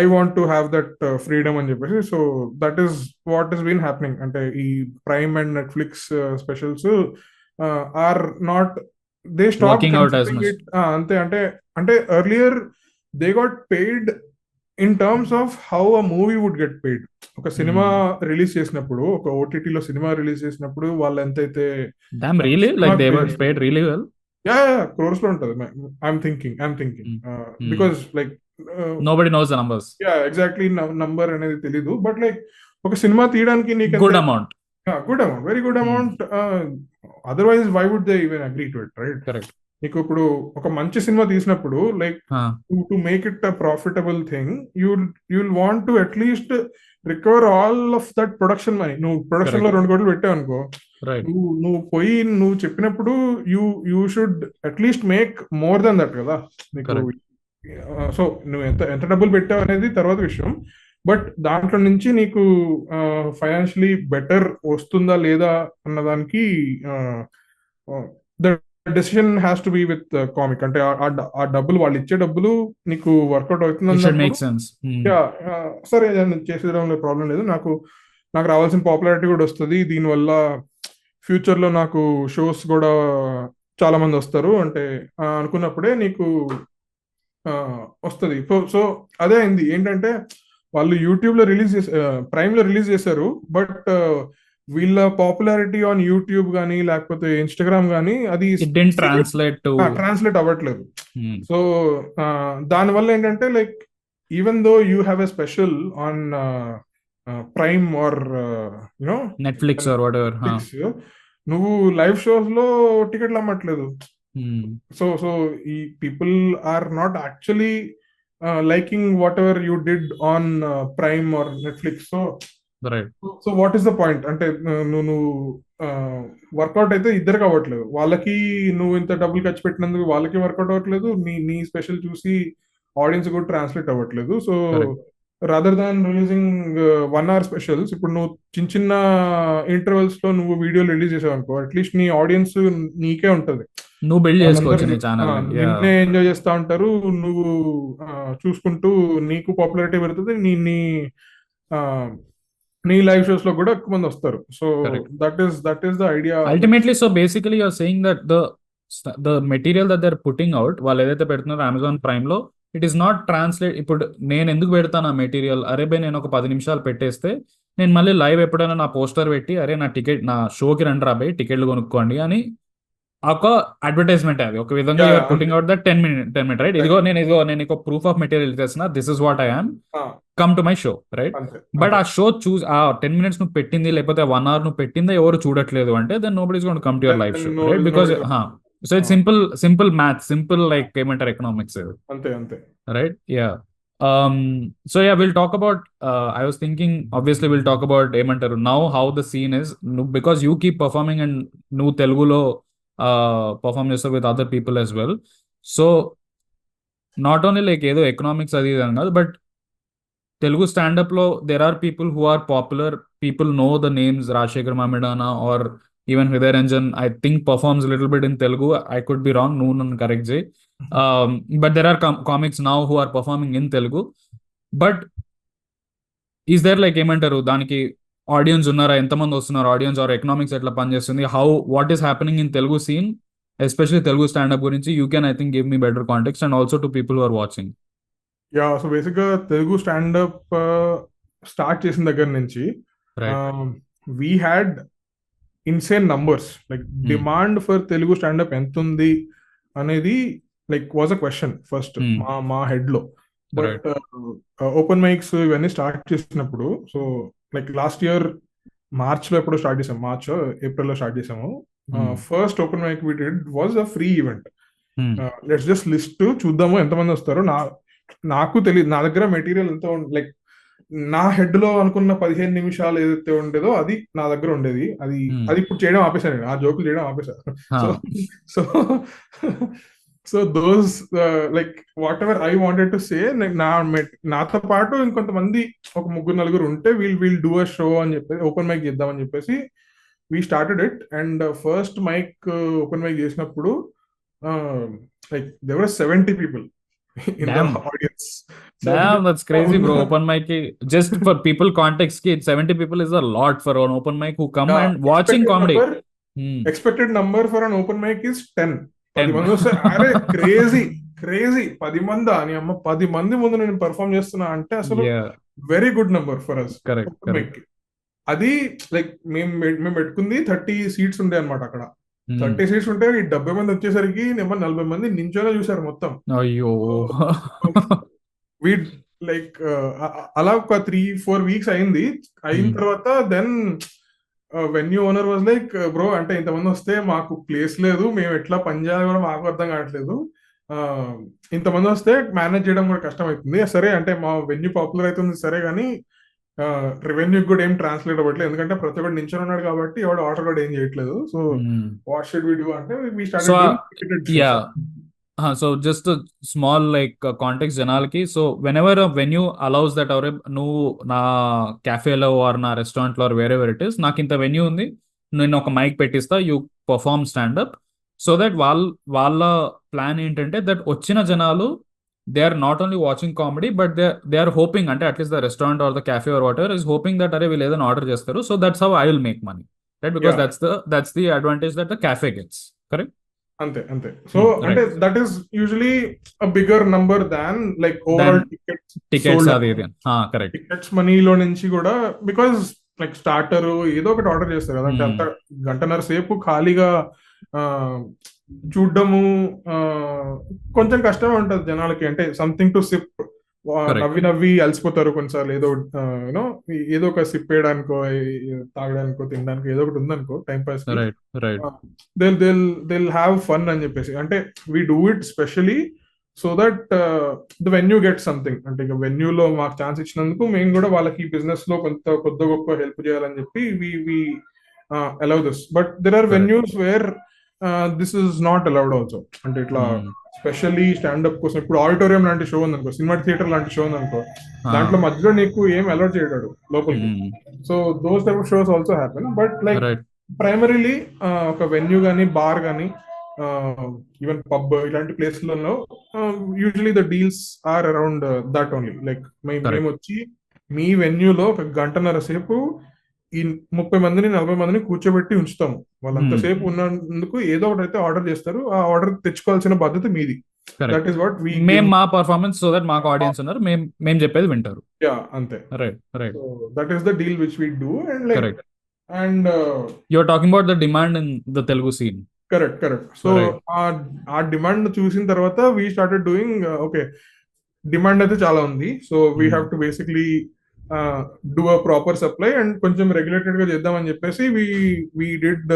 I want to have that freedom అని చెప్పేసి, so that is what is been happening. అంటే ఈ Prime and Netflix specials are not, they stop it. అంతే, అంటే earlier they got paid in terms of how a movie would get paid. ఒక cinema release చేసినప్పుడు, ఒక ఓటీటీలో cinema release చేసినప్పుడు వాళ్ళు ఎంతైతే క్రోర్స్ లో ఉంటది. I'm thinking because like nobody knows the numbers. Exactly number అనేది తెలీదు, బట్ లైక్ ఒక సినిమా తీయడానికి నీకు good amount, very good amount. Otherwise why would they even agree to it, right? Correct. నీకు ఇప్పుడు ఒక మంచి సినిమా తీసినప్పుడు like to make it a profitable thing, you'll want to at least recover all of that production money. నువ్వు production లో 2 కోట్లు పెట్టావు అనుకో, నువ్వు పోయి నువ్వు చెప్పినప్పుడు you should at least make more than that కదా. నీకు సో నువ్వు ఎంత డబ్బులు పెట్టావు అనేది తర్వాత విషయం, బట్ దాంట్లో నుంచి నీకు ఫైనాన్షియలీ బెటర్ వస్తుందా లేదా అన్నదానికి the decision has to be with comic. అంటే ఆ డబ్బులు, వాళ్ళు ఇచ్చే డబ్బులు నీకు వర్కౌట్ అవుతుంది. సరే చేసేయడంలో ప్రాబ్లం లేదు, నాకు రావాల్సిన పాపులారిటీ కూడా వస్తుంది, దీనివల్ల ఫ్యూచర్ లో నాకు షోస్ కూడా చాలా మంది వస్తారు అంటే అనుకున్నప్పుడే నీకు వస్తుంది. సో అదే అయింది. ఏంటంటే వాళ్ళు యూట్యూబ్ లో రిలీజ్ ప్రైమ్ లో రిలీజ్ చేశారు, బట్ వీళ్ళ పాపులారిటీ ఆన్ యూట్యూబ్ గానీ లేకపోతే ఇన్స్టాగ్రామ్ గానీ అది ట్రాన్స్లేట్ అవ్వట్లేదు. సో దానివల్ల ఏంటంటే like even though you have a special on Prime or you know Netflix or whatever, నువ్వు లైవ్ షోస్ లో టికెట్లు అమ్మట్లేదు. సో ఈ people are not actually liking whatever you did on Prime or Netflix. So what is the point? అంటే నువ్వు work out అయితే ఇద్దరికి అవ్వట్లేదు. వాళ్ళకి నువ్వు ఇంత డబ్బులు ఖర్చు పెట్టినందుకు వాళ్ళకి వర్కౌట్ అవ్వట్లేదు, నీ స్పెషల్ చూసి ఆడియన్స్ కూడా ట్రాన్స్లేట్ అవ్వట్లేదు. So rather than releasing 1 hour specials, ఇప్పుడు నువ్వు చిన్న ఇంటర్వెల్స్ లో నువ్వు వీడియోలు రిలీజ్ చేసావు అనుకో, అట్లీస్ట్ నీ ఆడియన్స్ నీకే ఉంటది, నువ్వు బిల్డ్ చేసుకోవచ్చు, నిన్నే ఎంజాయ్ చేస్తా ఉంటారు, నువ్వు చూసుకుంటూ నీకు పాపులారిటీ పెరుగుతుంది, నీ లైవ్ షోస్ లో కూడా ఎక్కువ మంది వస్తారు. So that is the idea ultimately. So basically you're saying that the material that they are putting out, వాళ్ళు ఏదైతే పెడుతున్నారో అమెజాన్ ప్రైమ్ లో, ఇట్ ఈస్ నాట్ ట్రాన్స్లేట్. ఇప్పుడు నేను ఎందుకు పెడతాను ఆ మెటీరియల్, అరే బై నేను ఒక 10 నిమిషాలు పెట్టేస్తే నేను మళ్ళీ లైవ్ ఎప్పుడైనా నా పోస్టర్ పెట్టి, అరే నా షోకి రండి రాబాయ్, టికెట్లు కొనుక్కోండి అని ఒక అడ్వర్టైజ్మెంట్. అది ఒక విధంగా you're putting out that 10 minute right. ఇదిగో నేను ఒక ప్రూఫ్ ఆఫ్ మెటీరియల్ చేస్తున్నా, this is what I am, come to my show right. But ఆ షో ఆ 10 minutes నువ్వు పెట్టింది లేకపోతే 1 hour నువ్వు పెట్టిందా ఎవరు చూడట్లేదు అంటే, then nobody is going to come to your live show right. Because so it's simple maths, simple like ఏమంటారు ఎకనామిక్స్, అంతే right. So yeah, we'll talk about I was thinking obviously we'll talk about ఏమంటారు now how the scene is, because you keep performing and నువ్వు తెలుగులో perform చేస్తారు with other people as well. So not only like ఏదో economics అది ఇది అని కాదు, but Telugu stand up లో there are people who are popular, people know the names Rajshekhar Mamidana or even Hrudaya Ranjan I think performs little bit in Telugu. I could be wrong, నువ్వు నన్ను correct చేయి. But there are comics now who are performing in Telugu. But is there like ఏమంటారు దానికి audience ఉన్నారా, ఎంతమంది వస్తున్నారు audience, are economics ఎట్లా పనిచేస్తుంది, what is happening in Telugu scene, especially Telugu standup గురించి you can I think give me better context and also to people who are watching. Yeah, so basic గా Telugu standup start చేసిన దగ్గర నుంచి we had insane numbers. Like demand for Telugu standup ఎంత ఉంది అనేది like was a question first మా head లో. But open mics ఇవన్నీ స్టార్ట్ చేసినప్పుడు, so like last year March లో ఎప్పుడో స్టార్ట్ చేసాము, మార్చ్ ఏప్రిల్ లో స్టార్ట్ చేసాము. First open mic we did was a free event. Let's just list చూద్దాము ఎంతమంది వస్తారు. నాకు తెలియదు, నా దగ్గర మెటీరియల్ ఎంత లైక్ నా హెడ్ లో అనుకున్న 15 నిమిషాలు ఏదైతే ఉండేదో అది నా దగ్గర ఉండేది. అది ఇప్పుడు చేయడం ఆపేశాను నేను, ఆ జోకులు చేయడం ఆపేశాను. So so those like whatever I wanted to say, నాతో పాటు ఇంకొంతమంది ఒక 3-4 ఉంటే వీల్ డూ అ షో అని చెప్పేసి, ఓపెన్ మైక్ చేద్దామని చెప్పేసి we started it. And first mic open mic చేసినప్పుడు like there were 70 people in the audience. Damn, that's crazy, bro. Open mic, just for people context ki 70 people is a lot for an open mic who come and watching comedy. Expected number for an open mic is 10. 10 మంది వస్తే అరే crazy 10 మంది అని అమ్మ, 10 మంది ముందు నేను perform చేస్తున్నా అంటే అసలు very good number for us. అది లైక్ మేము పెట్టుకుంది 30 seats ఉండే అనమాట. అక్కడ 30 seats ఉంటే ఈ 70 మంది వచ్చేసరికి 40 మంది నించోనే చూసారు మొత్తం. అయ్యో, వీ లైక్ అలా ఒక 3-4 weeks అయిన తర్వాత then venue owner was like, bro అంటే ఇంతమంది వస్తే మాకు ప్లేస్ లేదు, మేము ఎట్లా పని చేయాలి కూడా మాకు అర్థం కావట్లేదు, ఇంతమంది వస్తే మేనేజ్ చేయడం కూడా కష్టం అవుతుంది. సరే అంటే మా వెన్యూ పాపులర్ అవుతుంది సరే, కానీ రెవెన్యూ కూడా ఏం ట్రాన్స్లేట్ అవ్వట్లేదు, ఎందుకంటే ప్రతి ఒక్కటి నించొని ఉన్నాడు కాబట్టి ఎవడు ఆర్డర్ కూడా ఏం చేయట్లేదు. So what should we do అంటే we started. So just small like context జనాలకి. So whenever venue allows that, అవరే నువ్వు నా క్యాఫేలో ఆర్ నా రెస్టారెంట్లో or wherever it is, నాకు ఇంత వెన్యూ ఉంది, నేను ఒక మైక్ పెట్టిస్తా, you perform standup. So that వాళ్ళ ప్లాన్ ఏంటంటే దట్ వచ్చిన జనాలు they are not only watching comedy but they are hoping, అంటే at least the restaurant or the cafe or whatever is hoping that అరే వీళ్ళు ఏదైనా ఆర్డర్ చేస్తారు, so that's how I will make money, right? Because that's the advantage that the cafe gets. Correct? అంతే. So అంటే that is usually a bigger number than like overall tickets అది ఇది. Correct. Tickets మనీలో నుంచి కూడా, because like starter ఏదో ఒకటి order చేస్తారు కదా, అంటే అంత గంటన్నర సేపు ఖాళీగా చూడ్డము కొంచెం కష్టమే ఉంటది జనాలకి. అంటే సంథింగ్ టు సిప్, నవ్వి అలసిపోతారు కొన్నిసార్లు. ఏదో ఒక సిప్ వేయడానికో తాగడానికో తినడానికి ఏదో ఒకటి ఉందనుకో time pass, Dil have fun అని చెప్పేసి. అంటే we do it specially so that the venue get something. అంటే ఇక వెన్యూలో మాకు ఛాన్స్ ఇచ్చినందుకు మేము కూడా వాళ్ళకి బిజినెస్ లో కొద్ది గొప్ప హెల్ప్ చేయాలని చెప్పి we allow this. But there are venues where this is not allowed also. అంటే ఇట్లా స్పెషల్లీ స్టాండప్ కోసం ఇప్పుడు ఆడిటోరియం లాంటి షో ఉందనుకో, సినిమా థియేటర్ లాంటి షో ఉందనుకో, దాంట్లో మధ్యలో నీకు ఏం అలౌడ్ చేయడాడు లోపలికి. So those type of shows also happen. But like primarily ఒక వెన్యూ గానీ, బార్ గానీ, ఈవెన్ పబ్ ఇలాంటి ప్లేస్లలో usually the deals are around that only. Like మేము వచ్చి మీ వెన్యూలో ఒక గంటన్నర సేపు ఈ 30 మందిని 40 మందిని కూర్చోబెట్టి ఉంచుతాము. వాళ్ళంతసేపు ఉన్నందుకు ఏదో ఒకటి అయితే ఆర్డర్ చేస్తారు, ఆ ఆర్డర్ తెచ్చుకోవాల్సిన బాధ్యత మీది. దట్ ఈస్ వాట్ వి మేము మా పర్ఫార్మెన్స్, సో దట్ మాకు ఆడియన్స్ ఉన్నారు, మేము చెప్పేది వింటారు. యా, అంతే. Right. So that is the deal which we do. And like and you are talking about the demand in the Telugu scene. Correct. So ఆ demand చూసిన తర్వాత we started doing, okay demand అయితే చాలా ఉంది, so we have to basically do a proper supply and కొంచెం regulated గా చేద్దామని చెప్పేసి వి డిడ్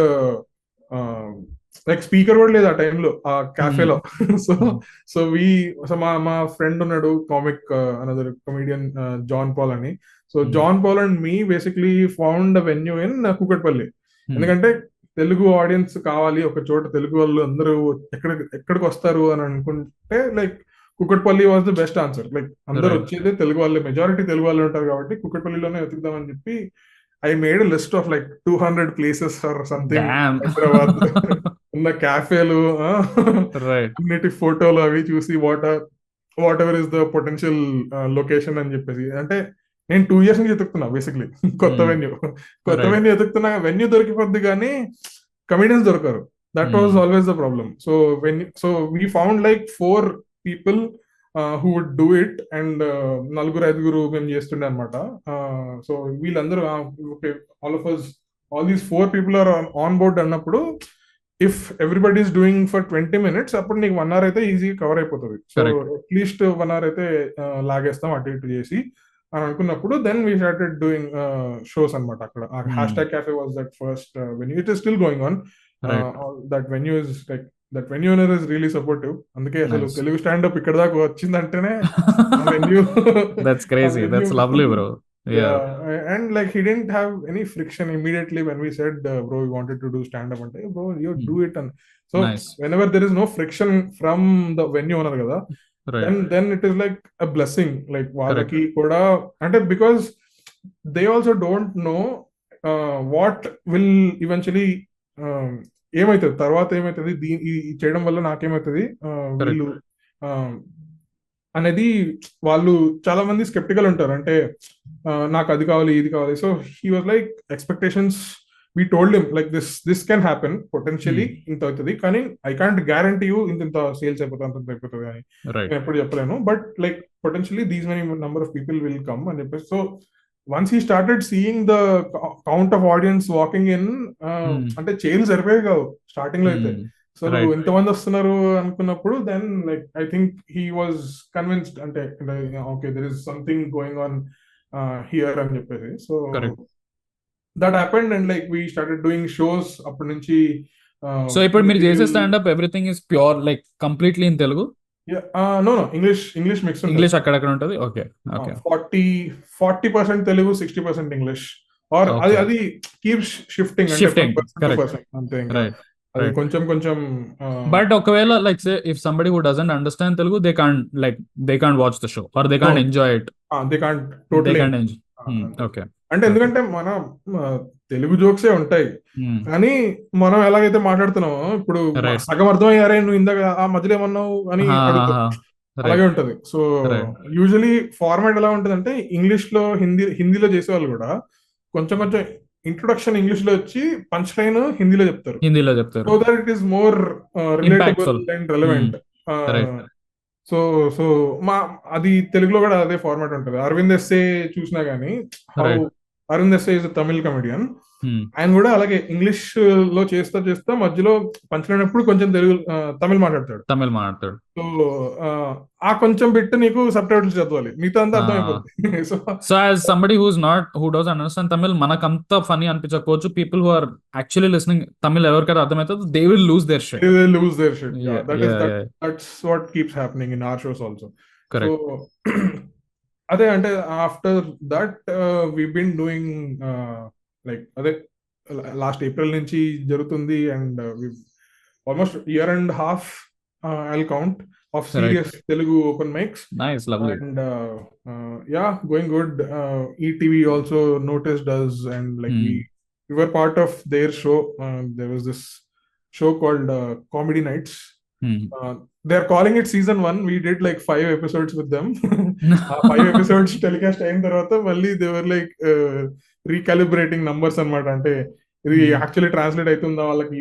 లైక్ స్పీకర్ కూడా లేదు ఆ టైంలో ఆ క్యాఫేలో. సో మా ఫ్రెండ్ ఉన్నాడు comic, another comedian, John Paul అని. So John Paul and me basically found a venue in Kukatpally. ఎందుకంటే తెలుగు ఆడియన్స్ కావాలి ఒక చోట, తెలుగు వాళ్ళు అందరూ ఎక్కడికి వస్తారు అని అనుకుంటే like Kukatpally was the best answer. Like అందరు వచ్చేది తెలుగు వాళ్ళే, మెజారిటీ తెలుగు వాళ్ళు ఉంటారు కాబట్టి కుకట్పల్లిలోనే వెతుకుదామని చెప్పి I made list of like 200 places or something damn. Hyderabad ఉన్న క్యాఫేలు రైట్. అన్నిటి ఫోటోలు అవి చూసి whatever is the potential location అని చెప్పేసి. అంటే నేను 2 years నుంచి ఎతుకుతున్నా బేసిక్లీ కొత్త వెన్యూ ఎతుకుతున్నా. వెన్యూ దొరికిపోద్ది కానీ కమిడియన్స్ దొరకరు. That was always the problem. So we found like 4 people who would do it, and 4-5 మేము చేస్తుండే అనమాట. సో వీళ్ళందరూ okay, all these 4 people are on board అన్నప్పుడు if everybody is doing for 20 minutes అప్పుడు నీకు 1 hour అయితే ఈజీగా కవర్ అయిపోతుంది. సో అట్లీస్ట్ 1 hour అయితే లాగేస్తాం అటు ఇటు చేసి అని అనుకున్నప్పుడు then we started doing shows అనమాట. అక్కడ hashtag cafe was that first venue. It is still going on. That venue is like that venue owner is really supportive. అందుకే అసలు తెలుగు స్టాండప్ ఇక్కడ దాకా వచ్చిందంటేనే venue. That's crazy. That's lovely bro. Yeah, and like he didn't have any friction immediately when we said, bro, we wanted to do stand up, and bro, you do it. And so whenever there is no friction from the venue owner kada, then it is like a blessing. Like వాళ్ళకి కూడా అంటే because they also don't know what will eventually ఏమైతుంది తర్వాత, ఏమైతుంది చేయడం వల్ల నాకేమైతుంది వీళ్ళు అనేది వాళ్ళు చాలా మంది స్కెప్టికల్ ఉంటారు. అంటే నాకు అది కావాలి, ఇది కావాలి. So he was like expectations, we told him like this can happen potentially, ఇంత అవుతుంది, కానీ ఐ కాంట్ గ్యారంటీ యూ ఇంత సేల్స్ అయిపోతుంది, అంత అయిపోతుంది అని నేను ఎప్పుడు చెప్పలేను. But like potentially these many number of people will come అని చెప్పేసి. So once he started seeing the count of audience walking in, అంటే చైర్లు సరిపోయాయి కావు స్టార్టింగ్ లో అయితే. సో ఎంతమంది వస్తున్నారు అనుకున్నప్పుడు then like I think he was convinced, అంటే okay there is something going on here అని చెప్పేసి. So that happened and like we started doing shows అప్పటి నుంచి. సో ఇప్పుడు మీరు చేసే standup everything is pure like completely in Telugu? No English mix. English అక్కడక్కడ ఉంటుంది. Okay, 40% Telugu, 60% English. ఆర్ అది కీప్స్ షిఫ్టింగ్ అంతే. కొంచెం బట్ ఒకవేళ like say if somebody who doesn't understand Telugu, they can't watch the show or they can't enjoy it. They can't totally enjoy. Okay, అంటే ఎందుకంటే మన తెలుగు జోక్సే ఉంటాయి, కానీ మనం ఎలాగైతే మాట్లాడుతున్నామో ఇప్పుడు సగం అర్థమయ్యారే నువ్వు ఇందాక ఆ మధ్యలో ఏమన్నావు అని అలాగే ఉంటది. సో యూజువలీ ఫార్మాట్ ఎలా ఉంటది అంటే ఇంగ్లీష్ లో హిందీలో చేసేవాళ్ళు కూడా కొంచెం ఇంట్రొడక్షన్ ఇంగ్లీష్ లో వచ్చి పంచ్ లైన్ హిందీలో చెప్తారు. So that it is more relatable and relevant. So అది తెలుగులో కూడా అదే ఫార్మాట్ ఉంటుంది. అరవింద్ ఎస్సే చూసినా గానీ, Aravind SA is Tamil comedian, ఆయన కూడా అలాగే ఇంగ్లీష్ లో చేస్తా మధ్యలో పంచలేనప్పుడు కొంచెం తమిళ్ మాట్లాడతాడు. సో ఆ కొంచెం బిట్ నీకు సబ్ టైటిల్స్ చదవాలి, మిగతా అంతా అర్థమైపోతుంది. So as somebody who doesn't understand Tamil, మనకంత ఫనీ అనిపించకపోవచ్చు. People who are actually listening Tamil ఎవరికైతే అర్థమవుతుంది, they will lose their shit. That's what keeps happening in our shows also. Correct. So అదే అంటే after that we've been doing like అదే last April నుంచి జరుగుతుంది, and almost year and half I'll count of serious Telugu open mics. Nice, lovely. And yeah, going good. ETV also noticed us, and like we were part of their show. There was this show called Comedy Nights. They're calling it season 1. We did like 5 episodes with them. 5 episodes telecast అయిన తర్వాత మళ్ళీ they were like recalibrating numbers అన్నమాట. అంటే ఇది actually translate అవుతుందా, వాళ్ళకి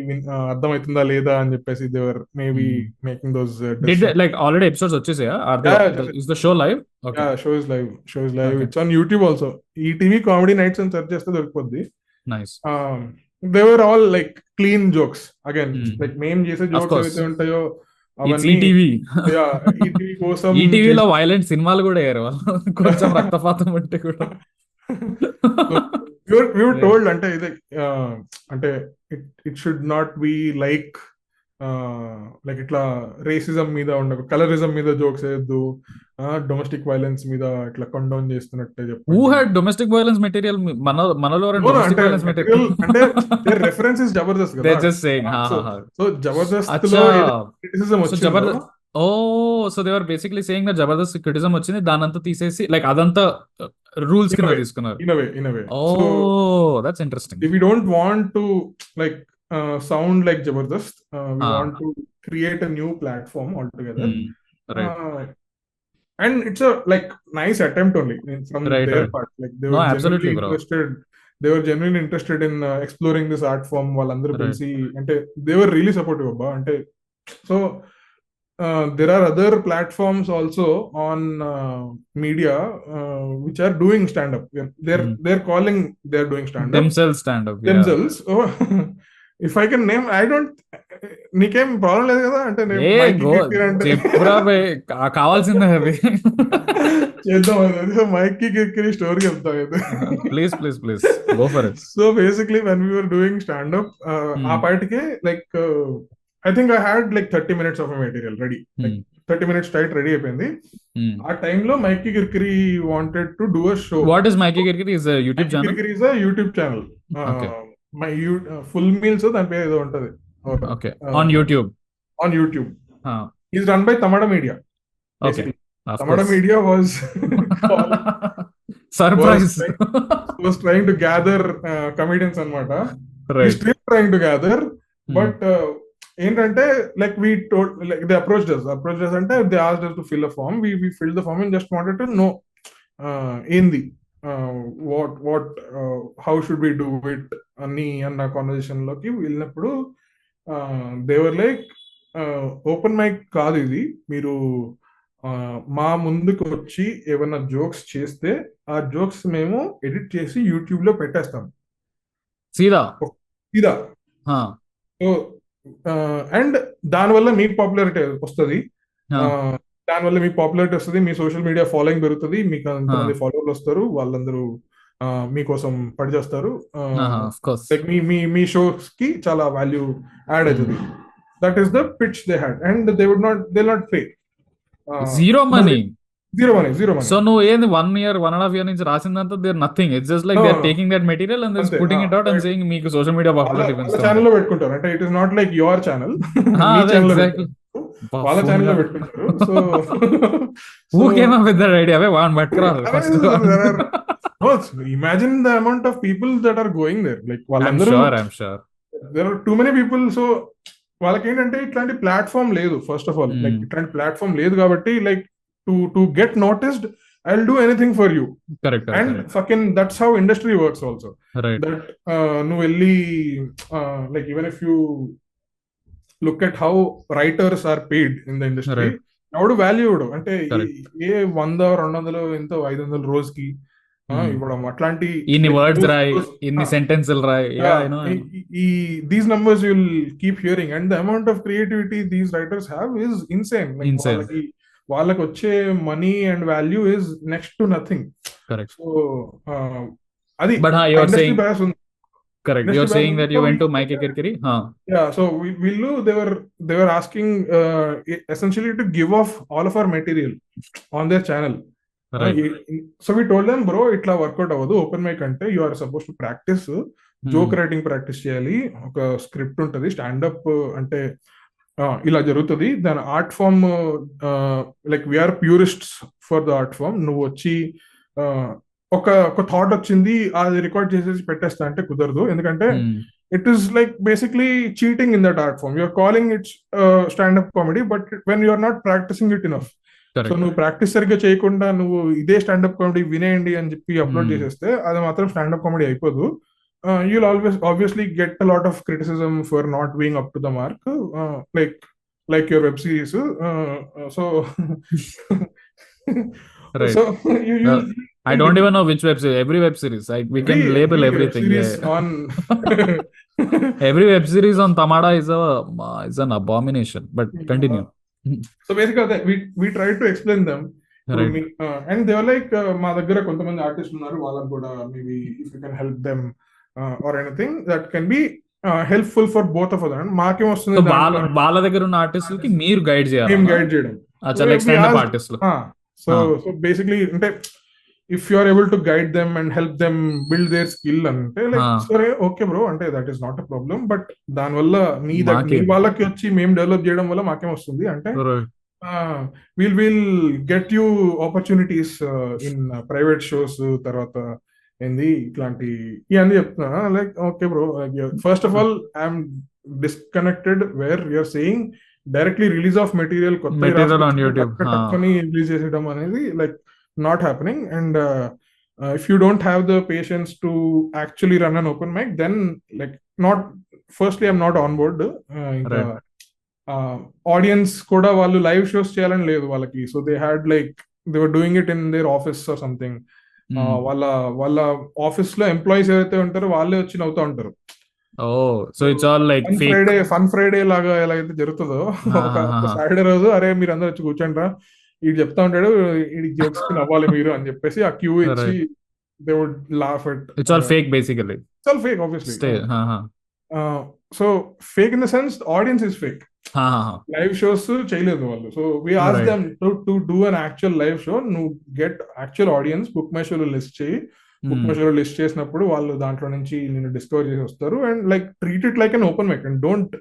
అర్థం అవుతుందా లేదా అని చెప్పేసి they were maybe making those like already episodes వచ్చేసాయా? Is the show live? Okay. Yeah, show is live. Okay. It's on YouTube also. ETV Comedy Nights అని సెర్చ్ చేస్తే దొరికిపోద్ది. Nice. They were all like clean jokes again. Like మేము చేసే jokes ఏవైతే ఉంటాయో ETV కోసం, ఈటీవీలో violent సినిమాలు కూడా అయ్యారు కొంచెం రక్తపాతం అంటే కూడా. we were told అంటే ఇది అంటే it should not be like ఇట్లా రేసిజం మీద ఉండకు, కలరిజం మీద జోక్స్ వేయద్దు, డొమెస్టిక్ వైలెన్స్ మీద ఇట్లా కండౌన్ చేస్తున్నట్టే చెప్పు. Who had domestic violence material? మనలో domestic violence material అంటే their reference is జబర్దస్త్ కదా. They're just saying so Jabardasth లో criticism వచ్చింది. Oh so they are basically saying that Jabardasth criticism వచ్చింది, దానంతా తీసేసి లైక్ అదంతా రూల్స్ ఇన్ కింద అవే తీసుకున్నారు. ఇన్ అవే. Oh so that's interesting. we don't want to like sound like Jabardast. We want to create a new platform altogether. Right. And it's a like nice attempt only from Right, their right. part. Like they No, were absolutely, genuinely bro. interested. They were genuinely interested in exploring this art form. వాళ్ళందరూ Right. కలిసి అంటే they were really supportive అబ్బా. అంటే so there are other platforms also on media which are doing stand up. They're calling they're doing stand up Themselves stand up. Yeah. themselves. Oh, if I can name, I don't. నీకేం problem లేదు కదా అంటే నేను ఏ మైకి go కిర్కిరి అంటే చెప్పురా బే, కావాల్సిందే అది. చేద్దాం అది మైకి కిర్కిరి స్టోరీ చెప్తాం ఇది. Please please please go for it. So basically when we were doing stand up ఆ పాటికే like I think I had like 30 minutes of material ready. 30 minutes tight ready అయిపోయింది. ఆ టైంలో Maiki Kirkiri wanted to do a show. What is Maiki Kirkiri? Is YouTube channel. Kirkiri is a YouTube channel. My full meals దాని పేరు ఏదో ఉంటది. Okay, on YouTube. On YouTube. He's run by Tamada Media. Okay. Tamada Media was surprise. was trying to gather comedians anamata. Right. He's still trying to gather, but ఏంటంటే like we told, like they approached us అంటే they asked us to fill a form. We filled the form and just wanted to know ఏంది what how should we do it అని అన్న conversation లోకి వెళ్ళినప్పుడు దేవర్ like open mic కాదు ఇది, మీరు మా ముందుకు వచ్చి ఏమైనా జోక్స్ చేస్తే ఆ జోక్స్ మేము ఎడిట్ చేసి యూట్యూబ్ లో పెట్టేస్తాం సీదా. సో అండ్ దానివల్ల మీకు పాపులారిటీ వస్తుంది, దానివల్ల మీకు పాపులారిటీ వస్తుంది, మీ సోషల్ మీడియా ఫాలోయింగ్ పెరుగుతుంది, మీకు అంతమంది ఫాలోవర్లు వస్తారు, వాళ్ళందరూ మీకోసం పనిచేస్తారు, మీ షోస్ కి చాలా వాల్యూ యాడ్ అవుతుంది. That is the pitch they had and they not pay. Zero money. So నువ్వు ఏంది 1 year 1.5 year నుంచి రాసిందంతా there nothing. It's just like they are taking that material and they are putting it out and saying మీకు social media popularity పెంచుతారు. Channel లో పెట్టుకుంటారు అంటే it is not like your channel, వాళ్ళ ఛానల్ లో పెట్టుకుంటారు. So who came up with that idea? అవే van పట్టుకురారు first. No, imagine the amount of people that are going there. Like I'm sure there are too many people. So వాళ్ళకి ఏంటంటే ఇట్లాంటి platform లేదు. First of all like ఇట్లాంటి platform లేదు కాబట్టి like to get noticed I will do anything for you. And fucking that's how industry works also. That నువ్వు వెళ్ళి like even if you look at how writers are paid in the industry, ఎవడు value ఇవ్వడు. అంటే ఏ 100 200 ఎంతో 500 రోజుకి ఇవ్వడం, అట్లాంటి ఇన్ని వర్డ్స్ రాయి, ఇన్ని సెంటెన్సులు రాయి, these numbers you will keep hearing and the amount of creativity these writers have is insane. వాళ్ళకి వచ్చే money and value is next to nothing. Correct. So అది ఇండస్ట్రీ బయాస్ ఉంది. Correct. You're saying that you went to Mike Kirkiri? Yeah. So they were asking essentially to give off all of our material on their channel. Right. So we told them, bro, itla workout avadu. Open mic ante you are supposed to practice joke writing practice cheyali. Oka script untadi, stand up ante ila jarutadi. Then art form like we are purists for the art form. Nu vachi ఒక thought వచ్చింది అది record చేసేసి పెట్టేస్తా అంటే కుదరదు. ఎందుకంటే it is like basically cheating in that art form. You're calling it's standup comedy but when you're not practicing it enough. So నువ్వు practice సరిగ్గా చేయకుండా నువ్వు ఇదే స్టాండప్ కామెడీ వినేయండి అని చెప్పి అప్లోడ్ చేసేస్తే అది మాత్రం స్టాండప్ కామెడీ అయిపోదు. You'll obviously get a lot of criticism for not being up to the mark, like your web series. So so I don't even know which web series. Every web series, we can label everything. On every web series on Tamada is an abomination. But continue. So basically, we tried to explain them. Right. And they were like, మా దగ్గర కొంతమంది artist ఉన్నారు, వాళ్ళకి కూడా maybe if you can help them or anything that can be helpful for both of us. మాకేం వస్తుంది, వాళ్ళ దగ్గర ఉన్న ఆర్టిస్టులకి మీరు గైడ్ చేయాలి. మేము గైడ్ చేయడం. అచ్చా, లైక్ స్టాండ్ అప్ ఆర్టిస్టులు. So basically అంటే if you are able to guide them and help them build their skill అంటే like సరే ఓకే బ్రో అంటే that is not a problem, but దానివల్ల నీ వాళ్ళకి వచ్చి మేము డెవలప్ చేయడం వల్ల మాకేం వస్తుంది అంటే will get you opportunities in private shows, తర్వాత ఏంది ఇట్లాంటి ఇవన్నీ చెప్తున్నా. Like okay bro, first of all I'm disconnected where you're saying directly release of material కొత్త రిలీజ్ చేసేయడం అనేది like not happening. And if you don't have the patience to actually run an open mic, then like not firstly I'm not on board. ఇంకా audience కూడా వాళ్ళు live shows చేయాలని లేదు వాళ్ళకి. So they had like they were doing it in their office or something. వాళ్ళ office లో employees ఎవరైతే ఉంటారో వాళ్ళే వచ్చి నవ్వుతూ ఉంటారు. So it's all like fun Friday లాగా ఎలా అయితే జరుగుతుందో, ఒక సాటర్డే రోజు అరే మీరు అందరూ వచ్చి కూర్చోండి రా, వీడు చెప్తా ఉంటాడు, వీడి జోక్స్ కి నవ్వాలి మీరు అని చెప్పేసి ఆ క్యూ ఇచ్చి they would laugh at. It's all fake basically. It's all fake obviously. So fake in the sense audience is fake. Live shows చేయలేదు వాళ్ళు. So we ask them to do an actual live show. నువ్వు get actual audience, Book My షోలో list చేయి. Book My షోలో list చేసినప్పుడు వాళ్ళు దాంట్లో నుంచి నిన్ను డిస్కవర్ చేసి వస్తారు. And like treat it like an open mic and don't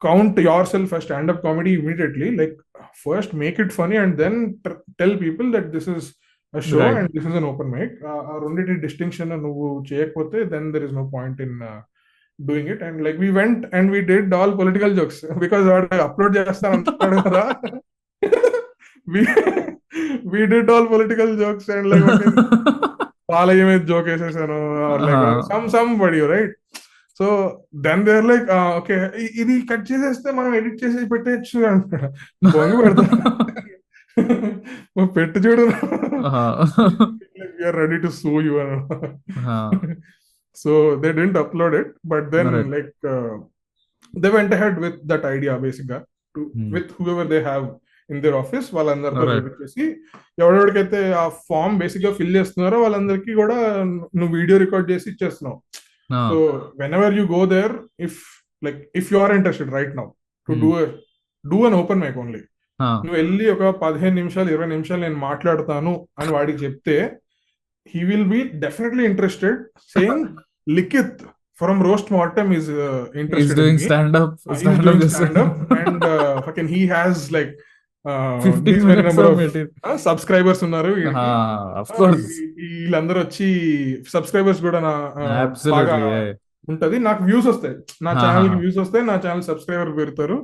count yourself as stand-up comedy immediately. Like first make it funny and then tell people that this is a show and this is an open mic. రెండిటి distinction నువ్వు చేయకపోతే then there is no point in doing it. And like we went and we did all political jokes because వాడు upload చేస్తాను అంటాడు కదా. we did all political jokes and like Palaiah మీద joke వేసేసాను or like somebody, right? So then they are like okay ఇది cut చేసేస్తే మనం edit చేసి పెట్టచ్చు అంటాడు. బొంగు పెడతా పెట్టు చూడు, we're ready to sue you అని. So they didn't upload it, but then like they went ahead with that idea basic గా with whoever they have in their office. వాళ్ళందరితో చేసి ఎవరెవరికైతే ఆ ఫామ్ బేసిక్ గా ఫిల్ చేస్తున్నారో వాళ్ళందరికీ కూడా నువ్వు వీడియో రికార్డ్ చేసి ఇచ్చేస్తున్నావు. So whenever you go there, if you are interested right now to do an open mic only, నువ్వు వెళ్ళి ఒక 15 నిమిషాలు 20 నిమిషాలు నేను మాట్లాడతాను అని వాడికి చెప్తే he will be definitely interested, saying Likith from Roast Mortem is interested. He's doing stand-up and fucking he has like 50 number of subscribers ఉన్నారు. వీళ్ళందరూ వచ్చి సబ్స్క్రైబర్స్ కూడా బాగా ఉంటది, నాకు వ్యూస్ వస్తాయి, నా ఛానల్ కి వ్యూస్ వస్తాయి, నా ఛానల్ సబ్స్క్రైబర్ పెడతారు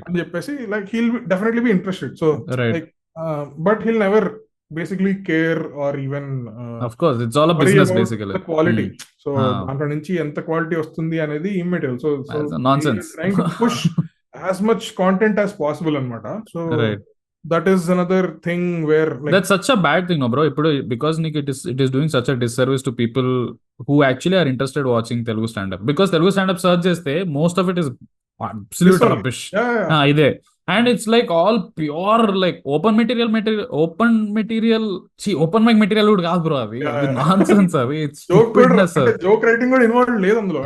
అని చెప్పేసి like he'll definitely be interested. So like but he'll never basically care or even of course it's all a business basically the quality. So దాంట్లో నుంచి ఎంత క్వాలిటీ వస్తుంది అనేది immaterial. So nonsense trying to push as much content as possible anamata. So that is another thing where like that's such a bad thing, no bro, because it is doing such a disservice to people who actually are interested watching Telugu stand up, because Telugu stand up search cheste most of it is absolute rubbish. Ide and it's like all pure like open mic material would kaadu bro, avi nonsense, avi it's joke writing కూడా involved లేదు అందులో.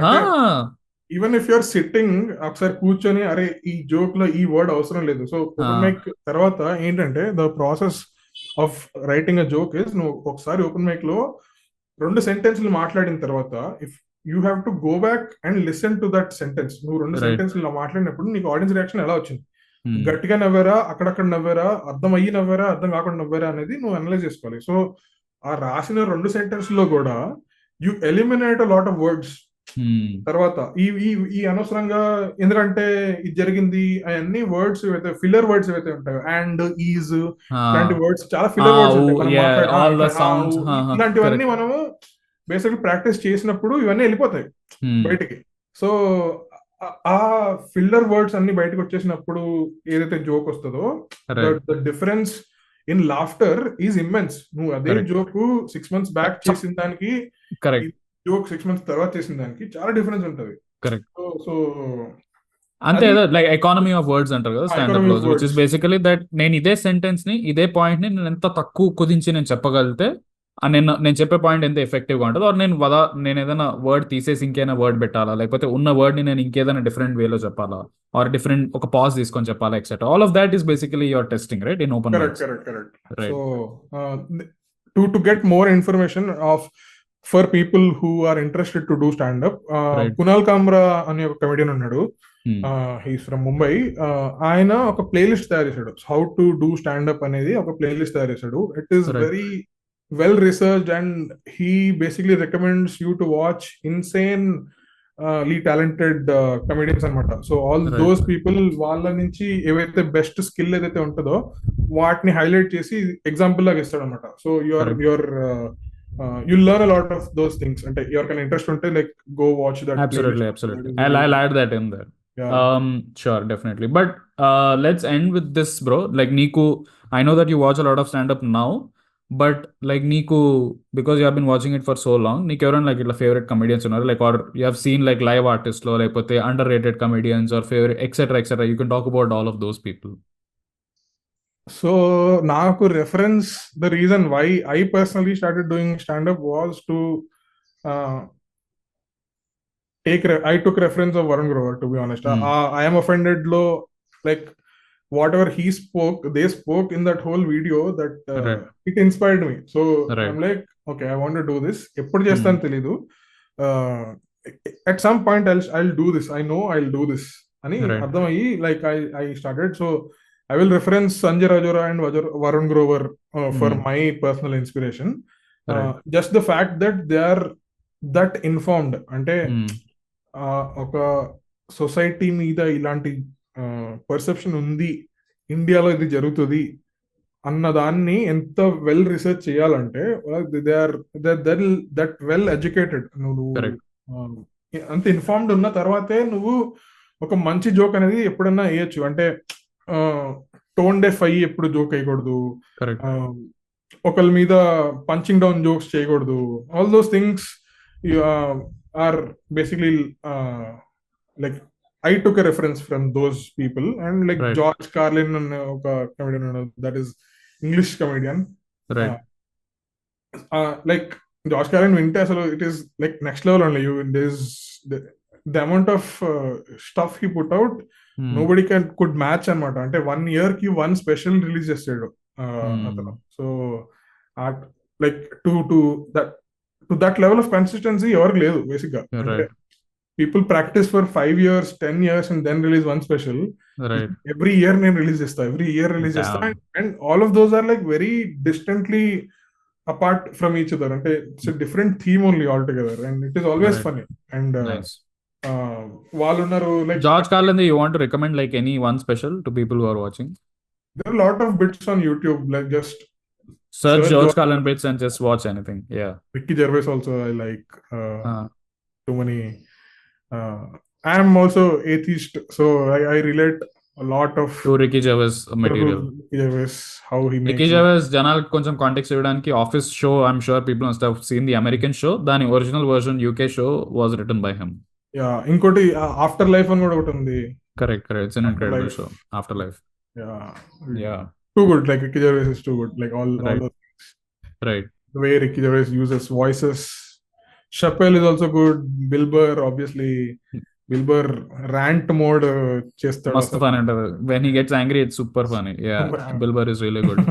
Even if you're sitting ఒకసారి కూర్చొని అరే ఈ joke లో ఈ word అవసరం లేదు. సో ఓపెన్ మైక్ తర్వాత ఏంటంటే the process of writing a joke is, నువ్వు ఒకసారి ఓపెన్ మైక్ లో 2 సెంటెన్స్లు మాట్లాడిన తర్వాత if you have to go back and listen to that sentence. నువ్వు 2 సెంటెన్స్లు మాట్లాడినప్పుడు నీకు ఆడియన్స్ రియాక్షన్ ఎలా వచ్చింది, గట్టిగా నవ్వారా, అక్కడక్కడ నవ్వారా, అర్థం అయ్యి నవ్వారా, అర్థం కాకుండా నవ్వారా అనేది నువ్వు అనలైజ్ చేసుకోవాలి. సో ఆ రాసిన 2 సెంటెన్స్ లో కూడా you eliminate a lot of words. తర్వాత ఈ అనవసరంగా ఎందుకంటే ఇది జరిగింది అవన్నీ వర్డ్స్ ఏవైతే ఫిల్లర్ వర్డ్స్ ఏవైతే ఉంటాయో అండ్ ఈజ్ ఇలాంటి వర్డ్స్ చాలా ఫిల్లర్ వర్డ్స్ ఉంటాయి. ఇలాంటివన్నీ మనము బేసిక్లీ ప్రాక్టీస్ చేసినప్పుడు ఇవన్నీ వెళ్ళిపోతాయి బయటికి. సో ఆ ఫిల్లర్ వర్డ్స్ అన్ని బయటకు వచ్చేసినప్పుడు ఏదైతే జోక్ వస్తుందో the difference in laughter is immense. నువ్వు అదే జోక్ 6 months బ్యాక్ చేసిన దానికి జోక్ 6 months తర్వాత చేసిన దానికి చాలా డిఫరెన్స్ ఉంటది. కరెక్ట్. సో అంతే లైక్ ఎకానమీ ఆఫ్ వర్డ్స్ అంటారు కదా స్టాండర్డ్ లో, విచ్ ఇస్ బేసికలీ దట్ నేను ఇదే సెంటెన్స్ ని ఇదే పాయింట్ ని నేను ఎంత తక్కువ కుదించి నేను చెప్పగలిగితే నేను చెప్పే పాయింట్ ఎంత ఎఫెక్టివ్ గా ఉంటుంది, ఆర్ నేను ఏదైనా వర్డ్ తీసేసి ఇంకేదైనా వర్డ్ పెట్టాలా, లేకపోతే ఉన్న వర్డ్ ని నేను ఇంకేదైనా డిఫరెంట్ వేలో చెప్పాలా, ఆర్ డిఫరెంట్ ఒక పాజ్ తీసుకొని చెప్పాలా, etcetera. All of that is basically your testing right in open. Correct. So to get more information of for people who are interested to do stand up, Kunal Kamra అనే ఒక comedian ఉన్నాడు. He's from Mumbai. ఆయన ఒక playlist తయారు చేశాడు, how to do stand up అనేది ఒక playlist తయారు చేశాడు. It is very well researched and he basically recommends you to watch insanely talented comedians అనమాట. సో ఆల్ దోస్ పీపుల్ వాళ్ళ నుంచి ఏవైతే బెస్ట్ స్కిల్ ఏదైతే ఉంటుందో వాటిని హైలైట్ చేసి ఎగ్జాంపుల్ లాగా ఇస్తాడు అనమాట. So your you learn a lot of those things. అంటే ఎవరికైనా ఇంట్రెస్ట్ ఉంటే like go watch that. Absolutely. I'll add that in there. Yeah. Sure, definitely. But let's end with this, bro. Like Niku, I know that you watch a lot of stand up now, but like Niku, because you have been watching it for so long, Niku ఎవరైనా like ఇట్లా favorite comedians ఉన్నారు, like, or you have seen like live artists లో లేకపోతే underrated comedians or favorite etc. You can talk about all of those people. So నాకు reference, the reason why I personally started doing standup was to I took reference of Varun Grover, to be honest. I am offended lo, like whatever he spoke, they spoke in that whole video that it inspired me. So I'm like, okay, I want to do this. Eppudu chestanu telidu. At some point I'll do this. I know I'll do this ani ardham ayyi, like I started. So I will reference Sanjay Rajora and Varun Grover for my personal inspiration. Just the fact that they are that informed. Ante ఒక society మీద ఇలాంటి perception ఉంది, ఇండియాలో ఇది జరుగుతుంది అన్నదాన్ని ఎంత well research చేయాలంటే they are that well educated. నువ్వు అంత ఇన్ఫార్మ్డ్ ఉన్న తర్వాతే నువ్వు ఒక మంచి జోక్ అనేది ఎప్పుడన్నా వేయచ్చు. అంటే టోన్ డెఫ్ అయ్యి ఎప్పుడు జోక్ వేయకూడదు, ఒకళ్ళ మీద పంచింగ్ డౌన్ జోక్స్ చేయకూడదు. All those things are basically like I took a reference from those people. And like George Carlin and oka comedian, that is English comedian, like George Carlin vinte asalu it is like next level only. There's the amount of stuff he put out, nobody could match anamata. Ante 1 year ki one special release chestadu atanu. So like to that level of consistency ఎవరికి లేదు basic గా. People practice for 5 years 10 years and then release one special. Every year నేను release చేస్తా and all of those are like very distantly apart from each other. అంటే it's a different theme only altogether and it is always funny. And వాళ్ళు ఉన్నారు like George Carlin. You want to recommend like any one special to people who are watching? There are a lot of bits on YouTube, like just search George Carlin bits and just watch anything. Yeah. Ricky Gervais also I like. Too many. I am also atheist, so I relate a lot of to Ricky Gervais material. Ricky Gervais, how he makes Ricky Gervais janal koncham context ivadaniki Office show, I'm sure people must have seen the American show. Dani original version UK show was written by him. Yeah, inkoti Afterlife అని కూడా ఒకటి ఉంది. Correct. It's an incredible show, Afterlife. Yeah. Too good. Like Ricky Gervais is too good. Like all those things. Right. The way Ricky Gervais uses voices. Chappelle is also good. Bill Burr, obviously. Bill Burr rant mode chestadu. Must fun and when he gets angry, it's super funny. Yeah. Bill Burr is really good.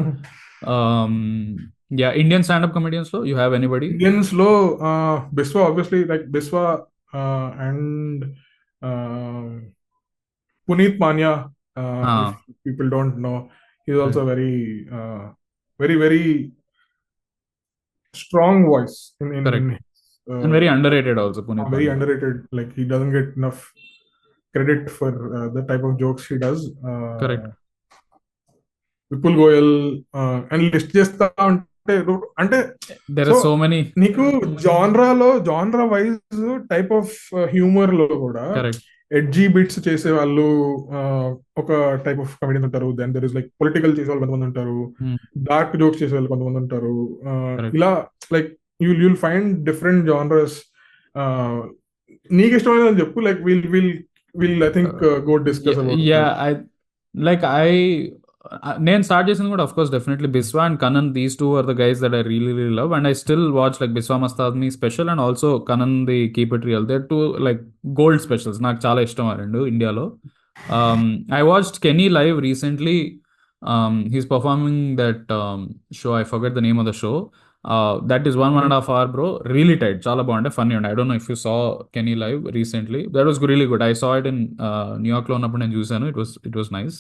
Yeah. Indian stand-up comedians lo, you have anybody? Indians lo, Biswa, obviously, like Biswa and Puneet Mania. If people don't know. He's also very very strong voice in and very underrated also. Puneet very underrated. Like he doesn't get enough credit for the type of jokes he does. Correct. Vipul Goyal and list chesta అంటే there are so many. నీకు genre wise type of humor లో కూడా edgy bits చేసే వాళ్ళు ఒక type of comedians ఉంటారు. Then there is like political చేసే వాళ్ళు కొంతమంది ఉంటారు, డార్క్ జోక్స్ చేసే వాళ్ళు కొంతమంది ఉంటారు. ఇలా like you'll find different genres. నీకు ఇష్టమైన చెప్పు, like we'll I think go discuss about నేను స్టార్ట్ చేసింది కూడా of course definitely Biswa and Kanan. These two are the guys that I really love and I still watch like Biswa Mast Aadmi special and also Kanan the keep it real. They're two like gold specials. నాకు చాలా ఇష్టం ఆ రెండు ఇండియాలో. I watched Kenny live recently. He's performing that show, I forget the name of the show. That is 1.5 hour bro, really tight, చాలా బాగుండే, funny ఉండే. I don't know if you saw Kenny live recently, that was really good. I saw it in New York లో ఉన్నప్పుడు నేను చూసాను, it was nice.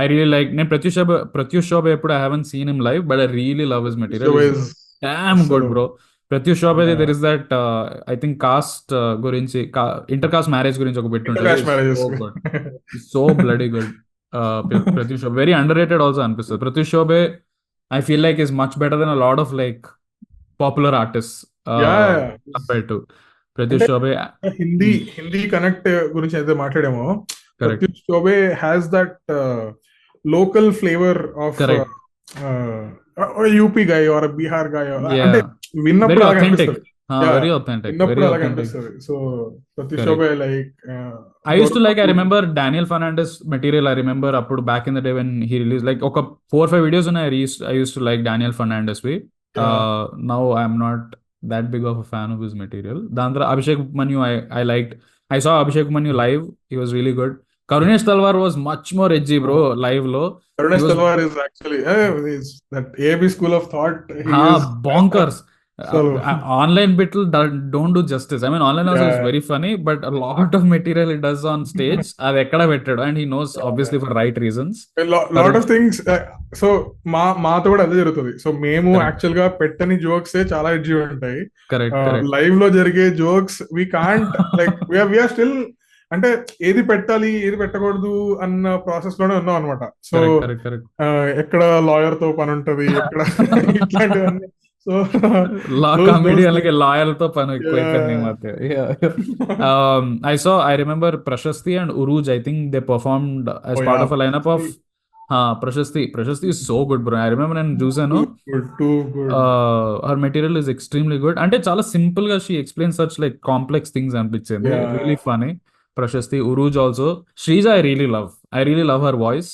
I really like, నేను ప్రత్యూష్ చౌబే ఎప్పుడు I haven't seen him live, but I really love his material, damn good bro. Pratyush Chaubey there is that I think caste గురించి, inter caste marriage గురించి ఒక bit ఉంటుంది, so bloody good. Pratyush Chaubey very underrated also అనిపిస్తుంది. Pratyush Chaubey I feel like is much better than a lot of like popular artists compared to Pratyush Chaubey. Hindi connect గురించి అయితే మాట్లాడేమో, Pratyush Chaubey has that local flavour of UP guy or Bihar guy, అంటే విన్నప్పుడు అలాగే అనిపిస్తుంది. Very authentic. So Pratyush Chaubey, like I used to like, I remember Daniel Fernandez material. I remember appudu back in the day when he released like oka 4 or 5 videos and I used to like Daniel Fernandez we. Now I'm not that big of a fan of his material. Dandra Abhishek Manu I liked. I saw Abhishek Manu live. He was really good. Karunesh Talwar was much more edgy bro, live lo. Karunesh Talwar is actually that AB school of thought. Bonkers. So online bitl don't do justice. I mean online also is very funny, but a lot of material he does on stage adi ekkada vettadu, and he knows obviously for right reasons. A lot of things. So మాతో కూడా అదే జరుగుతుంది. So మేము actual గా పెట్టని jokes చాలా edgy ఉంటాయి. Live లో జరిగే jokes we can't like we are still, అంటే ఏది పెట్టాలి ఏది పెట్టకూడదు అన్న ప్రాసెస్ లోనే ఉన్నాం అనమాట. సో ఎక్కడ లాయర్ తో పని ఉంటది, ఎక్కడ ఇట్లాంటివన్నీ. So comedian loyal to panu ekkoipoyindi ee madhya. I remember Prashasti and Uruj, I think they performed as part of a lineup of Prashasti is so good bro. I remember నేను చూసాను, too good. Her material is extremely good, అంటే చాలా simple గా she explains such like complex things అనిపించింది. Really funny. Prashasti, Uruj also. Shrija I really love her voice.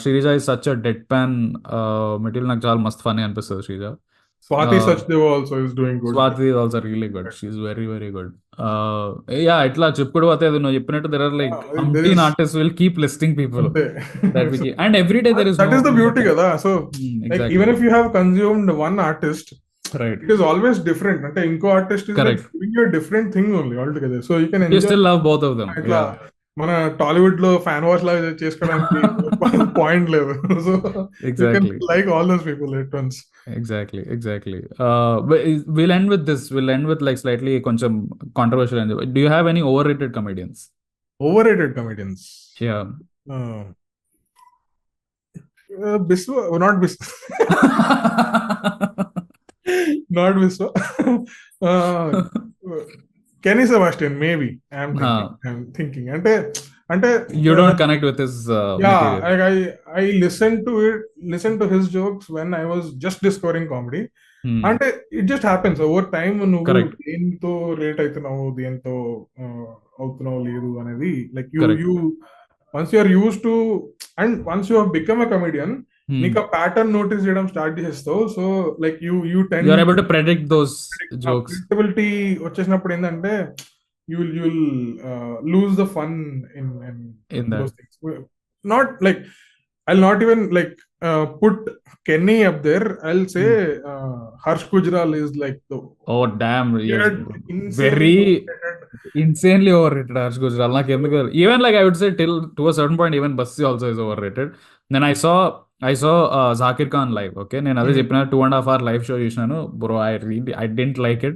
Shrija is such a deadpan material, నాకు చాలా మస్త్ funny అనిపిస్తుంది Shrija. Swati Sachdeva also is doing good. Swati is also really good. She's very very good. Itla cheppudu ate no cheppinattu there are like 15 artists will keep listing people that we keep. And every day there is that is the beauty kada. So like even if you have consumed one artist, right, it is always different. Ante inko artist is like doing a different thing only altogether, so you can enjoy. You still love both of them. మన టాలీవుడ్ లో fan watch లాగా చేసుకోవడానికి point లేదు. So exactly, like all those people at once. Exactly. We'll end with this. We'll end with like slightly koncham controversial. Do you have any overrated comedians? Yeah. Biswa, not Biswa. Not Biswa. Kenny Sebastian, maybe. I'm thinking. Ante you don't connect with his material. Like I listened to his jokes when I was just discovering comedy. Ante it just happens over time. నువ్వు దేంతో relate అవుతున్నావు, దేంతో అవుతున్నావు లేదు అనేది, like you once you are used to, and once you have become a comedian, నీకు pattern notice చేయడం start చేస్తావు. So like you tend you are able to predict those jokes. Predictability వచ్చేసినప్పుడు ఏంటంటే you'll lose the fun in those things. Not like I'll not even like put Kenny up there. I'll say Harsh Gujral is like the damn very insanely overrated. Harsh Gujral నాకు ఎందుకు, even like I would say till to a certain point even Bassi also is overrated. Then I saw Zakir Khan live. Okay, నేను అదే చెప్పిన 2.5 hour live show చూసినాను bro. I didn't like it.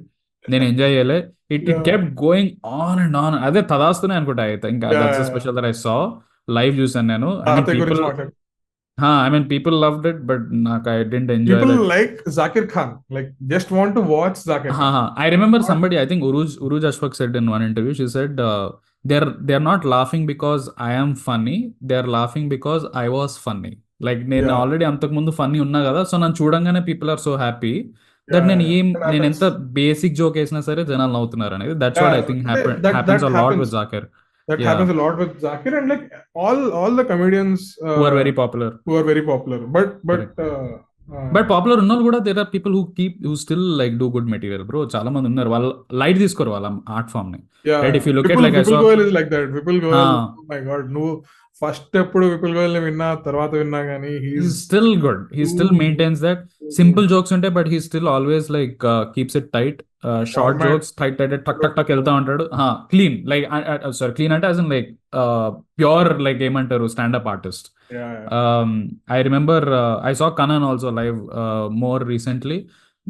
నేను enjoy చేయలే. It kept going on and on. అదే తదాస్తూనే అనుకుంటా అయితే ఇంకా. That's the special that I saw live చూసాను నేను. I mean people loved it, but I didn't enjoy it. People like Zakir Khan, like just want to watch Zakir Khan. I remember somebody, I think Uruj Ashfaq said in one interview, she said they're not laughing because I am funny, they're laughing because I was funny. Like నేను already అంతకు ముందు funny ఉన్నా కదా, so నన్ను చూడంగానే people are so happy that నేను ఎంత basic joke వేసినా సరే జనాలు నవ్వుతున్నారు అనేది. That's what I think happens a lot with Zakir. That happens a lot with Zakir, and like all the comedians who are very popular. But popular ఉన్నోళ్ళు కూడా there are people who still like do good material bro. చాలా మంది ఉన్నారు, వాళ్ళు light తీసుకోరు వాళ్ళ art form ని. Right, if you look at like Vipul Goyal is like that. Vipul Goyal, oh my god, no, first ఎప్పుడు విపుల్ గోయల్ విన్నా, తర్వాత విన్నా కానీ he's still good. He still maintains that simple jokes unte, but he still always like keeps it tight. Short Format. jokes tight tuck వెళ్తా ఉంటాడు. Clean like sorry, clean అంటే as in like pure like ఏమంటారు stand up artist. I remember I saw Kanan also live more recently.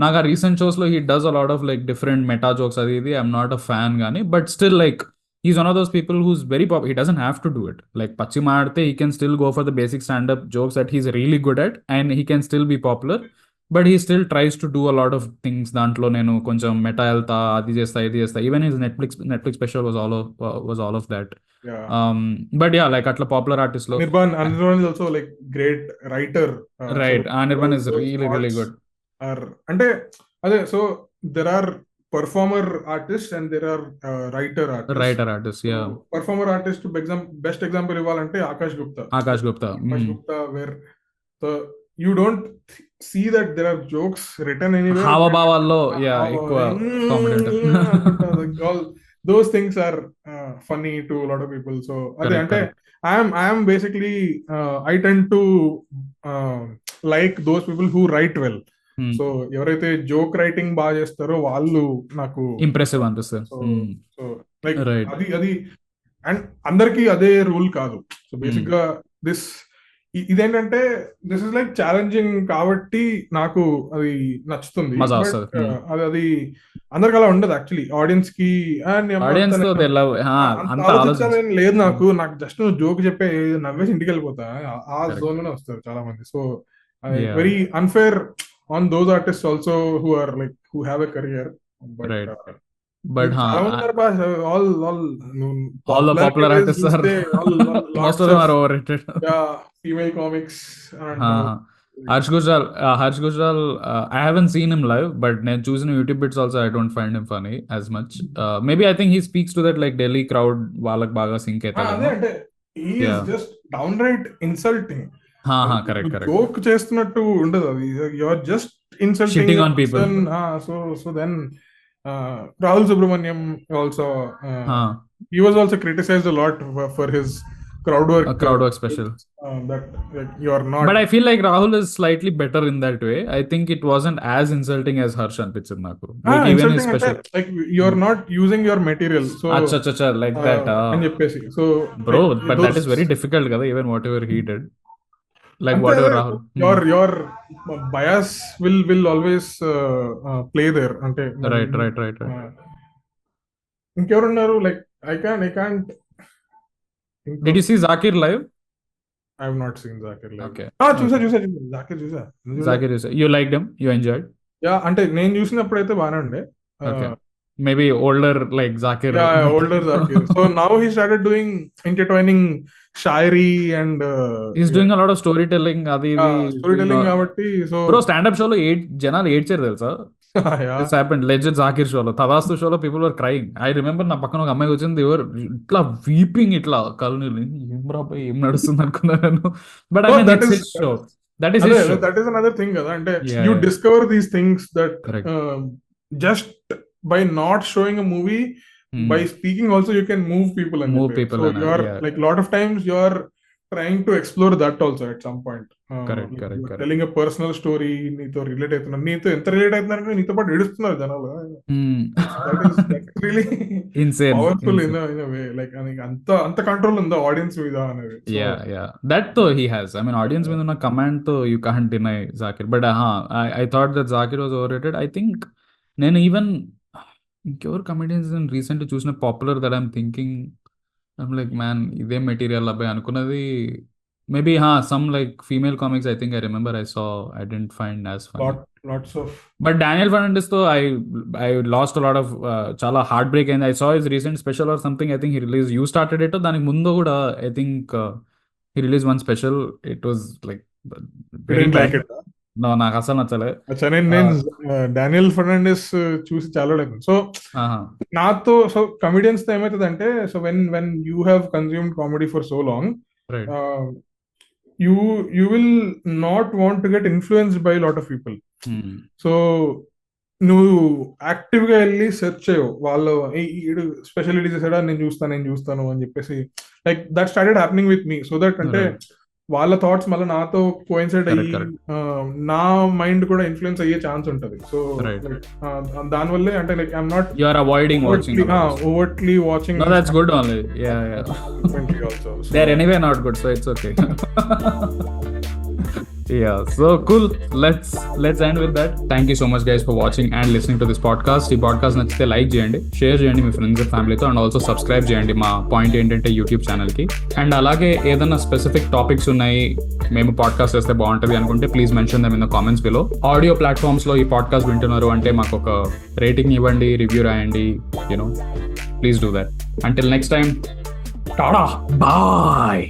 నాకు ఆ recent shows లో he does a lot of like different meta jokes అది ఇది. I'm not a fan గానీ, but still like he's one of those people who's very pop. He doesn't have to do it. Like Pachi Maarte, he can still go for the basic stand-up jokes that he's really good at, and he can still be popular. But he still tries to do a lot of things. Dantlo nenu koncham meta elta adi chesta idi chesta. Even his Netflix special was all of that. Yeah. But yeah, like atla popular artist lo. Anirban is also like great writer. Right. Anirban is really good. అంటే అదే, so there are performer artists and there are writer artists. Yeah. Performer artist best example ఇవ్వాలంటే Akash Gupta, where you don't see that there are jokes written anywhere. హావభావాల్లో ఎక్కువ all those things are funny to a lot of people. So అదే అంటే I am basically I tend to like those people who write well. So ఎవరైతే joke writing బాగా చేస్తారో వాళ్ళు నాకు impressive అనిపిస్తారు. So like అది అండ్ అందరికి అదే రూల్ కాదు. సో బేసిక్ గా ఇదేంటంటే దిస్ ఇస్ లైక్ ఛాలెంజింగ్ కాబట్టి నాకు అది నచ్చుతుంది. అది అందరికి అలా ఉండదు యాక్చువల్లీ. ఆడియన్స్ కి లేదు, నాకు జస్ట్ జోక్ చెప్పే నవ్వేసి ఇంటికి వెళ్ళిపోతా, ఆ జోన్ లోనే వస్తారు చాలా మంది. So very unfair on those artists also who are like who have a career, but all the popular artists are most of them are overrated. Yeah, female comics and Harsh Gujral I haven't seen him live, but నేను చూసిన YouTube bits also I don't find him funny as much. Maybe I think he speaks to that like Delhi crowd, వాళ్ళకి బాగా sync అవుతాడు. He is just downright insulting. Correct joke చేస్తున్నట్టు ఉండదు అది, you are just insulting on people. So then Rahul Subrahmanyam also he was also criticized a lot for his crowd work special. That like, you are not, but I feel like Rahul is slightly better in that way. I think it wasn't as insulting as Harsh అనిపించింది నాకు. Like even his special, like you are not using your material, so acha like that అని చెప్పేసి. So bro, but that is very difficult kada, even whatever he did. Like whatever Rahul, your bias will always play there. Ante right. ఇంకెవరు ఉన్నారు? Like I can't did you see Zakir live? I have not seen Zakir live. Okay. చూసా Zakir you liked him, you enjoyed? Yeah, అంటే నేను చూసినప్పుడు అయితే బాగానే ఉండే. Okay. Maybe older like Zakir. Yeah, older Zakir. So now he started doing intertwining shairi and he's doing a lot of storytelling. Storytelling కాబట్టి. So bro, stand up show lo జనాలు ఏడ్చారు తెలుసా? This happened. Legend Zakir show lo, Tadastu show lo people were crying. I remember నా పక్కన ఒక అమ్మాయి వచ్చింది, they were ఇట్లా weeping, ఇట్లా కళ్ళు నీళ్ళు, ఏం నడుస్తుంది అనుకున్నాను. But I mean that's his show. That is his show. That is another thing కదా, అంటే you discover these things that just by not showing a movie, by speaking also you can move people. So you are like lot of times you are trying to explore that also at some point. Correct. Telling a personal story, నీతో relate అవుతున్నారు, నీతో ఎంత relate అవుతున్నారంటే నీతో పాటు ఏడుస్తున్నారు జనాలు. That is really insane, powerful in a way. Like అంత control ఉందా ఆడియన్స్ మీద అనేది. Yeah that though he has. I mean audience మీద ఉన్న కమాండ్ తో you can't deny Zakir. But I thought that Zakir was overrated. I think నేను even ఇంకెవరు comedians recent చూసిన popular that I'm thinking, I'm like man ఇదే material అబ్బాయి అనుకున్నది. Maybe some like female comics I think I remember I saw, I didn't find as funny. But Daniel Fernandes తో I last lot of చాలా heart break అయింది. I saw his recent special or something. I think he release, you started it, దానికి ముందు కూడా I think he release one special. It was like very bad. నాకు అసలు నచ్చలే. నేను Daniel Fernandes చూసి చాలా. సో నాతో సో కమెడియన్స్ తో ఏమైతుంది అంటే, so when you have consumed comedy for so long, you will not want to get influenced by a lot of people. So నువ్వు యాక్టివ్ గా వెళ్ళి సెర్చ్ చేయవు, వాళ్ళు ఈడు స్పెషాలిటీ చేసాడా నేను చూస్తాను అని చెప్పేసి, like that started happening with me. So that అంటే వాళ్ళ థాట్స్ మళ్ళీ నాతో కోయిన్సైడ్ అయ్యి నా మైండ్ కూడా ఇన్ఫ్లుయెన్స్ అయ్యే ఛాన్స్ ఉంటది. సో దానివల్లే అంటే like I'm not you are avoiding overtly watching. No, that's good only. Yeah. Also, so. They are anyway not good, so it's okay. Yeah, so cool. Let's end with that. Thank you so much guys for watching and listening to this podcast. ఈ podcast నచ్చితే like చేయండి, share చేయండి మీ friends and ఫ్యామిలీతో, and also subscribe చేయండి మా point ఏంటంటే YouTube ఛానల్కి. And అలాగే ఏదైనా స్పెసిఫిక్ టాపిక్స్ ఉన్నాయి మేము పాడ్కాస్ట్ చేస్తే బాగుంటుంది అనుకుంటే please mention them in the comments below. Audio ప్లాట్ఫామ్స్లో ఈ పాడ్కాస్ట్ వింటున్నారు అంటే మాకు ఒక రేటింగ్ ఇవ్వండి, రివ్యూ రాయండి, please do that. Until next time, tada, bye.